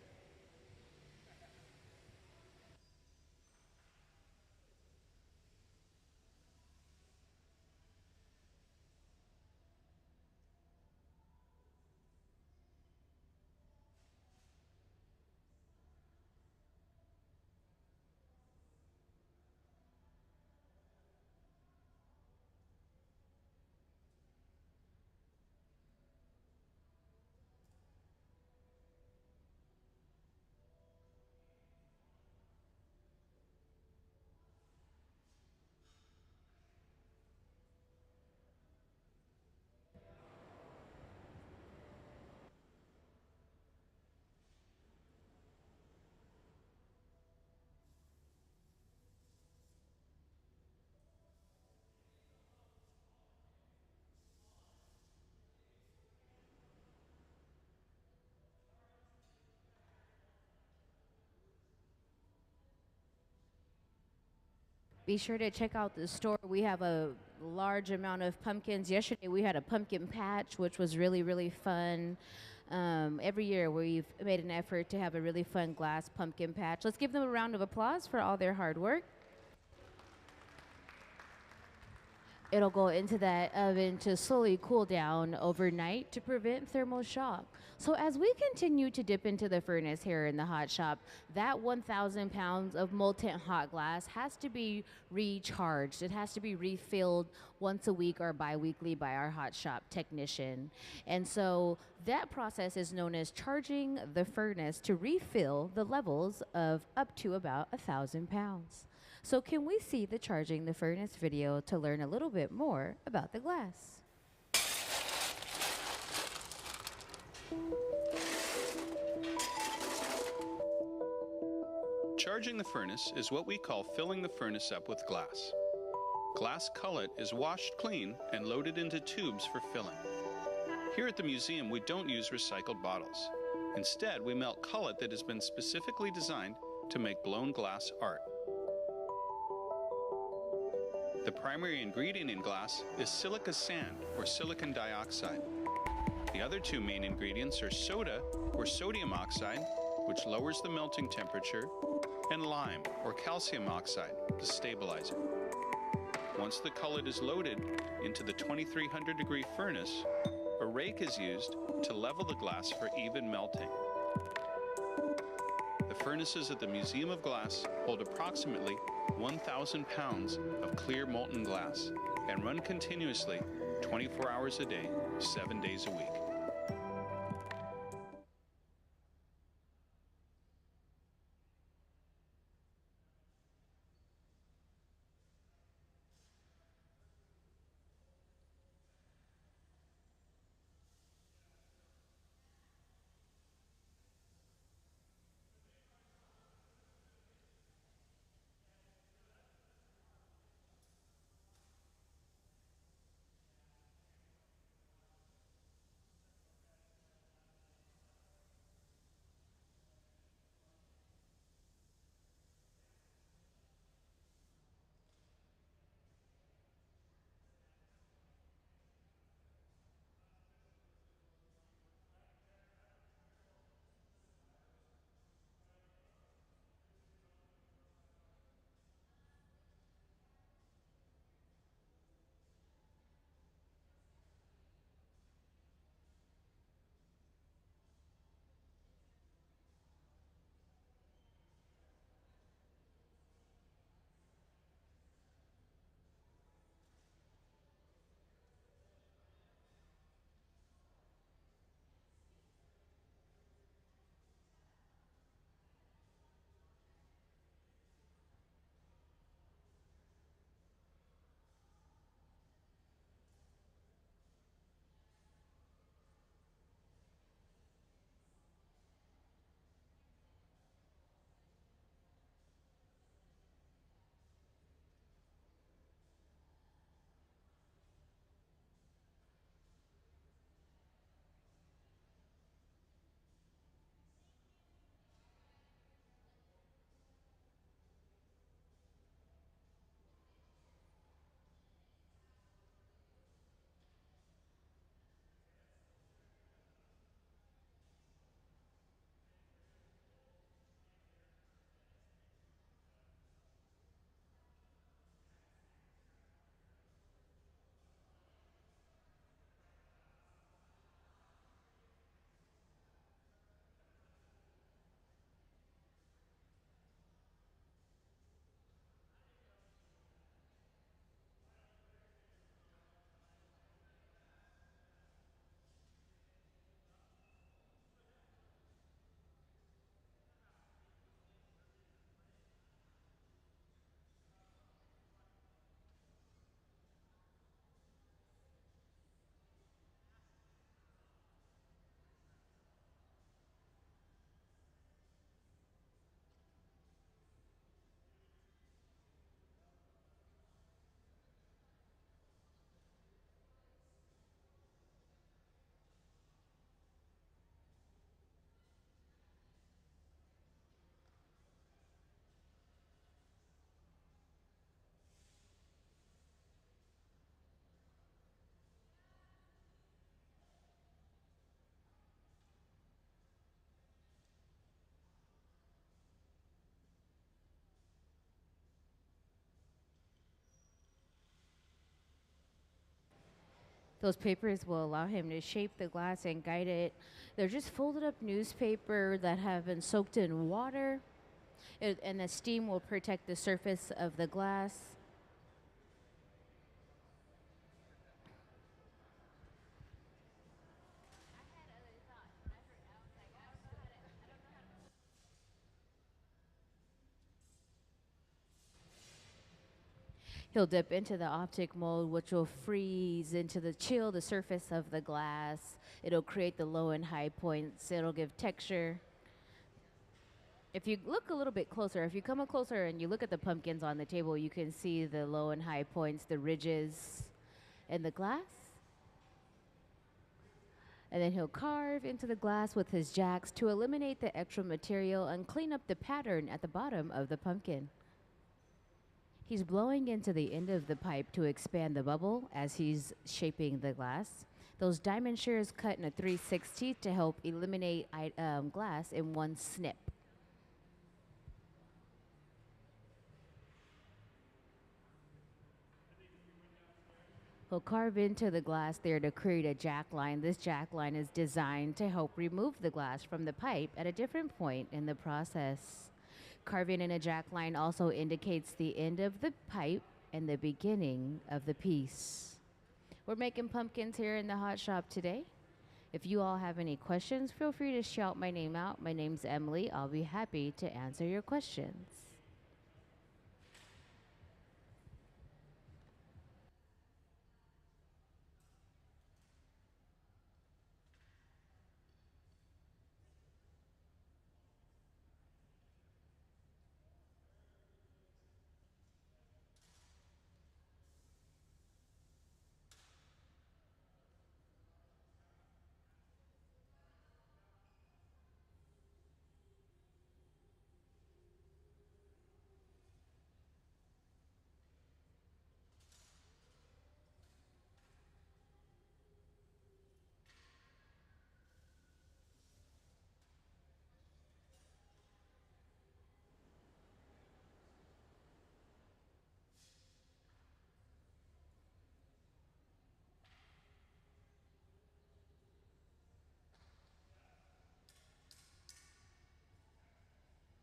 Be sure to check out the store. We have a large amount of pumpkins. Yesterday we had a pumpkin patch, which was really, really fun. Every year we've made an effort to have a really fun glass pumpkin patch. Let's give them a round of applause for all their hard work. It'll go into that oven to slowly cool down overnight to prevent thermal shock. So as we continue to dip into the furnace here in the hot shop, that 1,000 pounds of molten hot glass has to be recharged. It has to be refilled once a week or bi-weekly by our hot shop technician. And so that process is known as charging the furnace to refill the levels of up to about 1,000 pounds. So can we see the charging the furnace video to learn a little bit more about the glass? Charging the furnace is what we call filling the furnace up with glass. Glass cullet is washed clean and loaded into tubes for filling. Here at the museum, we don't use recycled bottles. Instead, we melt cullet that has been specifically designed to make blown glass art. The primary ingredient in glass is silica sand, or silicon dioxide. The other two main ingredients are soda, or sodium oxide, which lowers the melting temperature, and lime, or calcium oxide, to stabilize it. Once the cullet is loaded into the 2300-degree furnace, a rake is used to level the glass for even melting. The furnaces at the Museum of Glass hold approximately 1,000 pounds of clear molten glass and run continuously 24 hours a day, 7 days a week. Those papers will allow him to shape the glass and guide it. They're just folded up newspaper that have been soaked in water, and the steam will protect the surface of the glass. He'll dip into the optic mold, which will freeze into the chill the surface of the glass. It'll create the low and high points. It'll give texture. If you look a little bit closer, if you come up closer and you look at the pumpkins on the table, you can see the low and high points, the ridges in the glass. And then he'll carve into the glass with his jacks to eliminate the extra material and clean up the pattern at the bottom of the pumpkin. He's blowing into the end of the pipe to expand the bubble as he's shaping the glass. Those diamond shears cut in a 3/60 to help eliminate glass in one snip. He'll carve into the glass there to create a jack line. This jack line is designed to help remove the glass from the pipe at a different point in the process. Carving in a jack line also indicates the end of the pipe and the beginning of the piece. We're making pumpkins here in the hot shop today. If you all have any questions, feel free to shout my name out. My name's Emily. I'll be happy to answer your questions.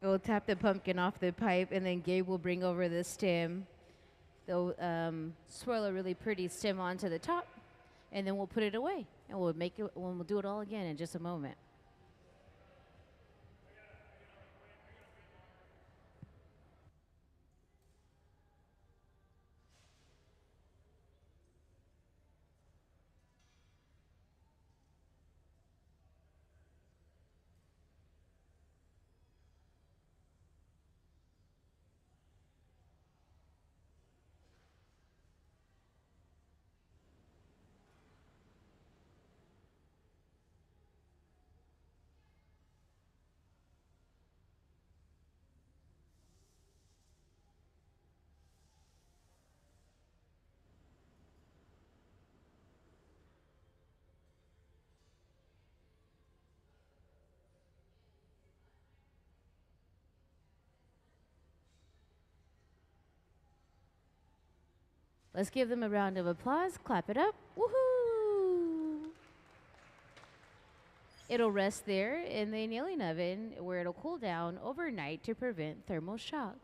We'll tap the pumpkin off the pipe, and then Gabe will bring over the stem. They'll swirl a really pretty stem onto the top, and then we'll put it away. And we'll make it. We'll do it all again in just a moment. Let's give them a round of applause. Clap it up. Woohoo! It'll rest there in the annealing oven where it'll cool down overnight to prevent thermal shock.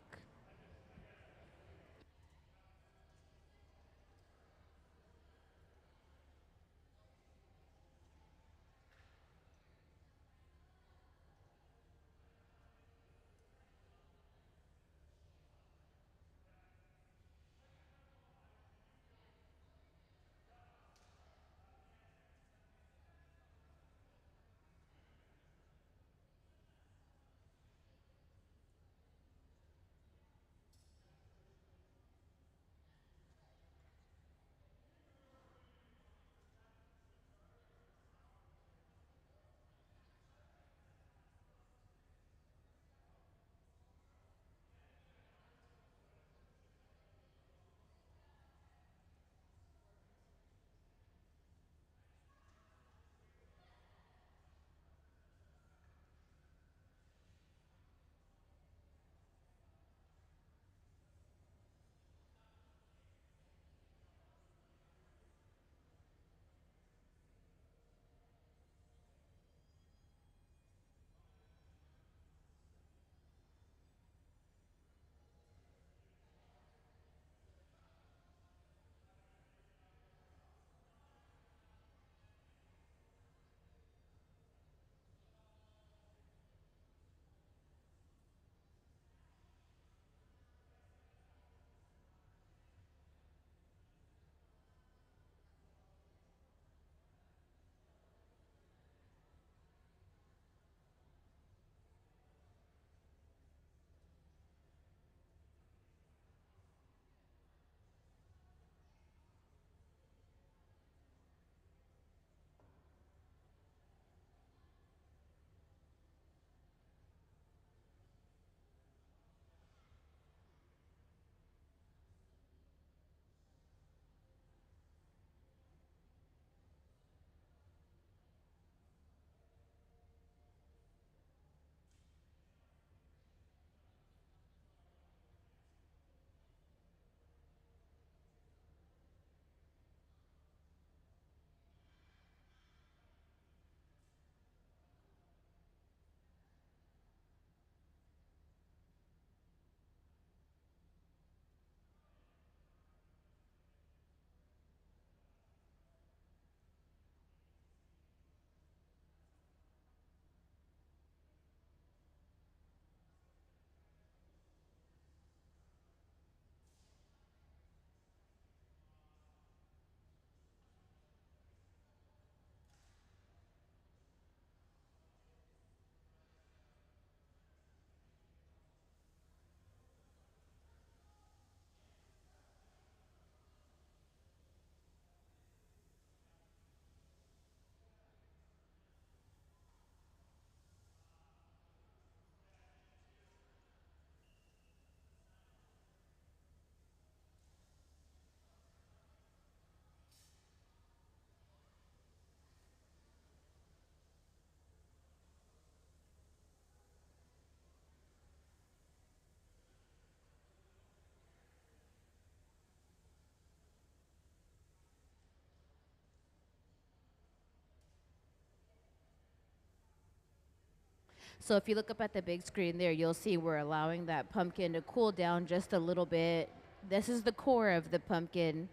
So if you look up at the big screen there, you'll see we're allowing that pumpkin to cool down just a little bit. This is the core of the pumpkin.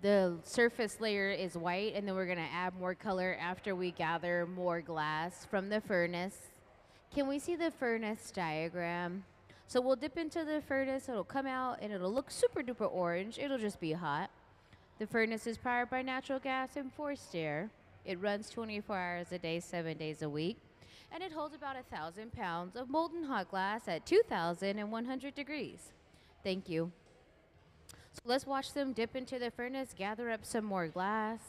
The surface layer is white, and then we're gonna add more color after we gather more glass from the furnace. Can we see the furnace diagram? So we'll dip into the furnace, it'll come out, and it'll look super duper orange. It'll just be hot. The furnace is powered by natural gas and forced air. It runs 24 hours a day, 7 days a week. And it holds about 1,000 pounds of molten hot glass at 2,100 degrees. Thank you. So let's watch them dip into the furnace, gather up some more glass.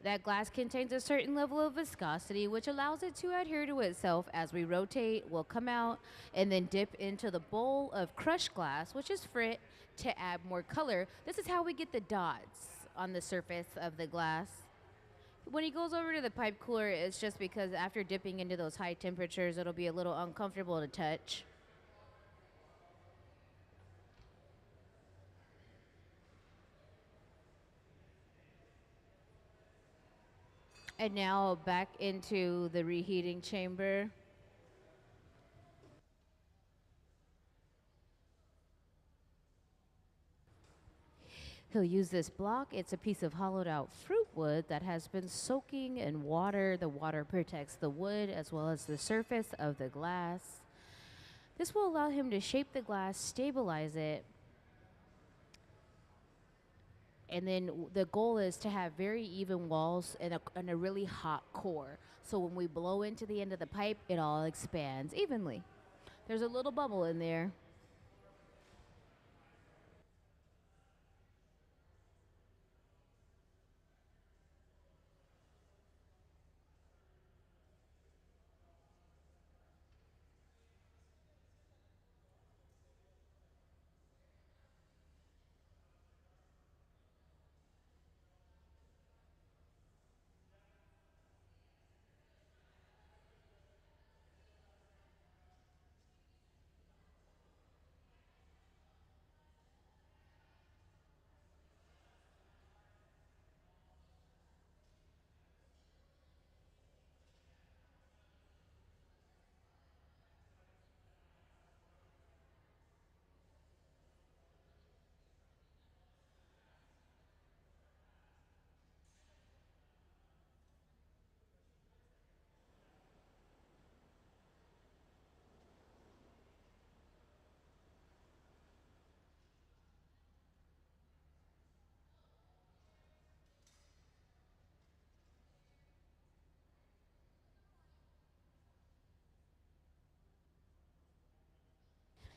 That glass contains a certain level of viscosity, which allows it to adhere to itself. As we rotate, we'll come out and then dip into the bowl of crushed glass, which is frit, to add more color. This is how we get the dots on the surface of the glass. When he goes over to the pipe cooler, it's just because after dipping into those high temperatures, it'll be a little uncomfortable to touch. And now back into the reheating chamber. He'll use this block. It's a piece of hollowed out fruit wood that has been soaking in water. The water protects the wood as well as the surface of the glass. This will allow him to shape the glass, stabilize it, and then the goal is to have very even walls and a really hot core. So when we blow into the end of the pipe, it all expands evenly. There's a little bubble in there.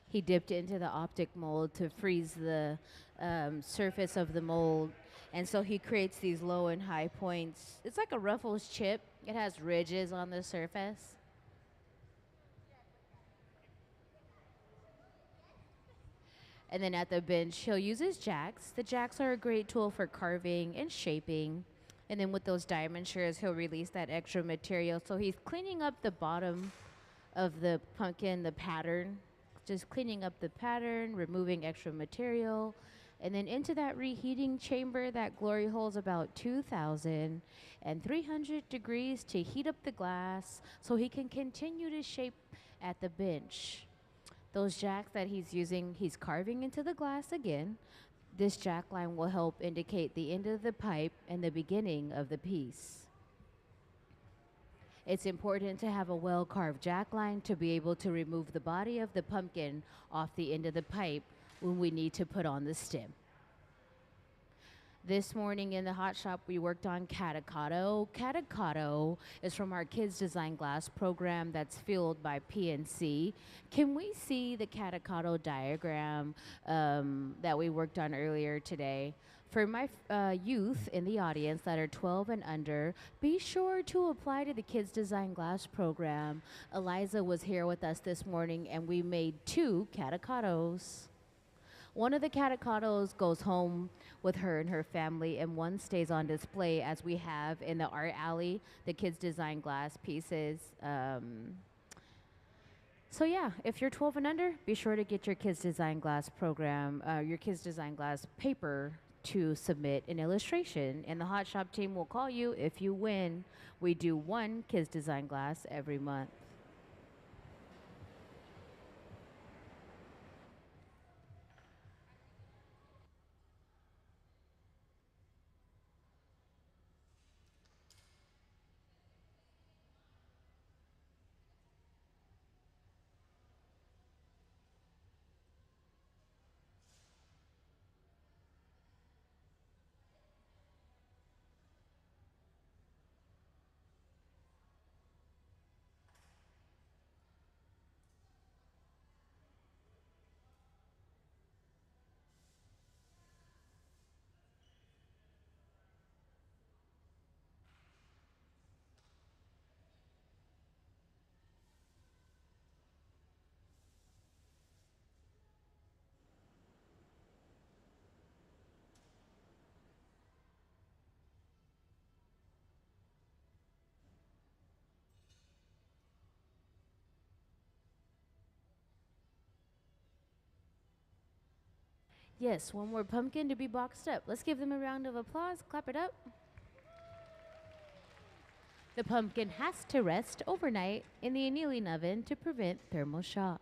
He dipped into the optic mold to freeze the surface of the mold. And so he creates these low and high points. It's like a Ruffles chip. It has ridges on the surface. And then at the bench, he'll use his jacks. The jacks are a great tool for carving and shaping. And then with those diamond shears, he'll release that extra material. So he's cleaning up the bottom of the pumpkin, the pattern. Just cleaning up the pattern, removing extra material, and then into that reheating chamber. That glory holds about 2,300 degrees to heat up the glass so he can continue to shape at the bench. Those jacks that he's using, he's carving into the glass again. This jack line will help indicate the end of the pipe and the beginning of the piece. It's important to have a well-carved jack line to be able to remove the body of the pumpkin off the end of the pipe when we need to put on the stem. This morning in the hot shop, we worked on Catocado. Catocado is from our Kids Design Glass program that's fueled by PNC. Can we see the Catocado diagram that we worked on earlier today? For my youth in the audience that are 12 and under, be sure to apply to the Kids Design Glass program. Eliza was here with us this morning, and we made 2 Catocados. One of the Catocados goes home with her and her family, and one stays on display as we have in the art alley, the Kids Design Glass pieces. So yeah, if you're 12 and under, be sure to get your Kids Design Glass program, your Kids Design Glass paper to submit an illustration, and the Hot Shop team will call you if you win. We do one Kids Design Glass every month. Yes, one more pumpkin to be boxed up. Let's give them a round of applause. Clap it up. The pumpkin has to rest overnight in the annealing oven to prevent thermal shock.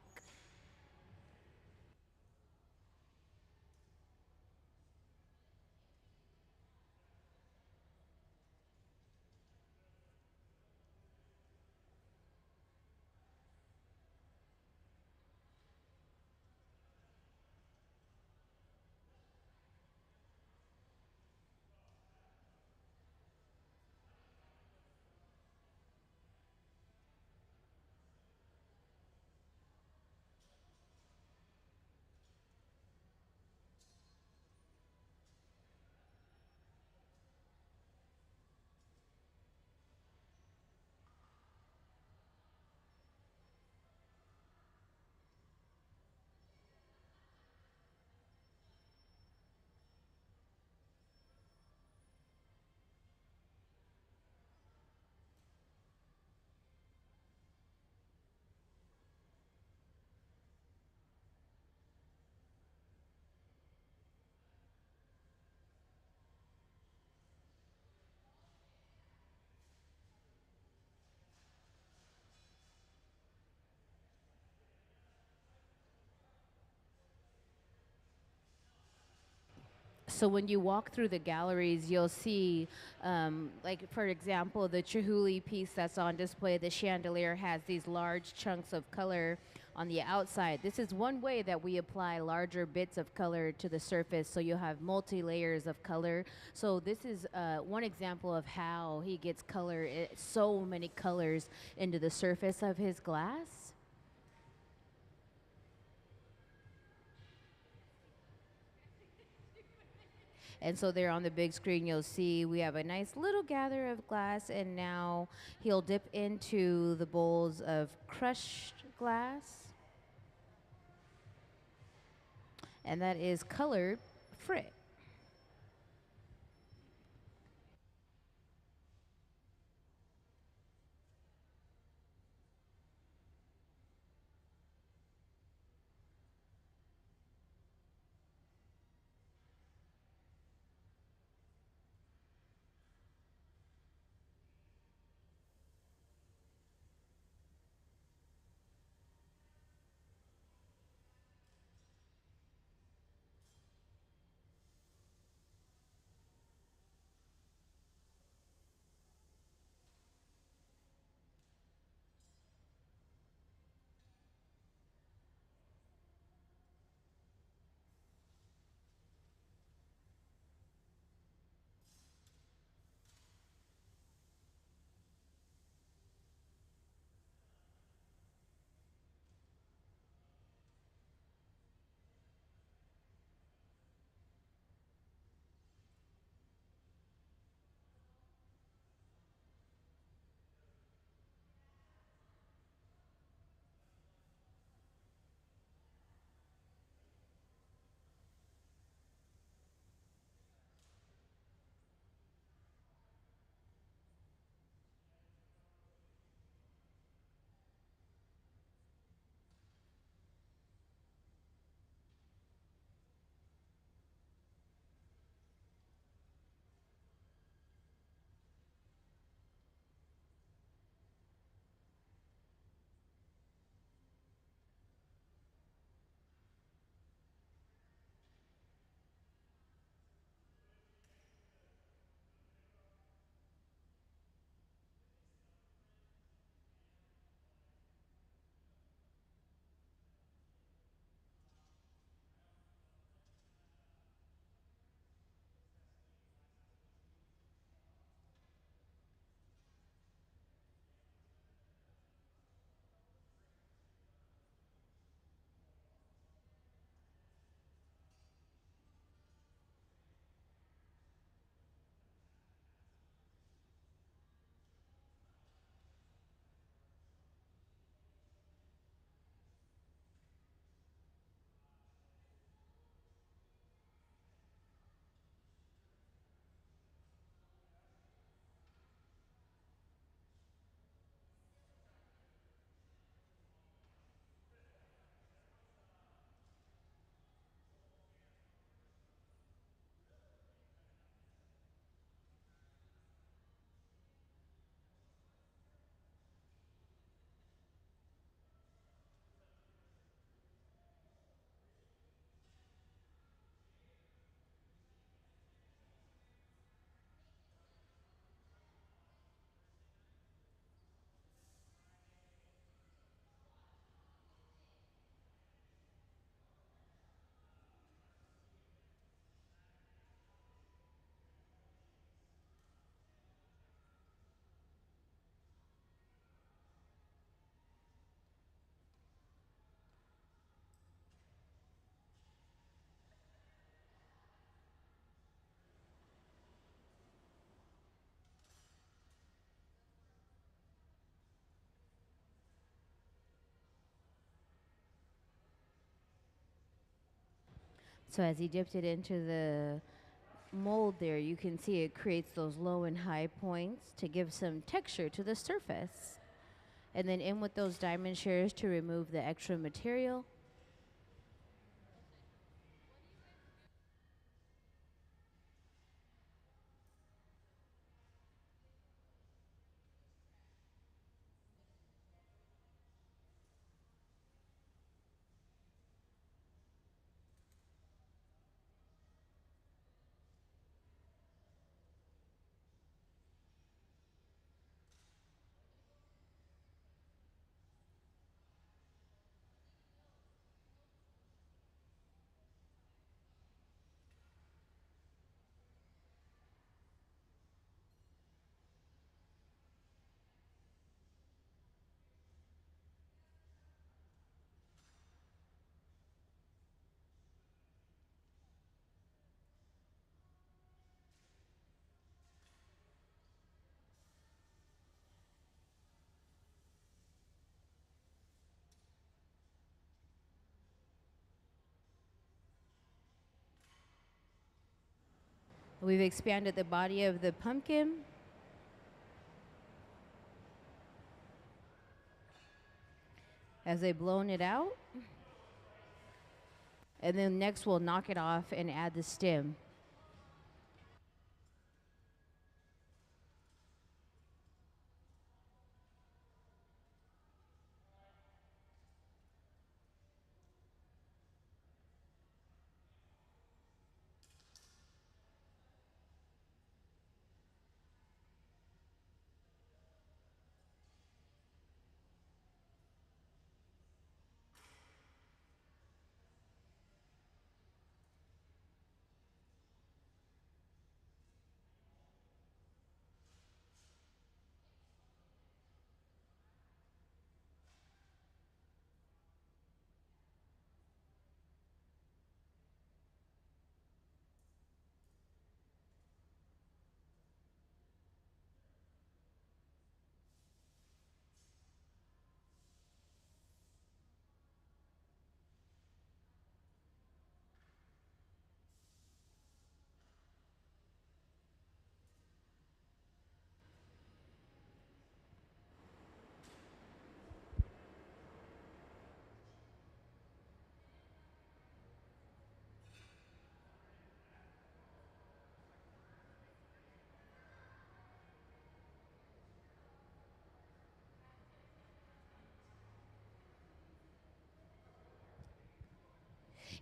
So when you walk through the galleries, you'll see, like for example, the Chihuly piece that's on display, the chandelier has these large chunks of color on the outside. This is one way that we apply larger bits of color to the surface, so you'll have multi-layers of color. So this is one example of how he gets color, so many colors into the surface of his glass. And so there on the big screen, you'll see we have a nice little gather of glass, and now he'll dip into the bowls of crushed glass. And that is colored frit. So as he dipped it into the mold there, you can see it creates those low and high points to give some texture to the surface. And then in with those diamond shears to remove the extra material. We've expanded the body of the pumpkin. As they've blown it out. And then next we'll knock it off and add the stem.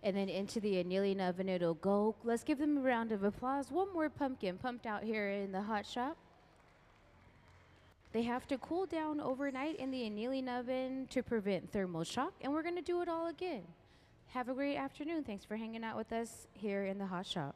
And then into the annealing oven it'll go. Let's give them a round of applause. One more pumpkin pumped out here in the hot shop. They have to cool down overnight in the annealing oven to prevent thermal shock, and we're gonna do it all again. Have a great afternoon. Thanks for hanging out with us here in the hot shop.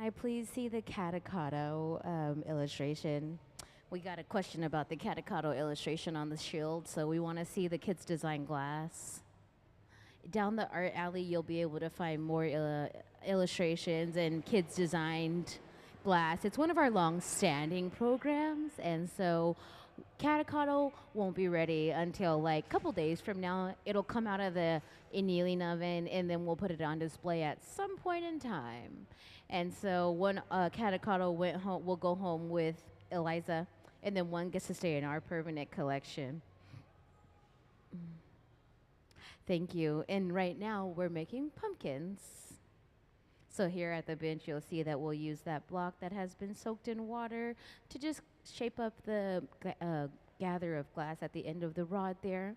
I please see the Catacotto illustration? We got a question about the Catacotto illustration on the shield, so we want to see the kids design glass. Down the art alley, you'll be able to find more illustrations and kids designed glass. It's one of our long-standing programs, and so Catacotto won't be ready until like a couple days from now. It'll come out of the annealing oven, and then we'll put it on display at some point in time. And so when Catacotto went home, we'll go home with Eliza, and then one gets to stay in our permanent collection. Thank you. And right now we're making pumpkins. So here at the bench, you'll see that we'll use that block that has been soaked in water to just shape up the gather of glass at the end of the rod there.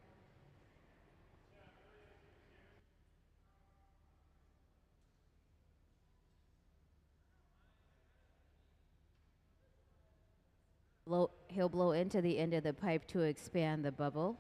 He'll blow into the end of the pipe to expand the bubble.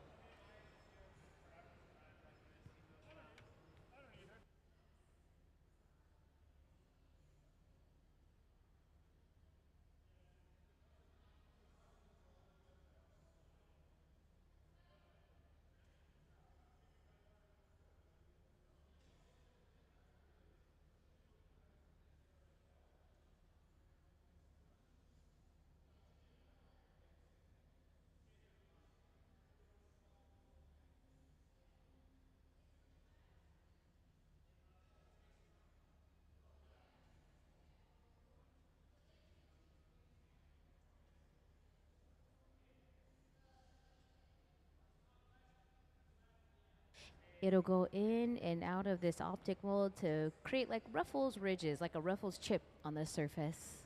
It'll go in and out of this optic mold to create like ruffles ridges, like a ruffles chip on the surface.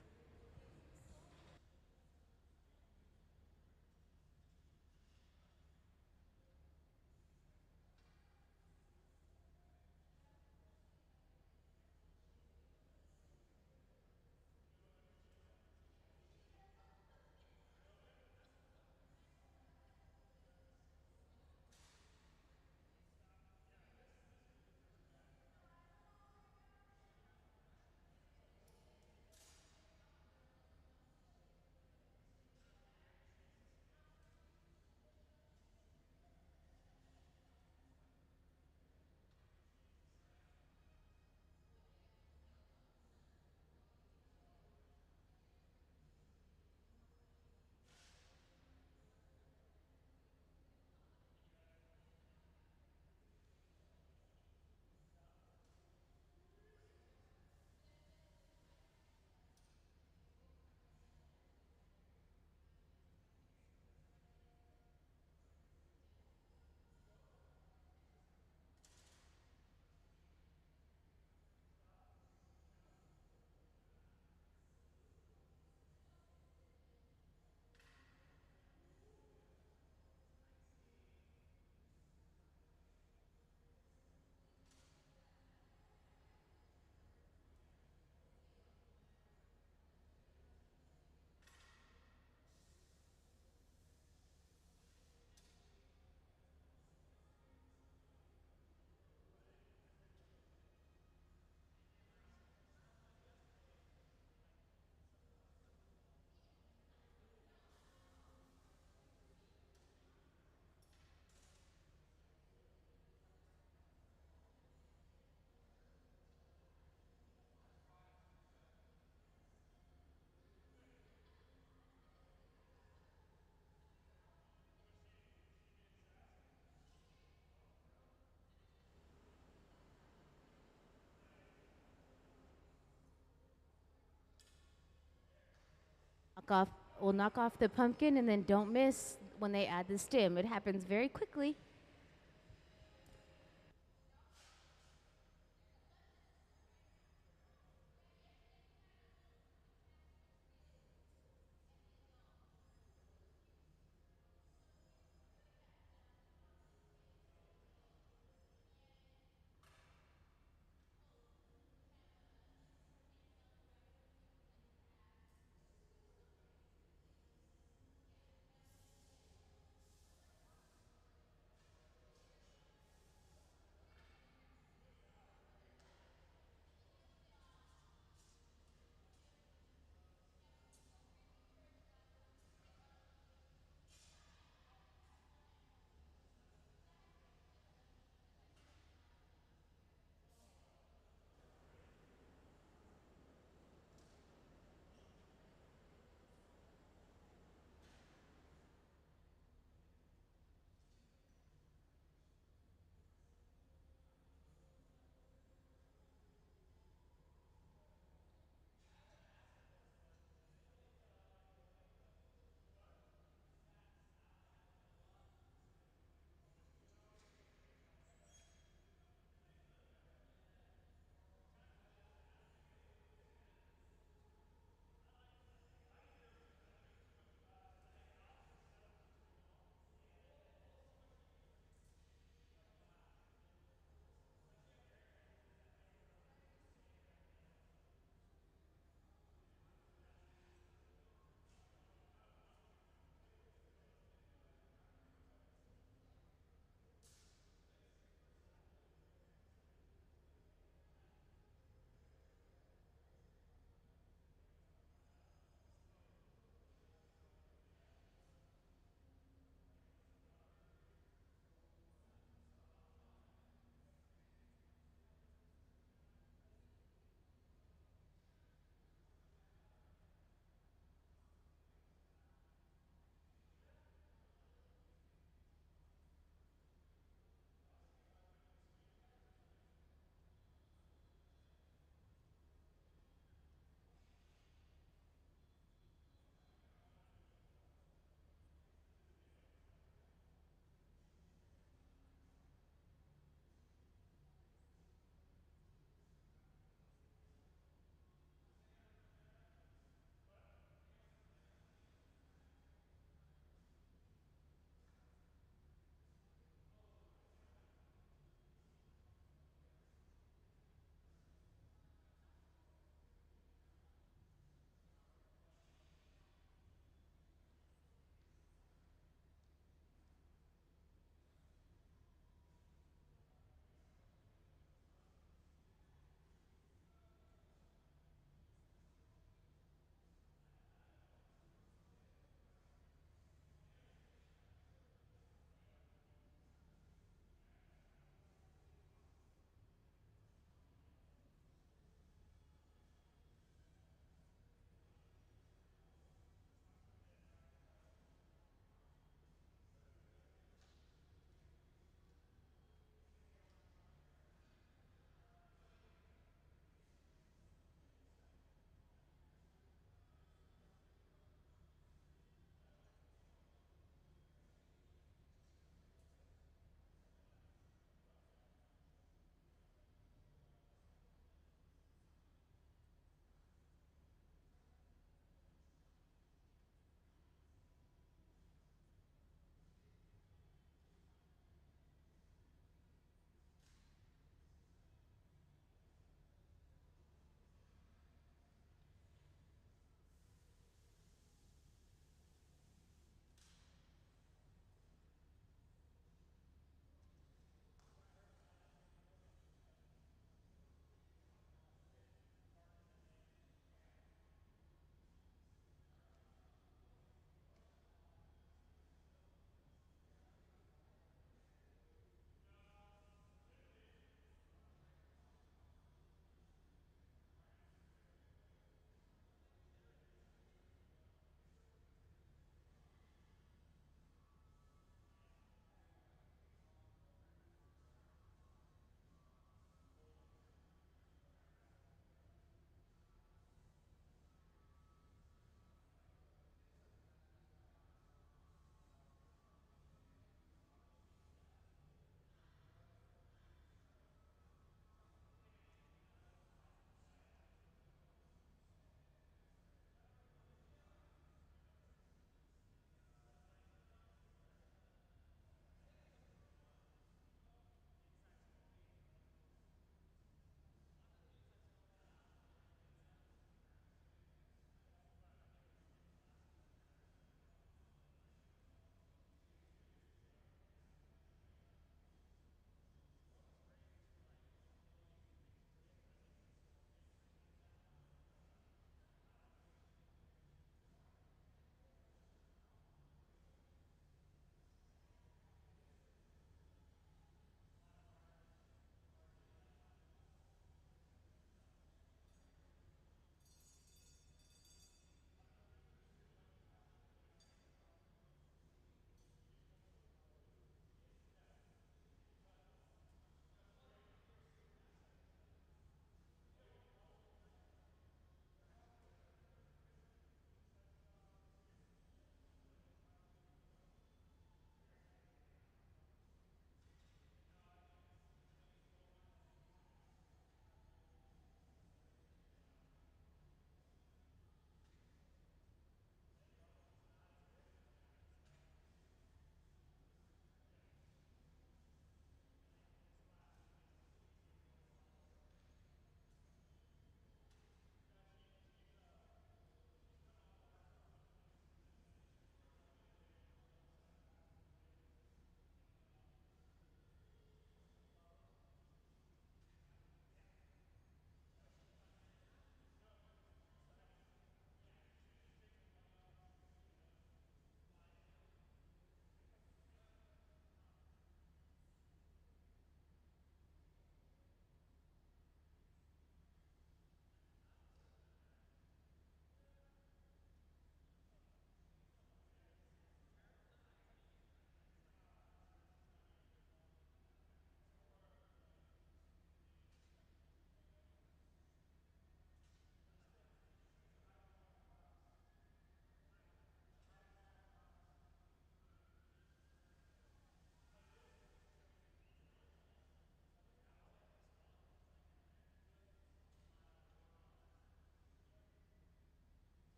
We'll knock off the pumpkin, and then don't miss when they add the stem. It happens very quickly.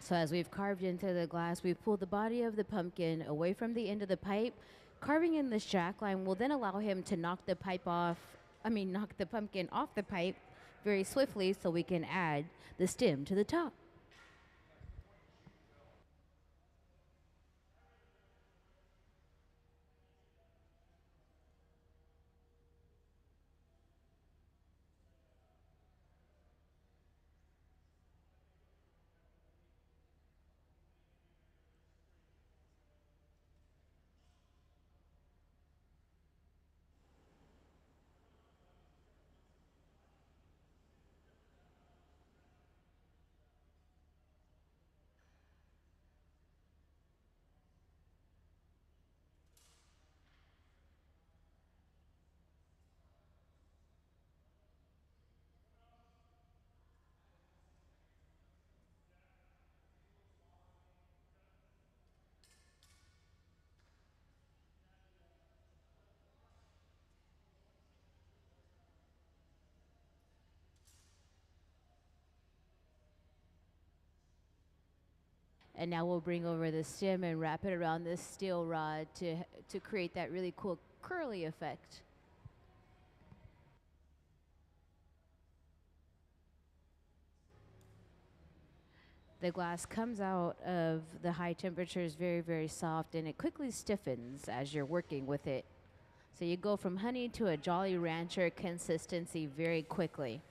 So as we've carved into the glass, we've pulled the body of the pumpkin away from the end of the pipe. Carving in this jack line will then allow him to knock the pumpkin off the pipe very swiftly so we can add the stem to the top. And now we'll bring over the stem and wrap it around this steel rod to create that really cool curly effect. The glass comes out of the high temperatures very, very soft, and it quickly stiffens as you're working with it. So you go from honey to a Jolly Rancher consistency very quickly.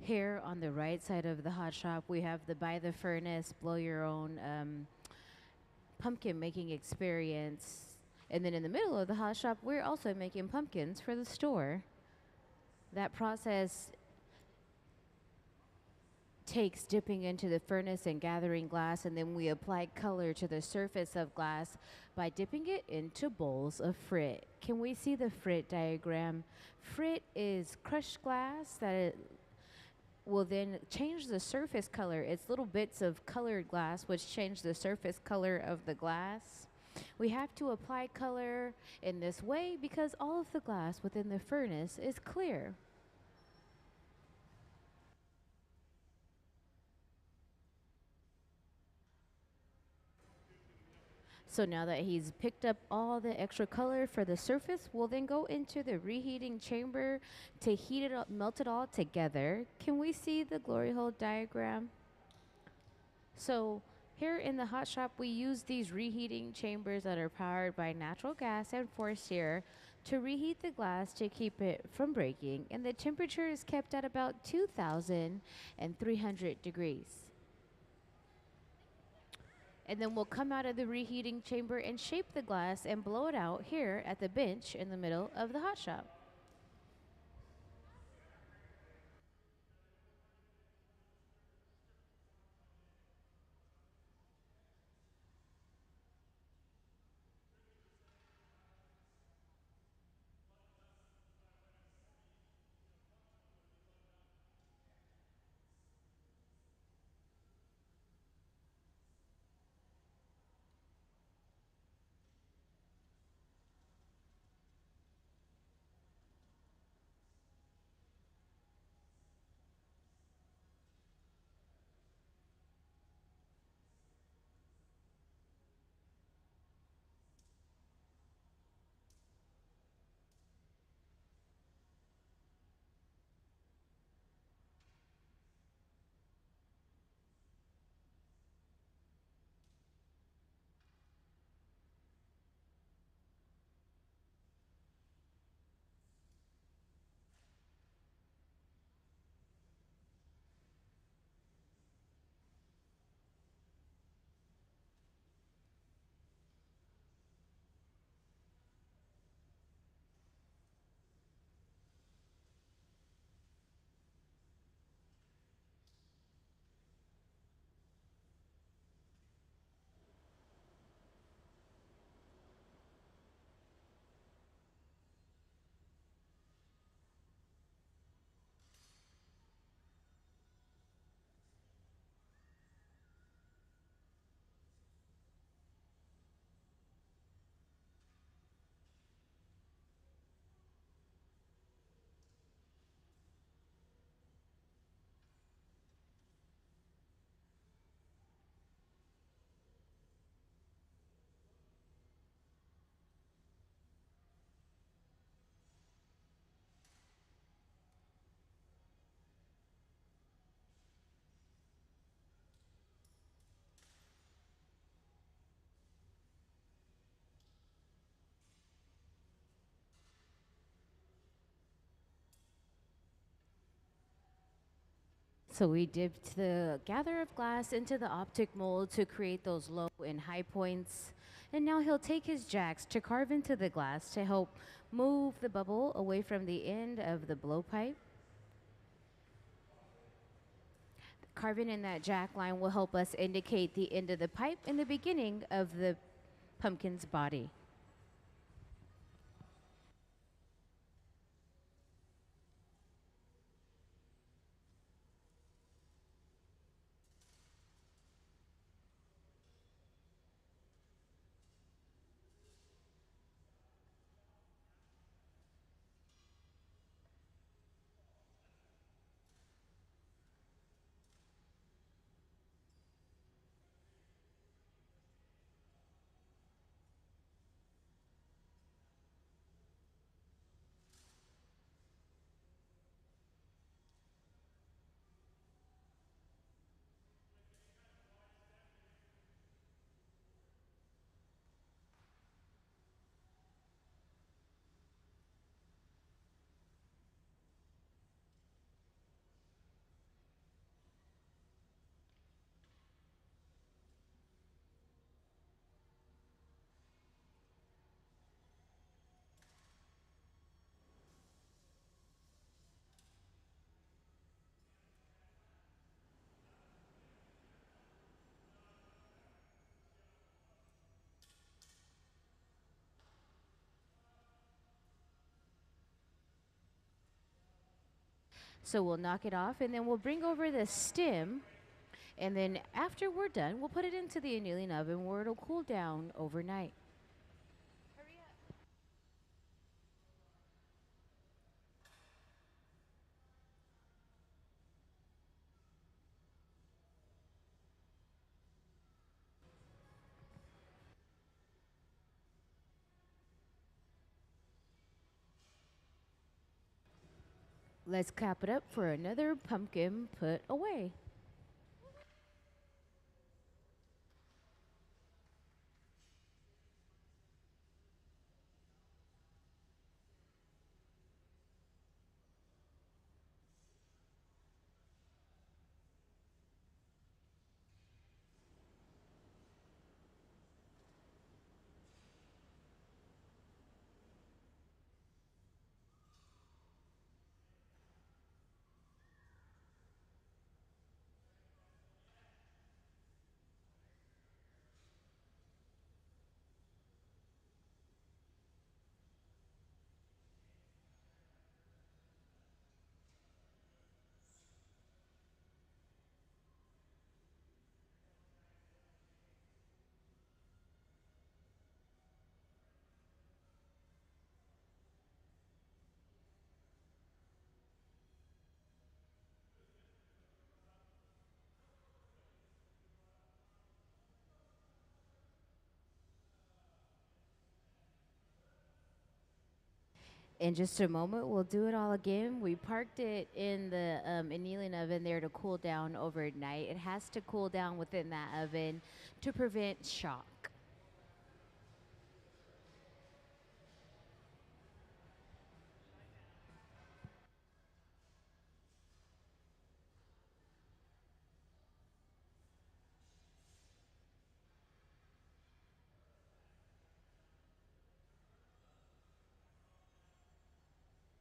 Here on the right side of the hot shop, we have the by the furnace, blow your own pumpkin making experience. And then in the middle of the hot shop, we're also making pumpkins for the store. That process takes dipping into the furnace and gathering glass, and then we apply color to the surface of glass by dipping it into bowls of frit. Can we see the frit diagram? Frit is crushed glass that it will then change the surface color. It's little bits of colored glass which change the surface color of the glass. We have to apply color in this way because all of the glass within the furnace is clear. So now that he's picked up all the extra color for the surface, we'll then go into the reheating chamber to heat it up, melt it all together. Can we see the glory hole diagram? So here in the hot shop, we use these reheating chambers that are powered by natural gas and forced air to reheat the glass to keep it from breaking, and the temperature is kept at about 2,300 degrees. And then we'll come out of the reheating chamber and shape the glass and blow it out here at the bench in the middle of the hot shop. So we dipped the gather of glass into the optic mold to create those low and high points. And now he'll take his jacks to carve into the glass to help move the bubble away from the end of the blowpipe. Carving in that jack line will help us indicate the end of the pipe and the beginning of the pumpkin's body. So we'll knock it off, and then we'll bring over the stem, and then after we're done, we'll put it into the annealing oven where it'll cool down overnight. Let's cap it up for another pumpkin put away. In just a moment, we'll do it all again. We parked it in the annealing oven there to cool down overnight. It has to cool down within that oven to prevent shock.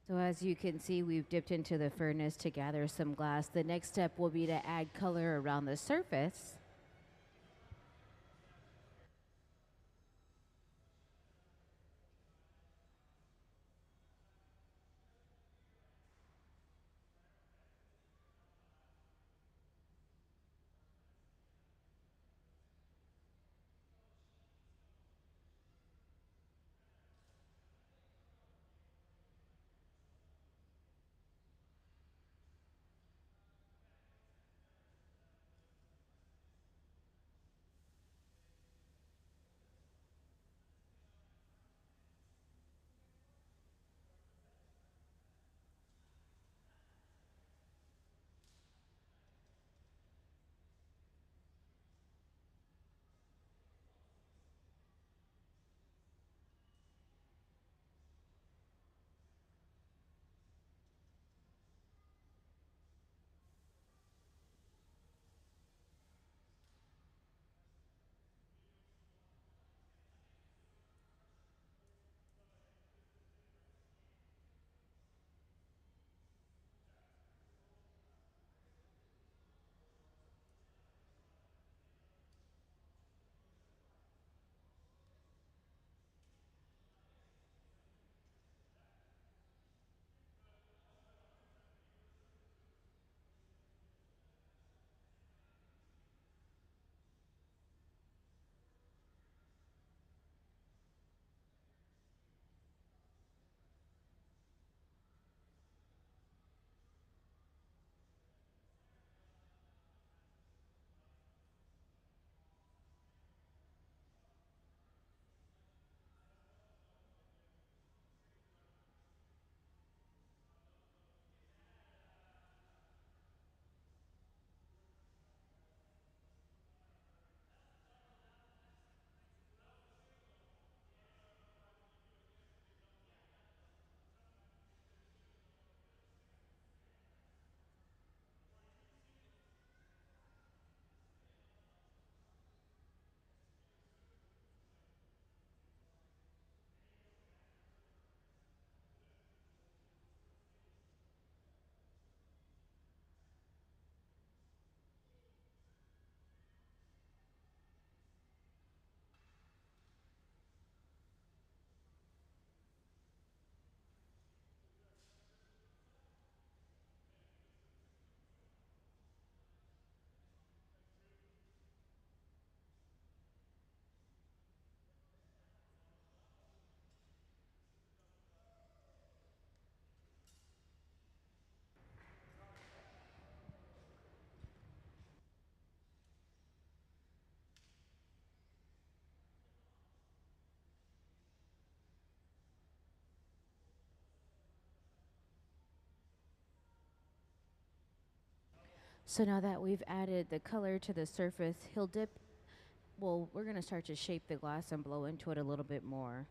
So as you can see, we've dipped into the furnace to gather some glass. The next step will be to add color around the surface. So now that we've added the color to the surface, he'll dip. Well, we're going to start to shape the glass and blow into it a little bit more.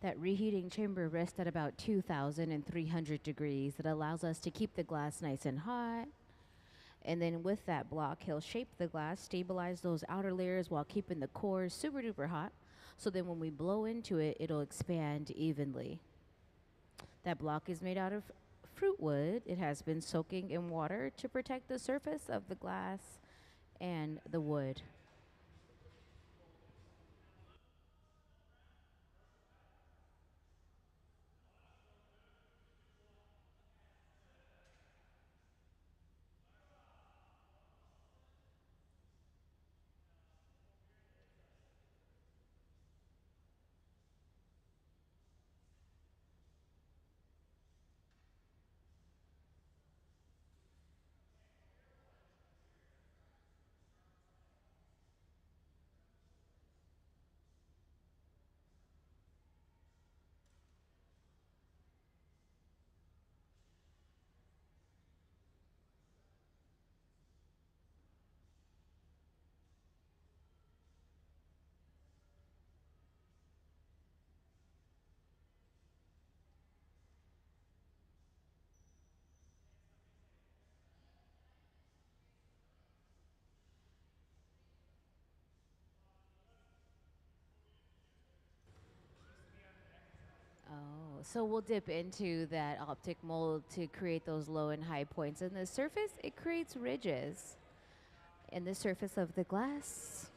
That reheating chamber rests at about 2,300 degrees. It allows us to keep the glass nice and hot. And then with that block, he'll shape the glass, stabilize those outer layers while keeping the core super duper hot. So then when we blow into it, it'll expand evenly. That block is made out of fruit wood. It has been soaking in water to protect the surface of the glass and the wood. Oh, so we'll dip into that optic mold to create those low and high points. And the surface, it creates ridges in the surface of the glass.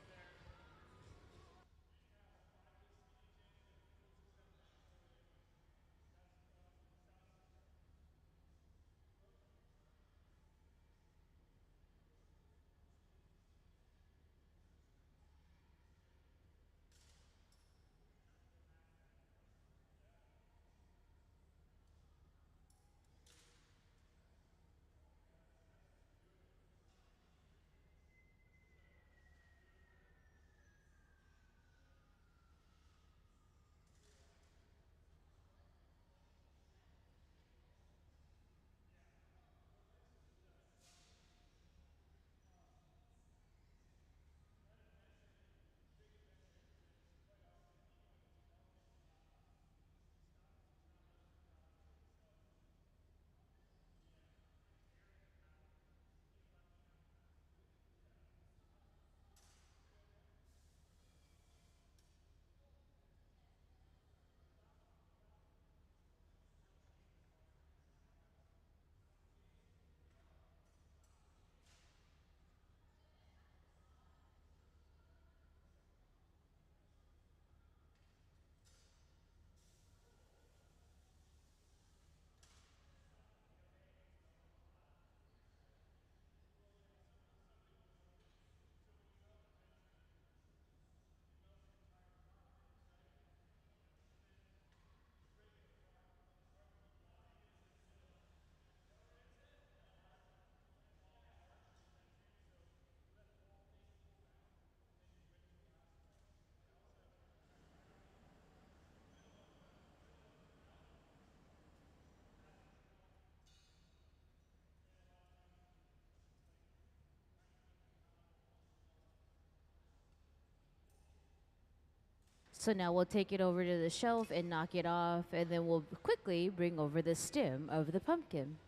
So now we'll take it over to the shelf and knock it off, and then we'll quickly bring over the stem of the pumpkin.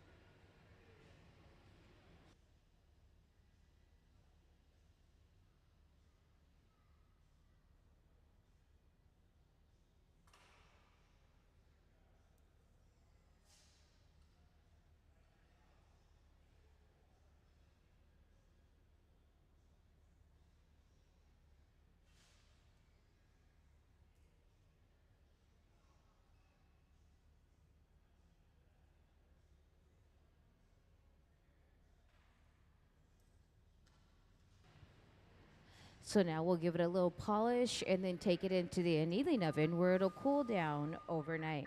So now we'll give it a little polish and then take it into the annealing oven where it'll cool down overnight.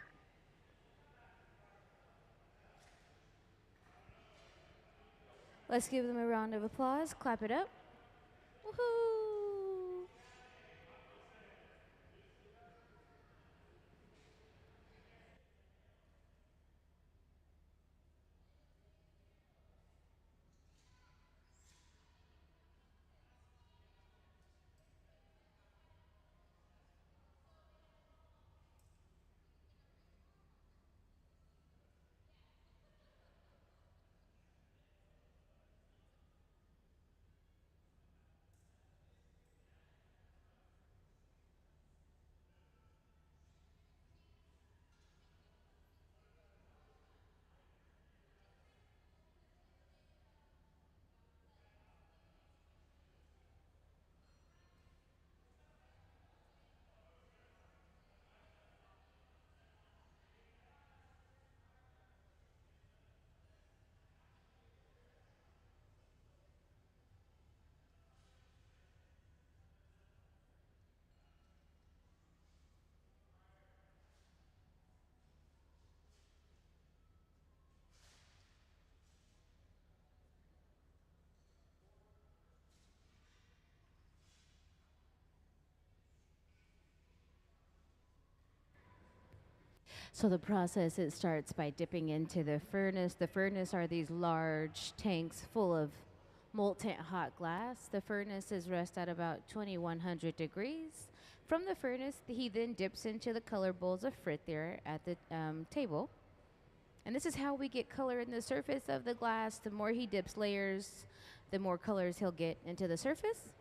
Let's give them a round of applause. Clap it up. Woohoo! So the process, it starts by dipping into the furnace. The furnace are these large tanks full of molten hot glass. The furnace is rest at about 2100 degrees. From the furnace, he then dips into the color bowls of Frithia at the table. And this is how we get color in the surface of the glass. The more he dips layers, the more colors he'll get into the surface.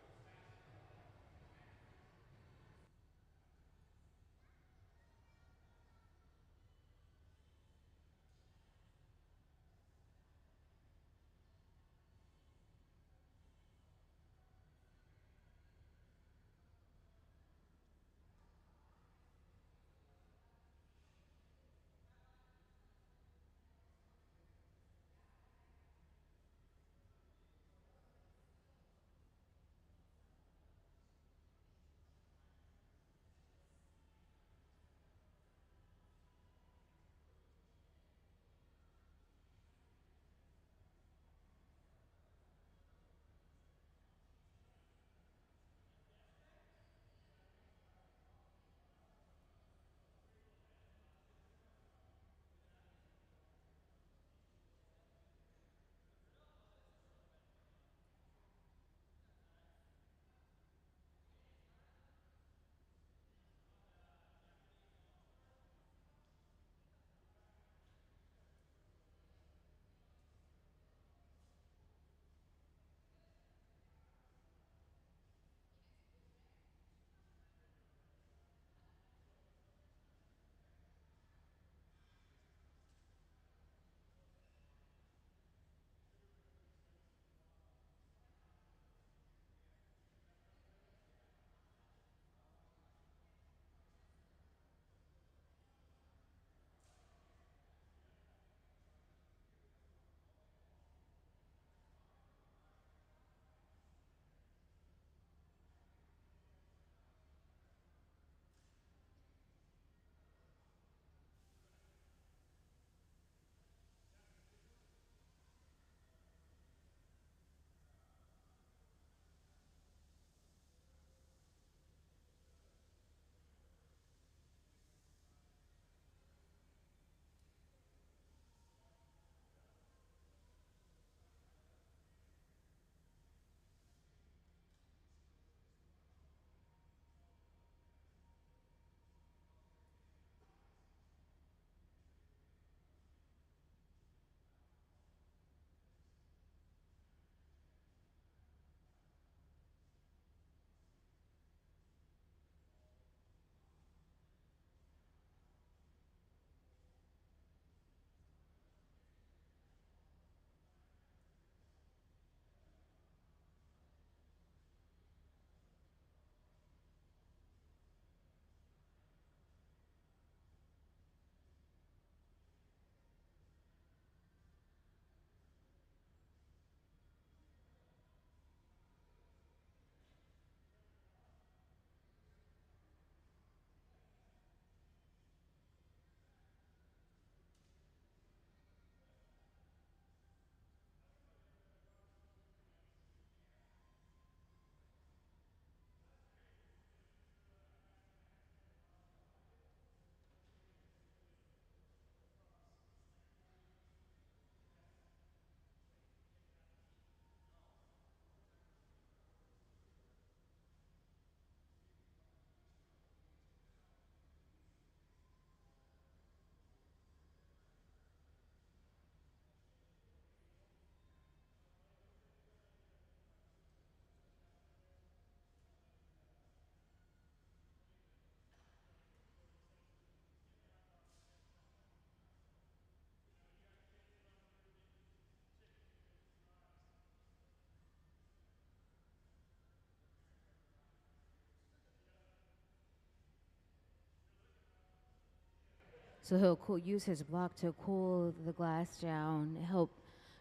So he'll use his block to cool the glass down, help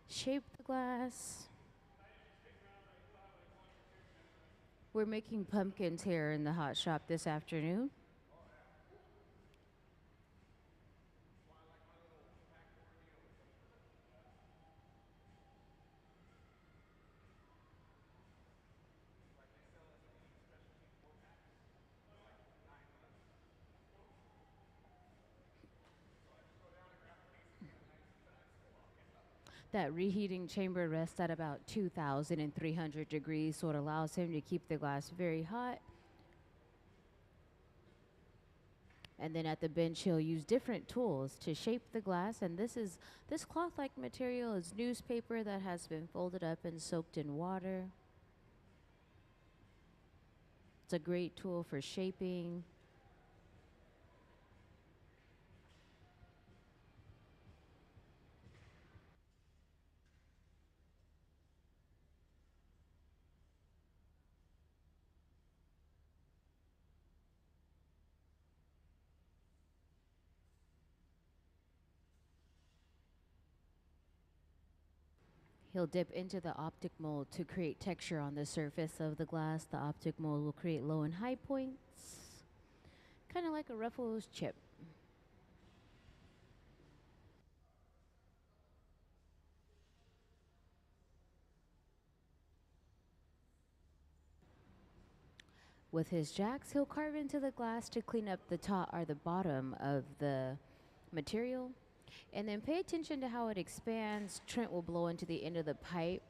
shape the glass. We're making pumpkins here in the hot shop this afternoon. That reheating chamber rests at about 2,300 degrees, so it allows him to keep the glass very hot. And then at the bench, he'll use different tools to shape the glass. And this cloth-like material is newspaper that has been folded up and soaked in water. It's a great tool for shaping. He'll dip into the optic mold to create texture on the surface of the glass. The optic mold will create low and high points, kind of like a Ruffles chip. With his jacks, he'll carve into the glass to clean up the top or the bottom of the material. And then pay attention to how it expands. Trent will blow into the end of the pipe.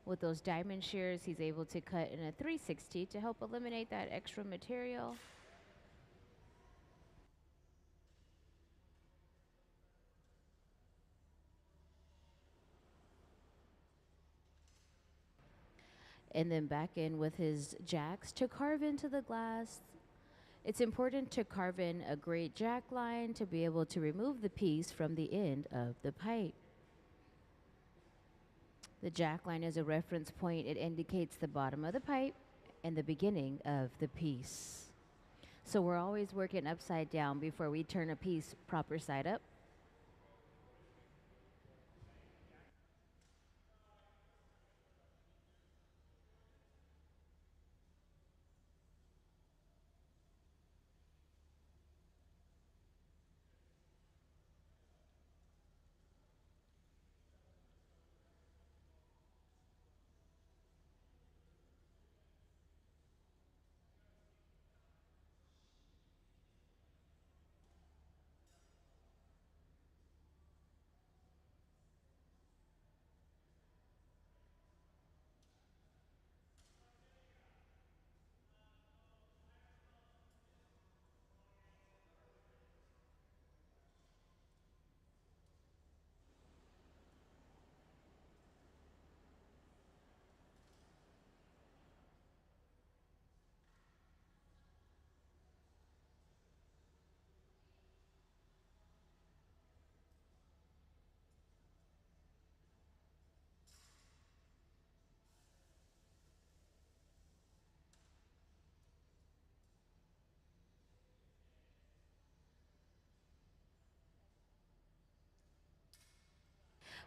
With those diamond shears, he's able to cut in a 360 to help eliminate that extra material. And then back in with his jacks to carve into the glass. It's important to carve in a great jack line to be able to remove the piece from the end of the pipe. The jack line is a reference point. It indicates the bottom of the pipe and the beginning of the piece. So we're always working upside down before we turn a piece proper side up.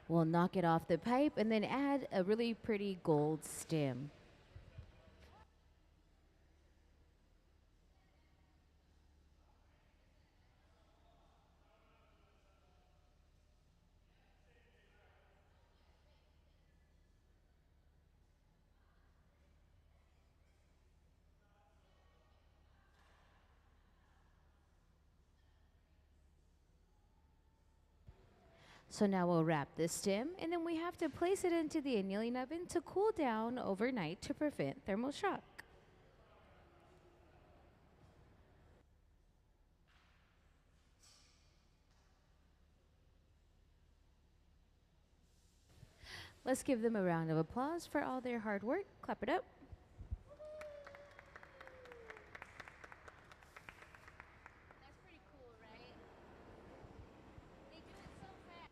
We'll knock it off the pipe and then add a really pretty gold stem. So now we'll wrap this stem, and then we have to place it into the annealing oven to cool down overnight to prevent thermal shock. Let's give them a round of applause for all their hard work. Clap it up. That's pretty cool, right? They do it so fast.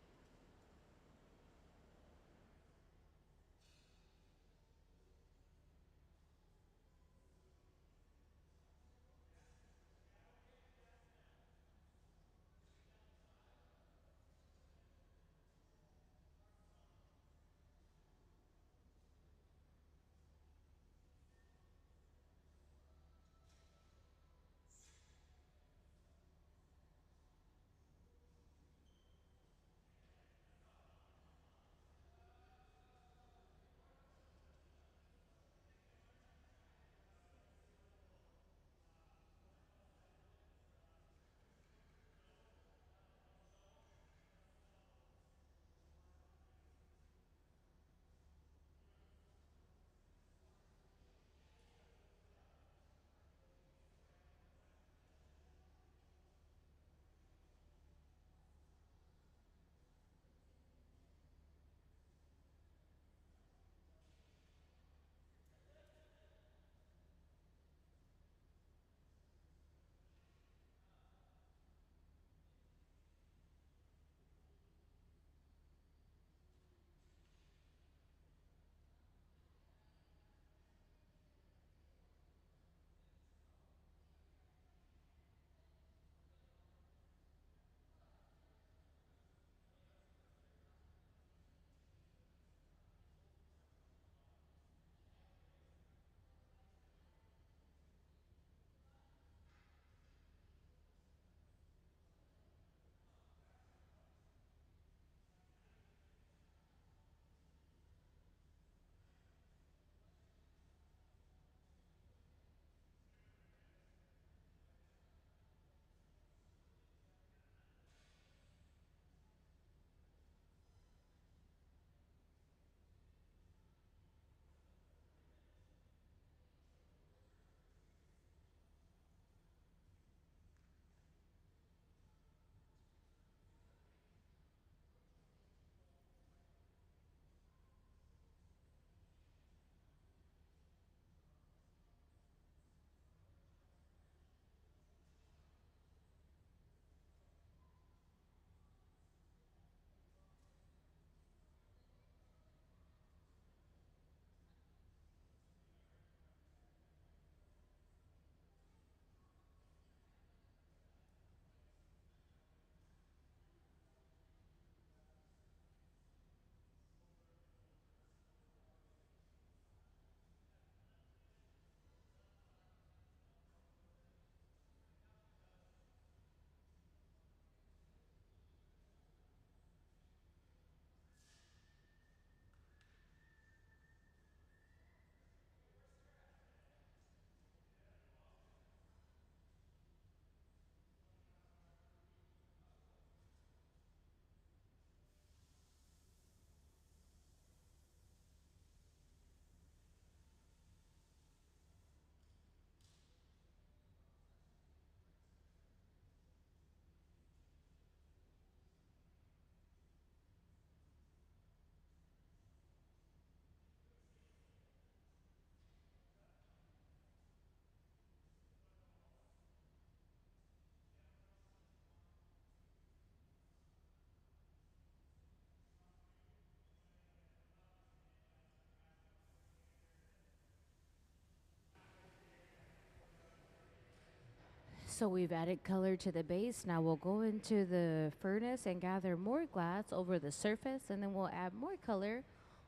So we've added color to the base. Now we'll go into the furnace and gather more glass over the surface, and then we'll add more color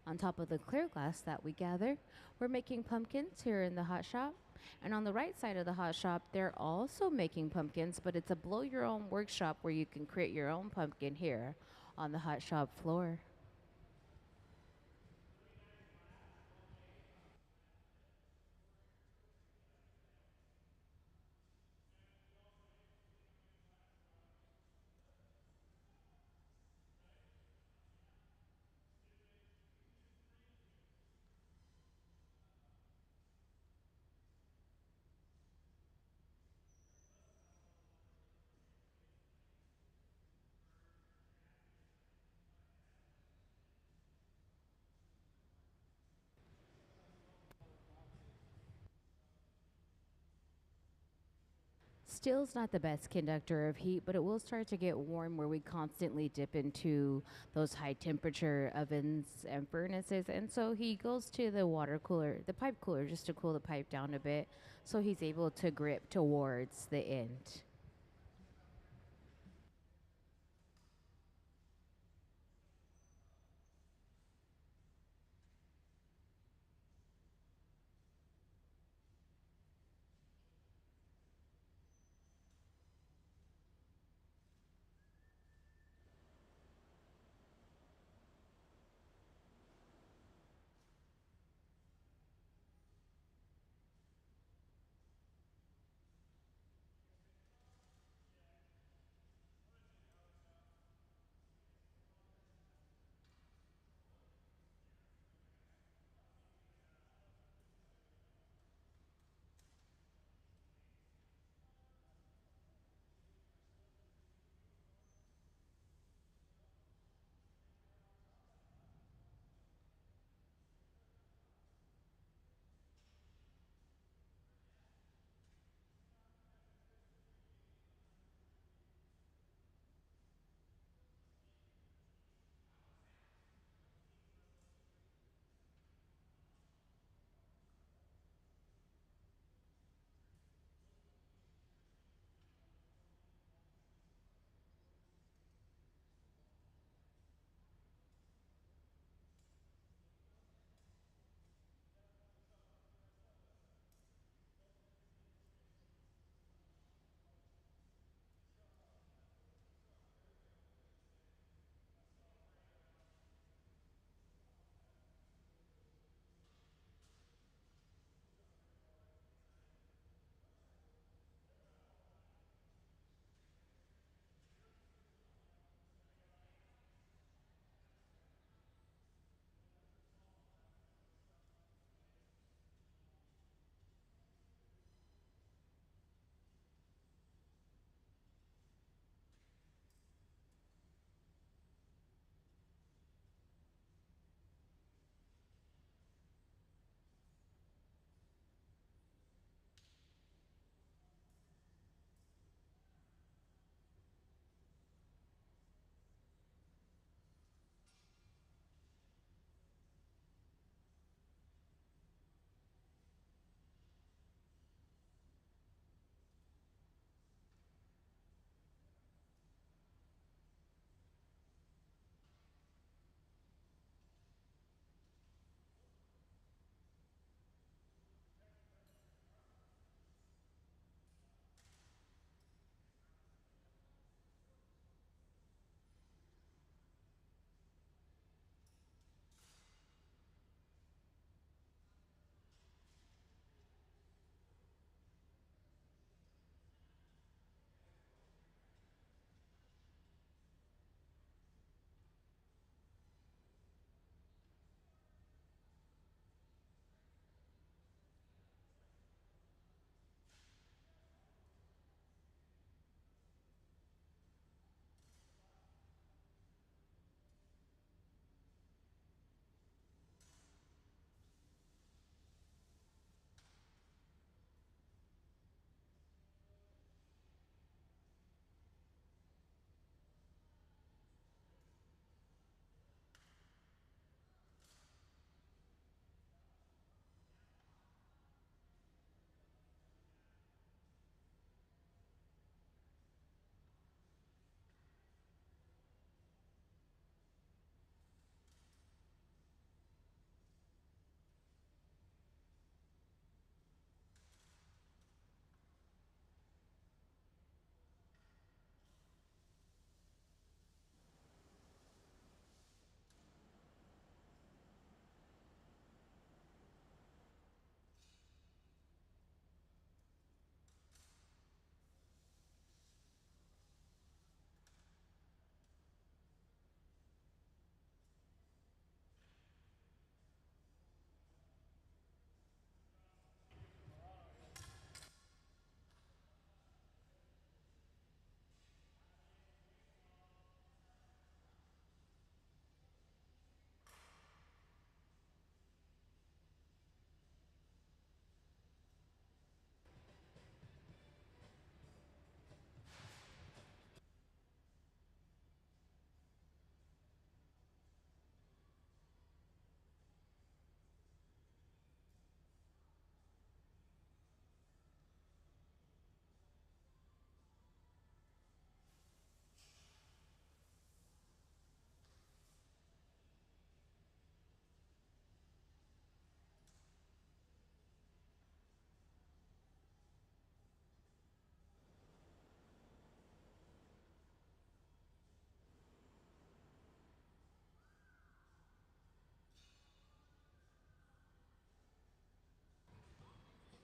on top of the clear glass that we gather. We're making pumpkins here in the hot shop. And on the right side of the hot shop, they're also making pumpkins, but it's a blow your own workshop where you can create your own pumpkin here on the hot shop floor. Steel's not the best conductor of heat, but it will start to get warm where we constantly dip into those high temperature ovens and furnaces. And so he goes to the water cooler, the pipe cooler, just to cool the pipe down a bit so he's able to grip towards the end.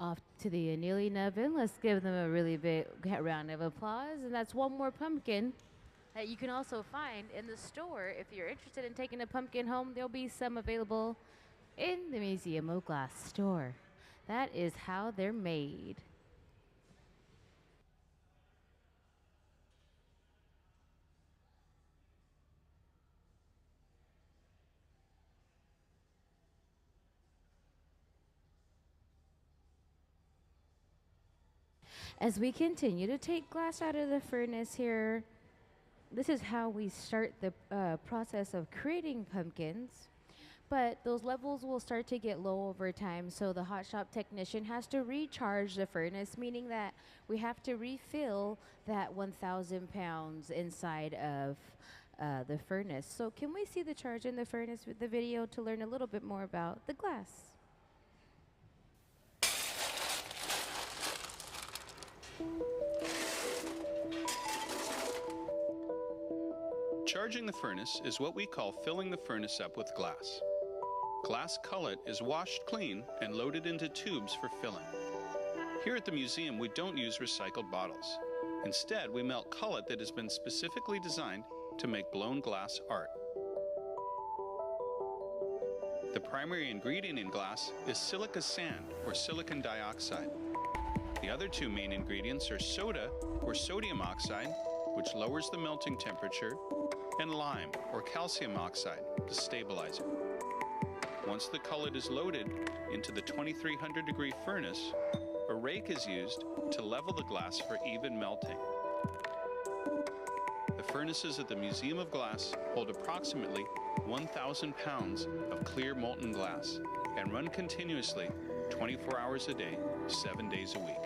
Off to the annealing oven. Let's give them a really big round of applause. And that's one more pumpkin that you can also find in the store. If you're interested in taking a pumpkin home, there'll be some available in the Museum of Glass store. That is how they're made. As we continue to take glass out of the furnace here, this is how we start the process of creating pumpkins. But those levels will start to get low over time, so the hot shop technician has to recharge the furnace, meaning that we have to refill that 1,000 pounds inside of the furnace. So can we see the charge in the furnace with the video to learn a little bit more about the glass? Charging the furnace is what we call filling the furnace up with glass. Glass cullet is washed clean and loaded into tubes for filling. Here at the museum, we don't use recycled bottles. Instead, we melt cullet that has been specifically designed to make blown glass art. The primary ingredient in glass is silica sand, or silicon dioxide. The other two main ingredients are soda, or sodium oxide, which lowers the melting temperature, and lime, or calcium oxide, the stabilizer. Once the cullet is loaded into the 2300-degree furnace, a rake is used to level the glass for even melting. The furnaces at the Museum of Glass hold approximately 1,000 pounds of clear molten glass and run continuously 24 hours a day, 7 days a week.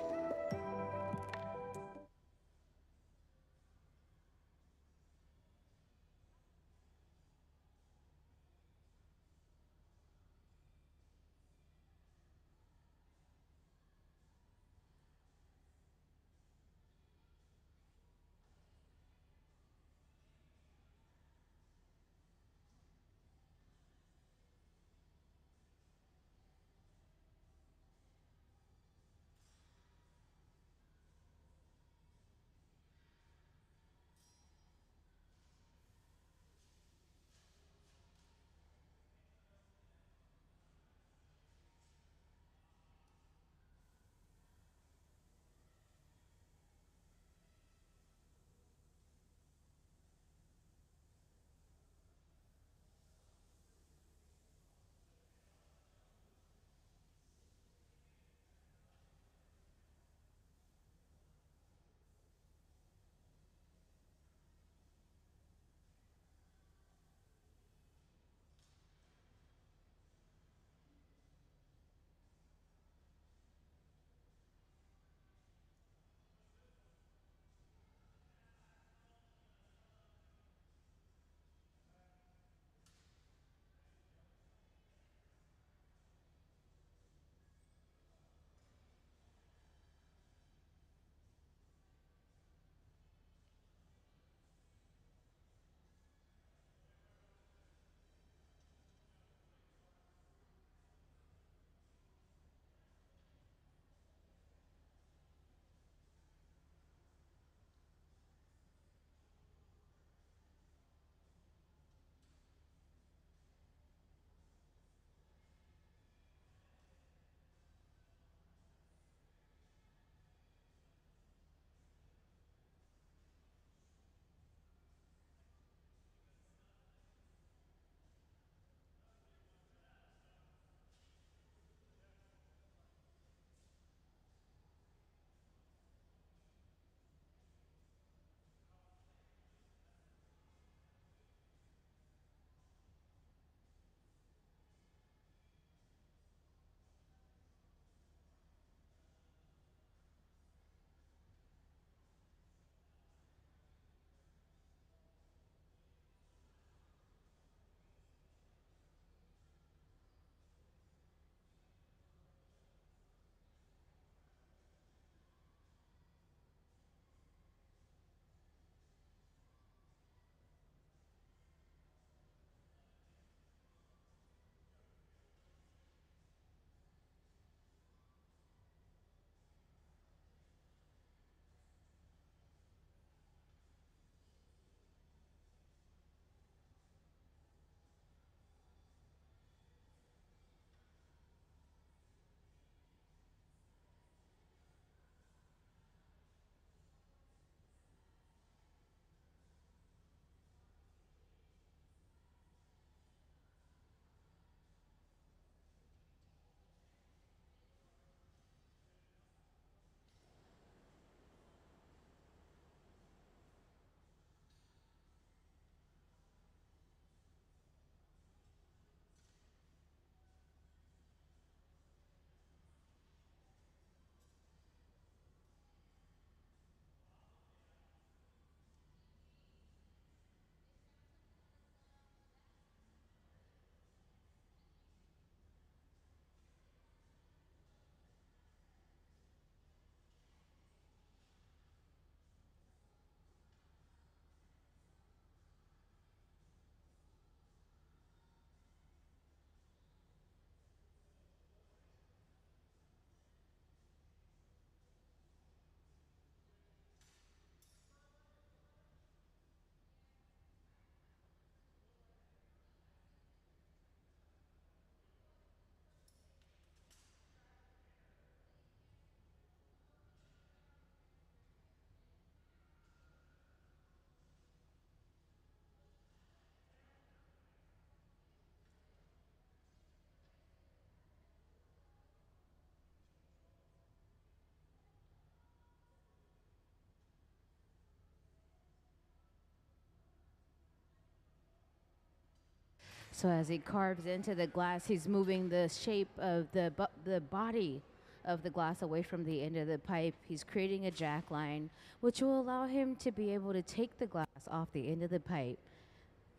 So as he carves into the glass, he's moving the shape of the body of the glass away from the end of the pipe. He's creating a jack line, which will allow him to be able to take the glass off the end of the pipe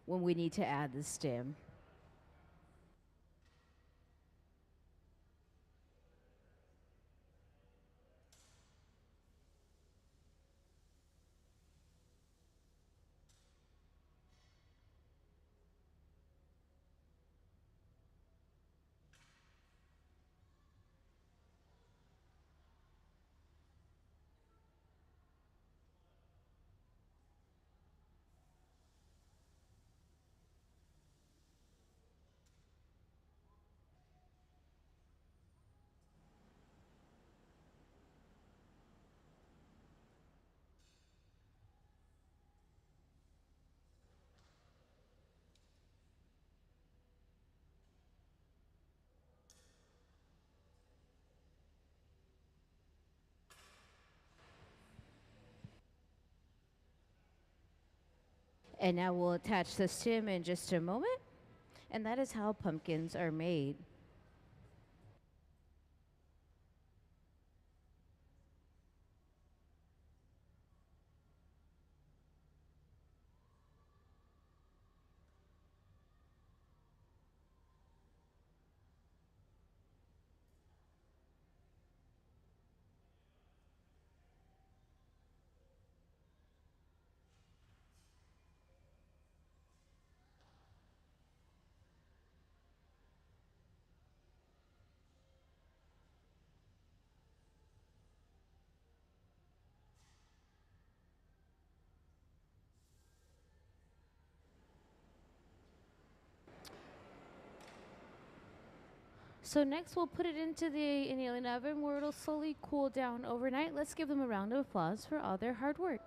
when we need to add the stem. And now we'll attach the stem in just a moment. And that is how pumpkins are made. So next we'll put it into the annealing oven where it'll slowly cool down overnight. Let's give them a round of applause for all their hard work.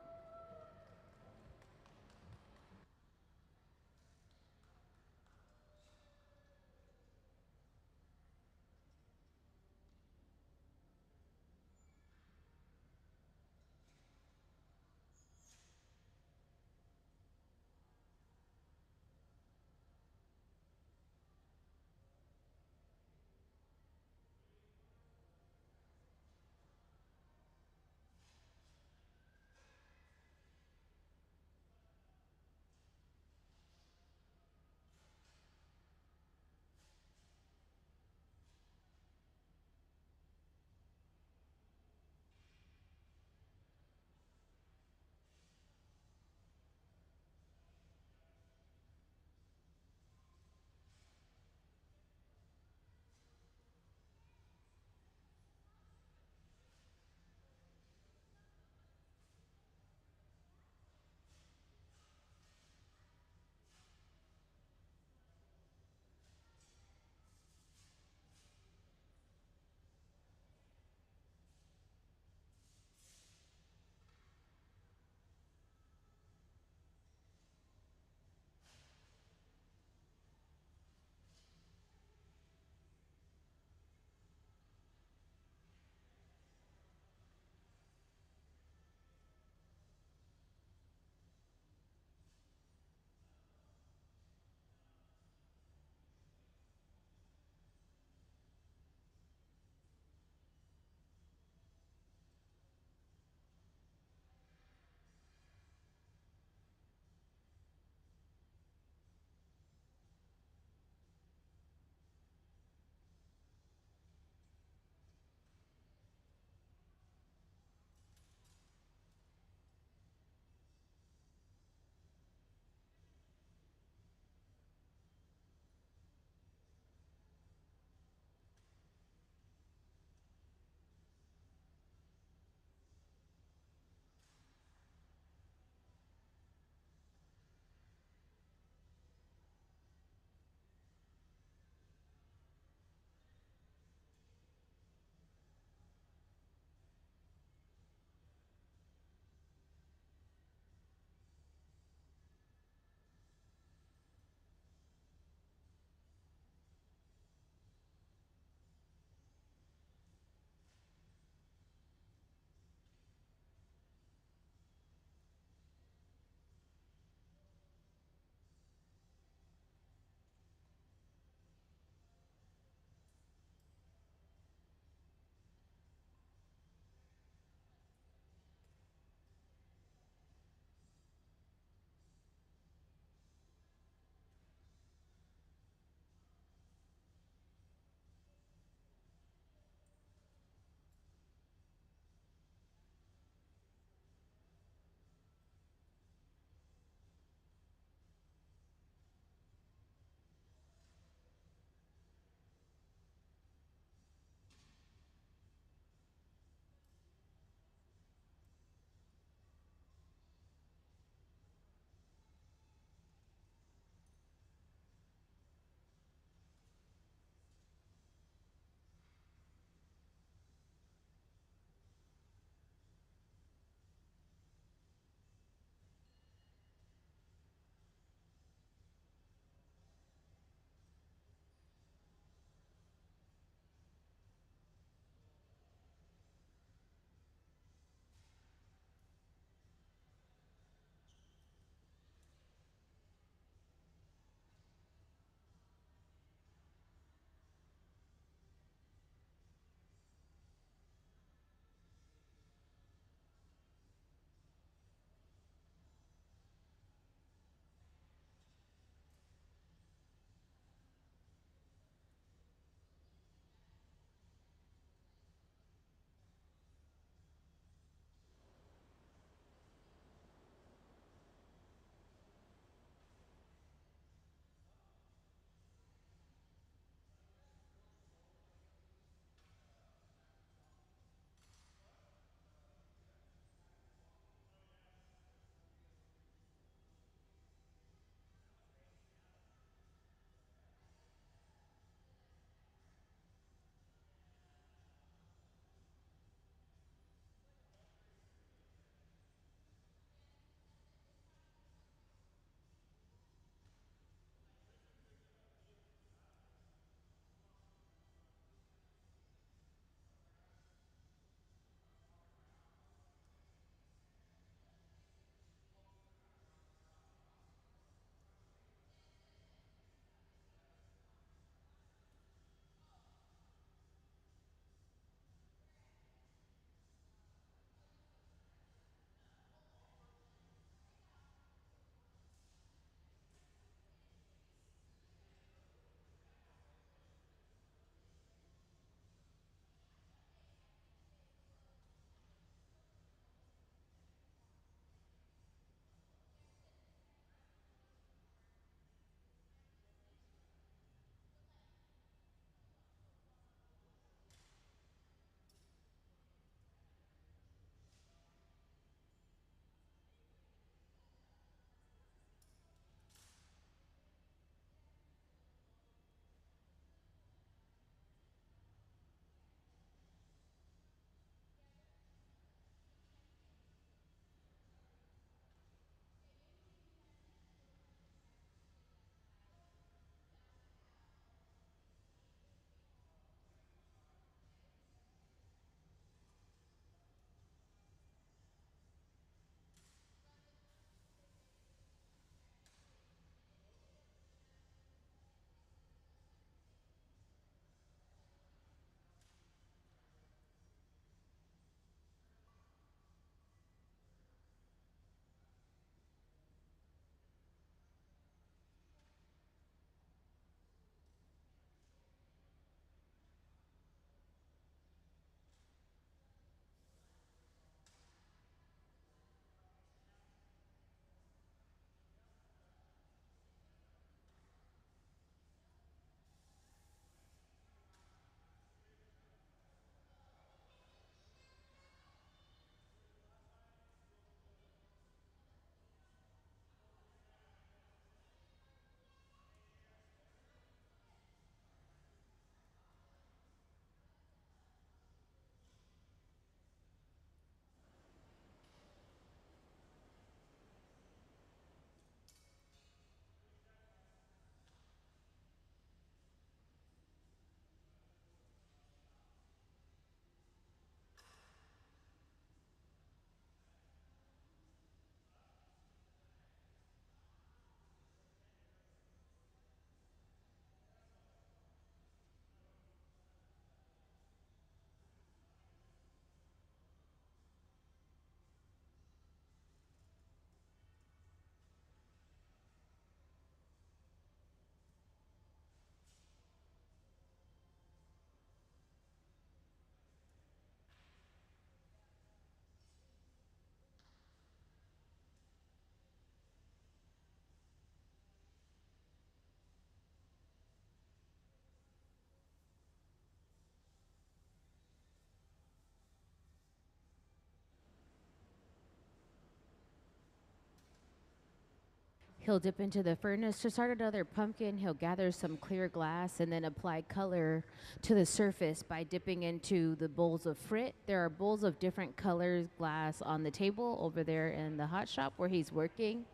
He'll dip into the furnace to start another pumpkin. He'll gather some clear glass and then apply color to the surface by dipping into the bowls of frit. There are bowls of different colors glass on the table over there in the hot shop where he's working.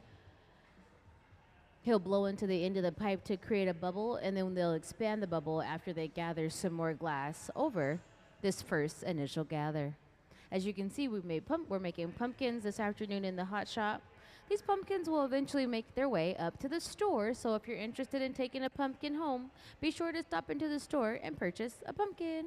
He'll blow into the end of the pipe to create a bubble, and then they'll expand the bubble after they gather some more glass over this first initial gather. As you can see, we're making pumpkins this afternoon in the hot shop. These pumpkins will eventually make their way up to the store, so if you're interested in taking a pumpkin home, be sure to stop into the store and purchase a pumpkin.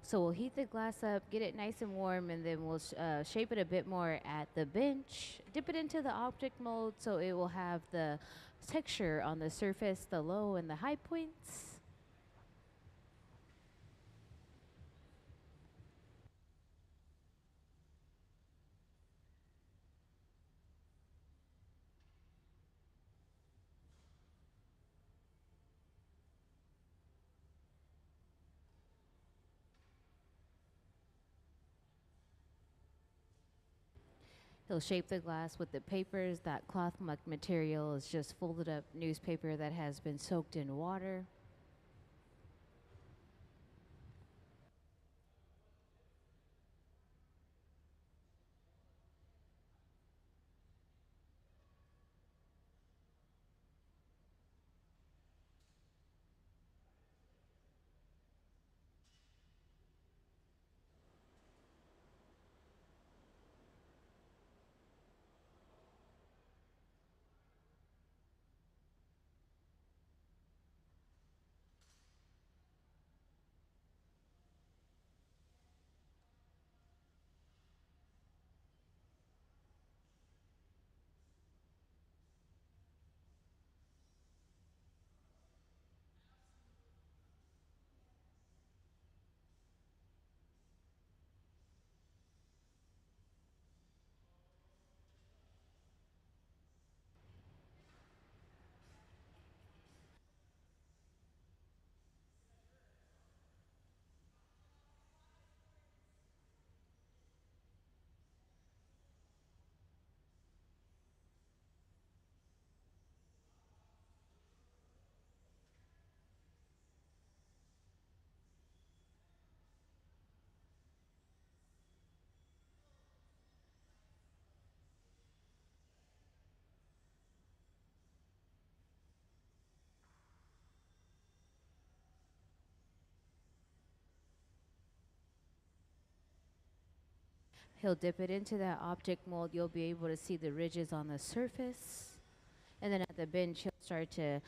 So we'll heat the glass up, get it nice and warm, and then we'll shape it a bit more at the bench, dip it into the object mold so it will have the texture on the surface, the low and the high points. He'll shape the glass with the papers. That cloth muck material is just folded up newspaper that has been soaked in water. He'll dip it into that object mold. You'll be able to see the ridges on the surface. And then at the bench, he'll start to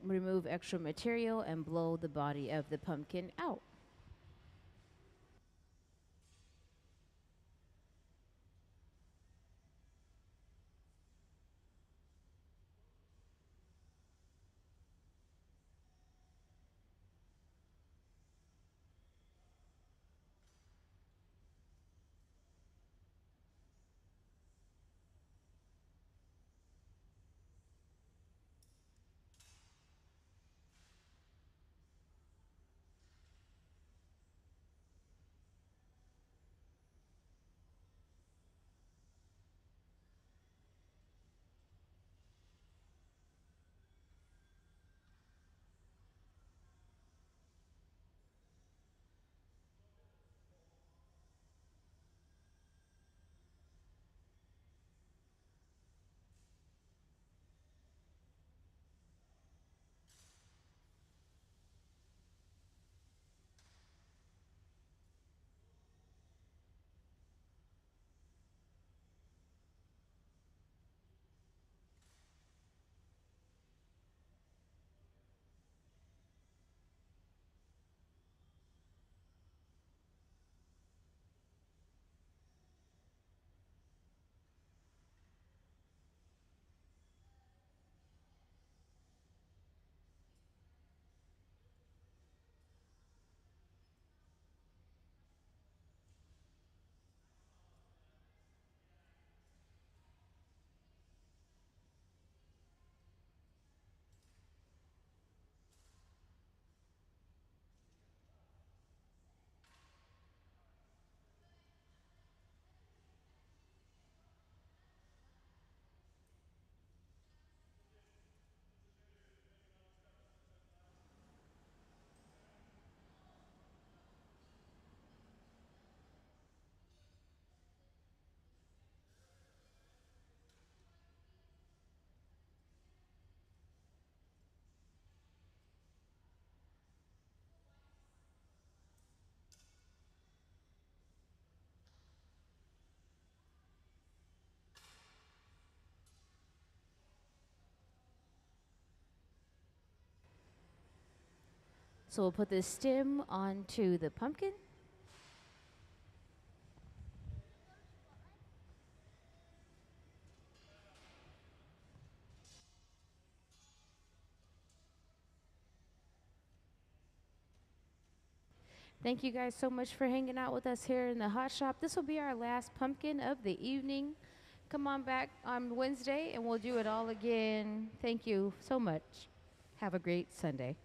remove extra material and blow the body of the pumpkin out. So we'll put the stem onto the pumpkin. Thank you guys so much for hanging out with us here in the Hot Shop. This will be our last pumpkin of the evening. Come on back on Wednesday and we'll do it all again. Thank you so much. Have a great Sunday.